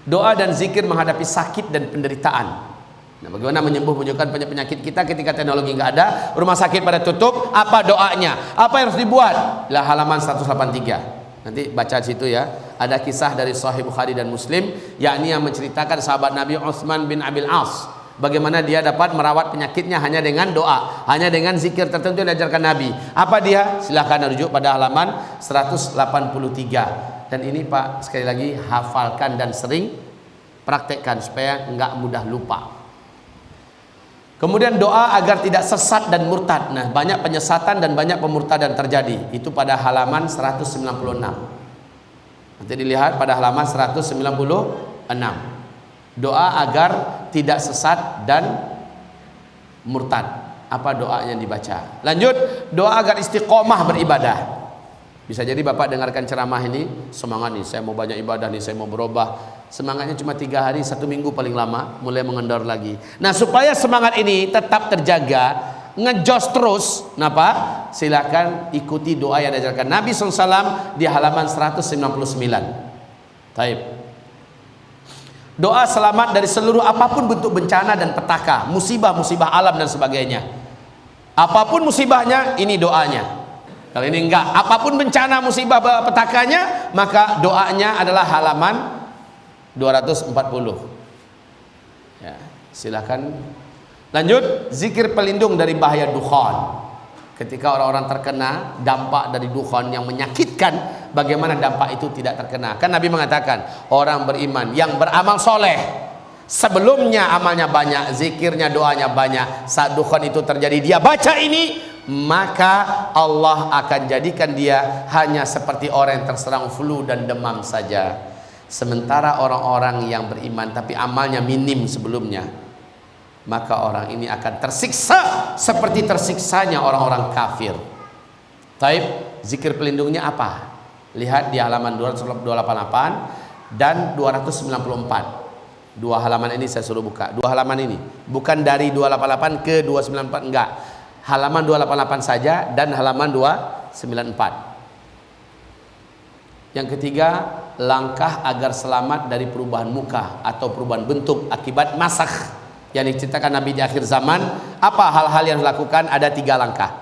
Doa dan zikir menghadapi sakit dan penderitaan. Nah, bagaimana menyembuhkan penyakit kita ketika teknologi nggak ada, rumah sakit pada tutup, apa doanya? Apa yang harus dibuat? Lah halaman 183. Nanti baca situ ya. Ada kisah dari Sahih Bukhari dan Muslim, yakni yang menceritakan sahabat Nabi Utsman bin Abil As, bagaimana dia dapat merawat penyakitnya hanya dengan doa, hanya dengan zikir tertentu yang diajarkan Nabi. Apa dia? Silahkan rujuk pada halaman 183. Dan ini Pak, sekali lagi hafalkan dan sering praktekkan supaya nggak mudah lupa. Kemudian doa agar tidak sesat dan murtad. Nah, banyak penyesatan dan banyak pemurtadan terjadi. Itu pada halaman 196. Nanti dilihat pada halaman 196. Doa agar tidak sesat dan murtad. Apa doa yang dibaca? Lanjut, doa agar istiqomah beribadah. Bisa jadi Bapak dengarkan ceramah ini, semangat nih, saya mau banyak ibadah nih, saya mau berubah. Semangatnya cuma 3 hari, 1 minggu paling lama, mulai mengendor lagi. Nah, supaya semangat ini tetap terjaga, ngejos terus, kenapa? Silakan ikuti doa yang diajarkan Nabi SAW di halaman 199. Taib. Doa selamat dari seluruh apapun bentuk bencana dan petaka, musibah-musibah alam dan sebagainya. Apapun musibahnya, ini doanya. Kalau ini enggak, apapun bencana musibah petakanya, maka doanya adalah halaman 240. Ya, silakan. Lanjut, zikir pelindung dari bahaya dukhan. Ketika orang-orang terkena dampak dari dukhan yang menyakitkan, bagaimana dampak itu tidak terkena? Kan Nabi mengatakan, orang beriman yang beramal soleh, sebelumnya amalnya banyak, zikirnya, doanya banyak, saat dukhan itu terjadi dia baca ini, maka Allah akan jadikan dia hanya seperti orang yang terserang flu dan demam saja. Sementara orang-orang yang beriman tapi amalnya minim sebelumnya, maka orang ini akan tersiksa seperti tersiksanya orang-orang kafir. Taib, zikir pelindungnya apa? Lihat di halaman 288 dan 294. Dua halaman ini saya suruh buka. Dua halaman ini, bukan dari 288 ke 294, enggak. Halaman 288 saja dan halaman 294. Yang ketiga, langkah agar selamat dari perubahan muka atau perubahan bentuk akibat masakh yang diceritakan Nabi di akhir zaman. Apa hal-hal yang dilakukan? Ada 3 langkah,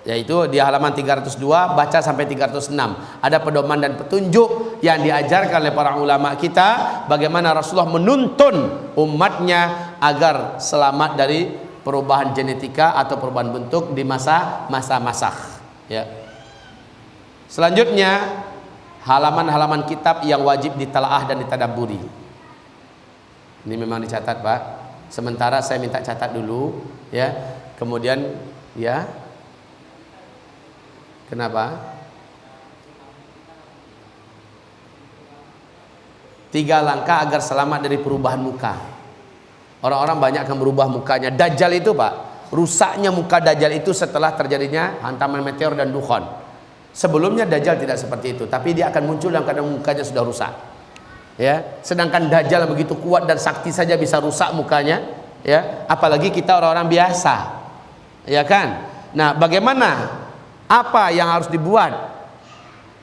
yaitu di halaman 302 baca sampai 306. Ada pedoman dan petunjuk yang diajarkan oleh para ulama kita, bagaimana Rasulullah menuntun umatnya agar selamat dari perubahan genetika atau perubahan bentuk di masa masakh. Ya. Selanjutnya, halaman-halaman kitab yang wajib ditelaah dan ditadabburi. Ini memang dicatat, Pak. Sementara saya minta catat dulu, ya. Kemudian, ya. Kenapa? 3 langkah agar selamat dari perubahan muka. Orang-orang banyak akan berubah mukanya. Dajjal itu, Pak, rusaknya muka Dajjal itu setelah terjadinya hantaman meteor dan dukhan. Sebelumnya Dajjal tidak seperti itu, tapi dia akan muncul yang kadang mukanya sudah rusak. Ya, sedangkan Dajjal begitu kuat dan sakti saja bisa rusak mukanya, ya, apalagi kita orang-orang biasa. Ya kan? Nah, bagaimana? Apa yang harus dibuat?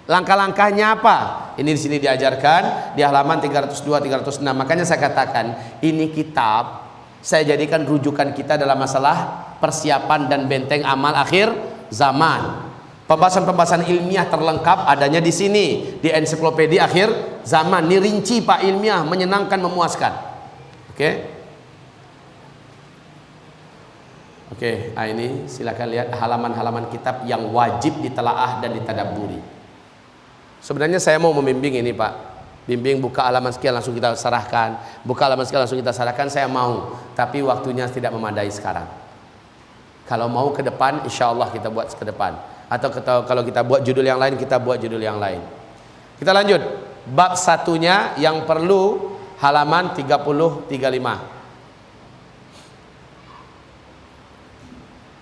Langkah-langkahnya apa? Ini di sini diajarkan di halaman 302 306. Makanya saya katakan, ini kitab saya jadikan rujukan kita dalam masalah persiapan dan benteng amal akhir zaman. Pembahasan-pembahasan ilmiah terlengkap adanya di sini, di ensiklopedia akhir zaman. Ini rinci, Pak, ilmiah, menyenangkan, memuaskan. Oke? Oke, nah ini silakan lihat halaman-halaman kitab yang wajib ditelaah dan ditadabburi. Sebenarnya saya mau membimbing ini, Pak. bimbing buka halaman sekian langsung kita serahkan, buka halaman sekian langsung kita serahkan, saya mau, tapi waktunya tidak memadai sekarang. Kalau mau ke depan, insya Allah kita buat ke depan. Atau kalau kita buat judul yang lain, kita buat judul yang lain. Kita lanjut. Bab satunya yang perlu halaman 30-35.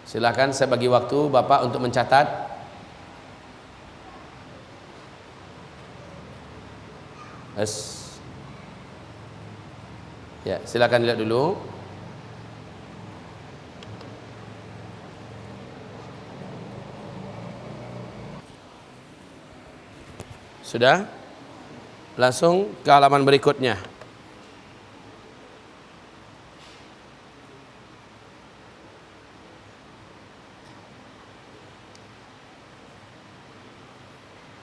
Silakan saya bagi waktu Bapak untuk mencatat. Ya, silakan lihat dulu. Sudah? Langsung ke halaman berikutnya.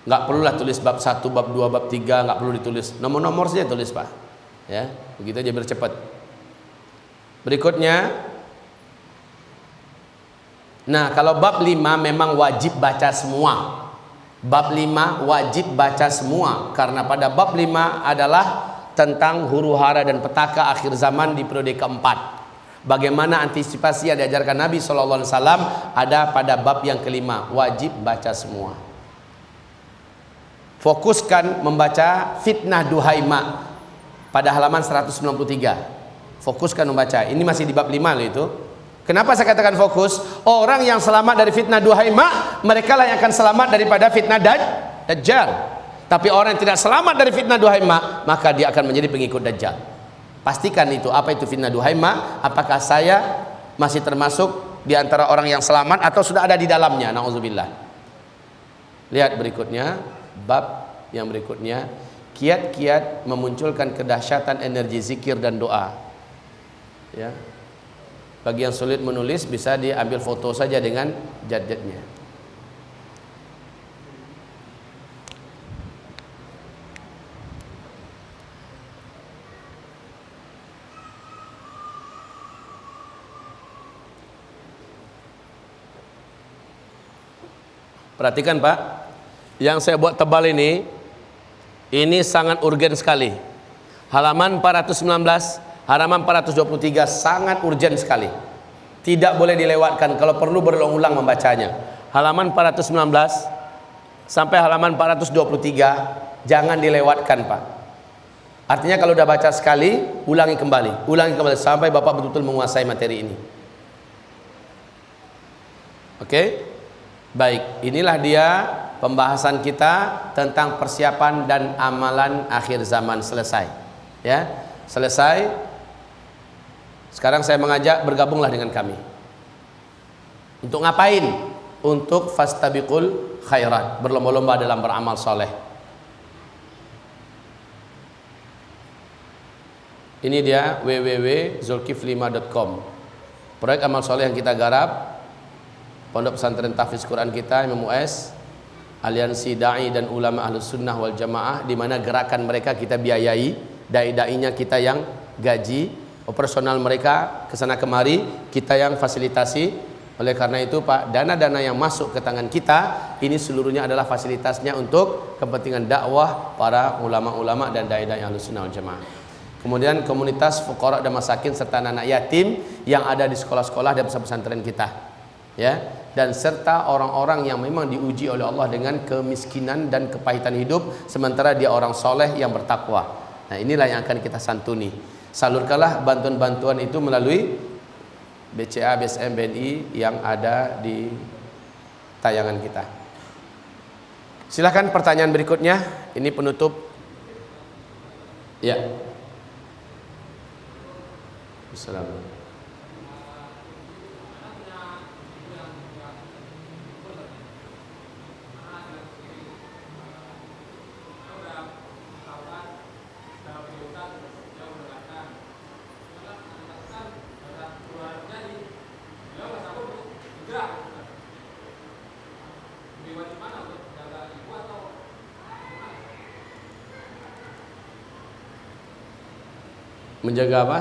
Nggak perlulah tulis bab 1, bab 2, bab 3, nggak perlu ditulis. Nomor-nomor saja tulis, Pak. Ya, begitu aja biar cepat. Berikutnya. Nah, kalau bab 5 memang wajib baca semua. Bab 5 wajib baca semua karena pada bab 5 adalah tentang huru-hara dan petaka akhir zaman di periode keempat. Bagaimana antisipasi yang diajarkan Nabi SAW ada pada bab yang kelima, wajib baca semua. Fokuskan membaca fitnah Duhaimah pada halaman 193. Fokuskan membaca. Ini masih di bab 5 loh itu. Kenapa saya katakan fokus? Orang yang selamat dari fitnah Duhaimah, mereka lah yang akan selamat daripada fitnah Dajjal. Tapi orang yang tidak selamat dari fitnah Duhaimah, maka dia akan menjadi pengikut Dajjal. Pastikan itu. Apa itu fitnah Duhaimah? Apakah saya masih termasuk di antara orang yang selamat atau sudah ada di dalamnya? Nauzubillah. Lihat berikutnya. Bab yang berikutnya, kiat-kiat memunculkan kedahsyatan energi zikir dan doa. Ya. Bagi yang sulit menulis bisa diambil foto saja dengan jad-jadnya. Perhatikan, Pak. Yang saya buat tebal ini sangat urgen sekali. Halaman 419, halaman 423 sangat urgen sekali. Tidak boleh dilewatkan, kalau perlu berulang-ulang membacanya. Halaman 419 sampai halaman 423 jangan dilewatkan, Pak. Artinya kalau sudah baca sekali, ulangi kembali sampai Bapak betul-betul menguasai materi ini. Oke? Baik, inilah dia pembahasan kita tentang persiapan dan amalan akhir zaman selesai. Ya, selesai. Sekarang saya mengajak bergabunglah dengan kami. Untuk ngapain? Untuk fastabiqul khairat, berlomba-lomba dalam beramal soleh. Ini dia www.zulkifli5.com. Proyek amal soleh yang kita garap, Pondok Pesantren Tahfiz Quran kita, MMUS, Aliansi Da'i dan Ulama Ahlus Sunnah wal Jamaah, di mana gerakan mereka kita biayai, dai-dainya kita yang gaji, operasional mereka kesana kemari kita yang fasilitasi. Oleh karena itu, Pak, dana-dana yang masuk ke tangan kita ini seluruhnya adalah fasilitasnya untuk kepentingan dakwah para ulama-ulama dan dai-dai Ahlus Sunnah wal Jamaah. Kemudian komunitas fuqara dan masakin serta anak yatim yang ada di sekolah-sekolah dan pesantren kita. Ya, dan serta orang-orang yang memang diuji oleh Allah dengan kemiskinan dan kepahitan hidup sementara dia orang soleh yang bertakwa. Nah, inilah yang akan kita santuni. Salurkanlah bantuan-bantuan itu melalui BCA, BSM, BNI yang ada di tayangan kita. Silakan pertanyaan berikutnya. Ini penutup. Ya. Assalamualaikum. Menjaga apa?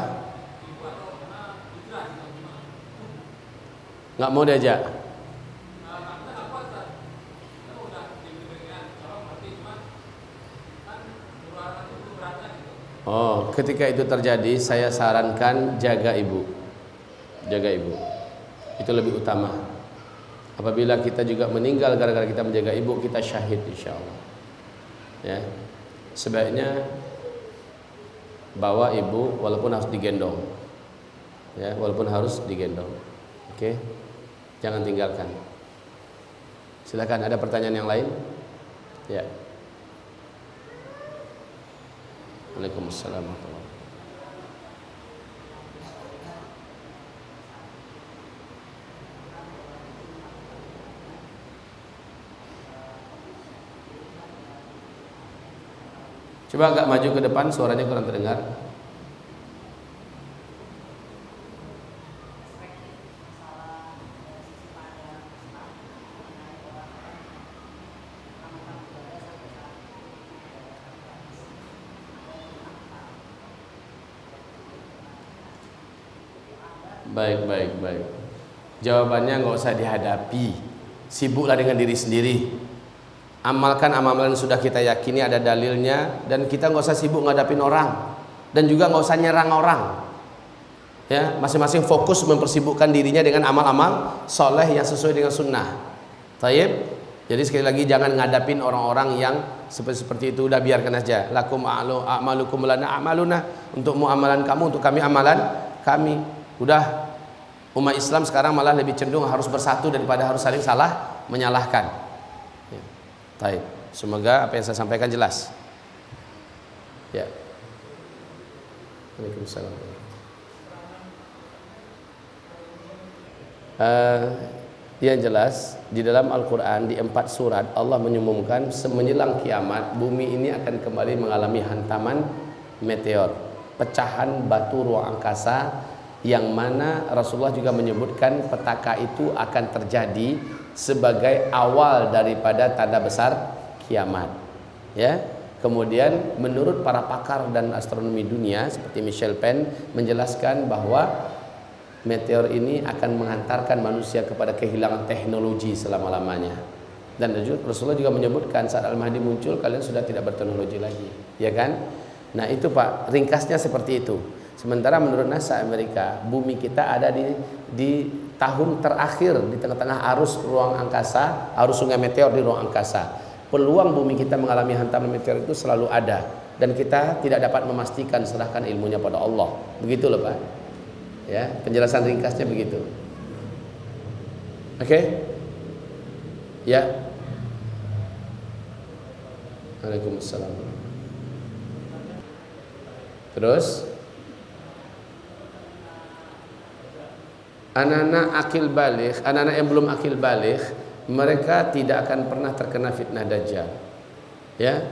Nggak mau diajak. Oh, ketika itu terjadi, saya sarankan jaga ibu. Jaga ibu. Itu lebih utama. Apabila kita juga meninggal gara-gara kita menjaga ibu, kita syahid insyaallah. Ya. Sebaiknya bawa ibu walaupun harus digendong. Ya, walaupun harus digendong. Oke. Jangan tinggalkan. Silakan, ada pertanyaan yang lain? Ya. Waalaikumsalam warahmatullahi wabarakatuh. Coba agak maju ke depan, suaranya kurang terdengar. Baik. Jawabannya nggak usah dihadapi. Sibuklah dengan diri sendiri. Amalkan amalan yang sudah kita yakini ada dalilnya, dan kita nggak usah sibuk ngadapin orang, dan juga nggak usah nyerang orang. Ya, masing-masing fokus mempersibukkan dirinya dengan amal-amal soleh yang sesuai dengan sunnah. Taib. Jadi sekali lagi jangan ngadapin orang-orang yang seperti itu. Udah biarkan aja. Lakum a'malukum lana a'maluna. Untukmu amalan kamu, untuk kami amalan kami. Udah. Umat Islam sekarang malah lebih cenderung harus bersatu daripada harus saling salah menyalahkan. Ya. Taib. Semoga apa yang saya sampaikan jelas. Ya. Waalaikumsalam. Yang jelas di dalam Al-Quran di 4 surat Allah menyumumkan menjelang kiamat bumi ini akan kembali mengalami hantaman meteor, pecahan batu ruang angkasa, yang mana Rasulullah juga menyebutkan petaka itu akan terjadi sebagai awal daripada tanda besar kiamat. Ya. Kemudian menurut para pakar dan astronomi dunia seperti Michel Penn menjelaskan bahwa meteor ini akan menghantarkan manusia kepada kehilangan teknologi selama-lamanya. Dan Rasulullah juga menyebutkan saat Al-Mahdi muncul kalian sudah tidak berteknologi lagi, ya kan? Nah, itu Pak, ringkasnya seperti itu. Sementara menurut NASA Amerika, bumi kita ada di tahun terakhir di tengah-tengah arus ruang angkasa, arus sungai meteor di ruang angkasa. Peluang bumi kita mengalami hantaman meteor itu selalu ada, dan kita tidak dapat memastikan, serahkan ilmunya pada Allah. Begitu loh Pak. Ya, penjelasan ringkasnya begitu. Oke? Ya. Waalaikumsalam. Terus anak-anak akil baligh, anak-anak yang belum akil baligh, mereka tidak akan pernah terkena fitnah dajjal. Ya.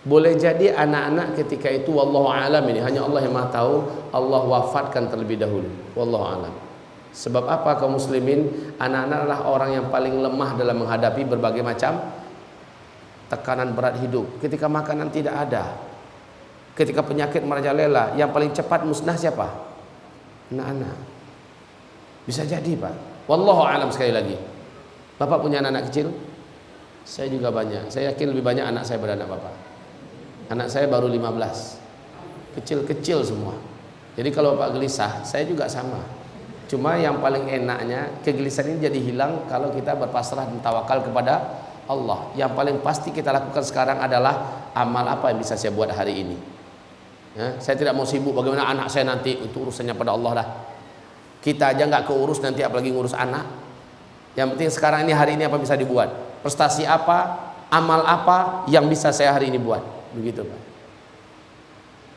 Boleh jadi anak-anak ketika itu wallahu alam, ini hanya Allah yang Maha tahu, Allah wafatkan terlebih dahulu. Wallahu alam. Sebab apa kaum muslimin? Anak-anak adalah orang yang paling lemah dalam menghadapi berbagai macam tekanan berat hidup. Ketika makanan tidak ada, ketika penyakit merajalela, yang paling cepat musnah siapa? Anak-anak. Bisa jadi Pak. Wallahu alam. Sekali lagi, Bapak punya anak kecil? Saya juga banyak. Saya yakin lebih banyak anak saya beranak Bapak. Anak saya baru 15. Kecil-kecil semua. Jadi kalau Bapak gelisah, saya juga sama. Cuma yang paling enaknya kegelisahan ini jadi hilang kalau kita berpasrah dan tawakal kepada Allah. Yang paling pasti kita lakukan sekarang adalah amal apa yang bisa saya buat hari ini. Ya, saya tidak mau sibuk bagaimana anak saya nanti, itu urusannya pada Allah dah. Kita aja nggak keurus, nanti apalagi ngurus anak. Yang penting sekarang ini, hari ini apa bisa dibuat, prestasi apa, amal apa yang bisa saya hari ini buat. Begitu Pak.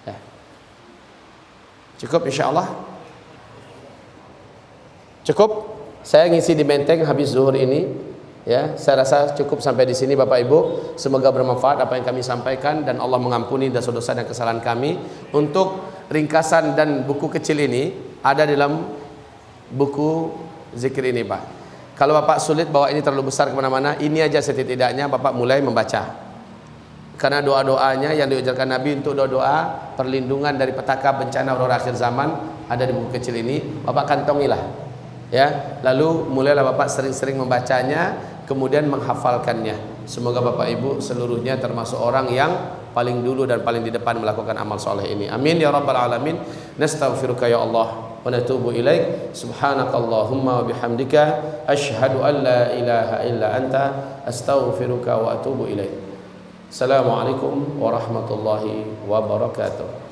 Ya. Cukup insya Allah. Cukup. Saya ngisi di Menteng habis zuhur ini. Ya, saya rasa cukup sampai di sini Bapak Ibu. Semoga bermanfaat apa yang kami sampaikan, dan Allah mengampuni dosa-dosa dan kesalahan kami. Untuk ringkasan dan buku kecil ini ada dalam buku zikir ini Pak. Kalau Bapak sulit bawa ini terlalu besar kemana-mana, ini aja setidaknya Bapak mulai membaca. Karena doa-doanya yang diujarkan Nabi untuk doa-doa perlindungan dari petaka bencana aurora akhir zaman ada di buku kecil ini. Bapak kantongilah. Ya, lalu mulailah Bapak sering-sering membacanya, kemudian menghafalkannya. Semoga Bapak Ibu seluruhnya termasuk orang yang paling dulu dan paling di depan melakukan amal soleh ini. Amin ya rabbal alamin. Nastaghfiruka ya Allah wa natubu ilaik. Subhanakallahumma wa bihamdika asyhadu an la ilaha illa anta astaghfiruka wa atubu ilaik. Assalamualaikum warahmatullahi wabarakatuh.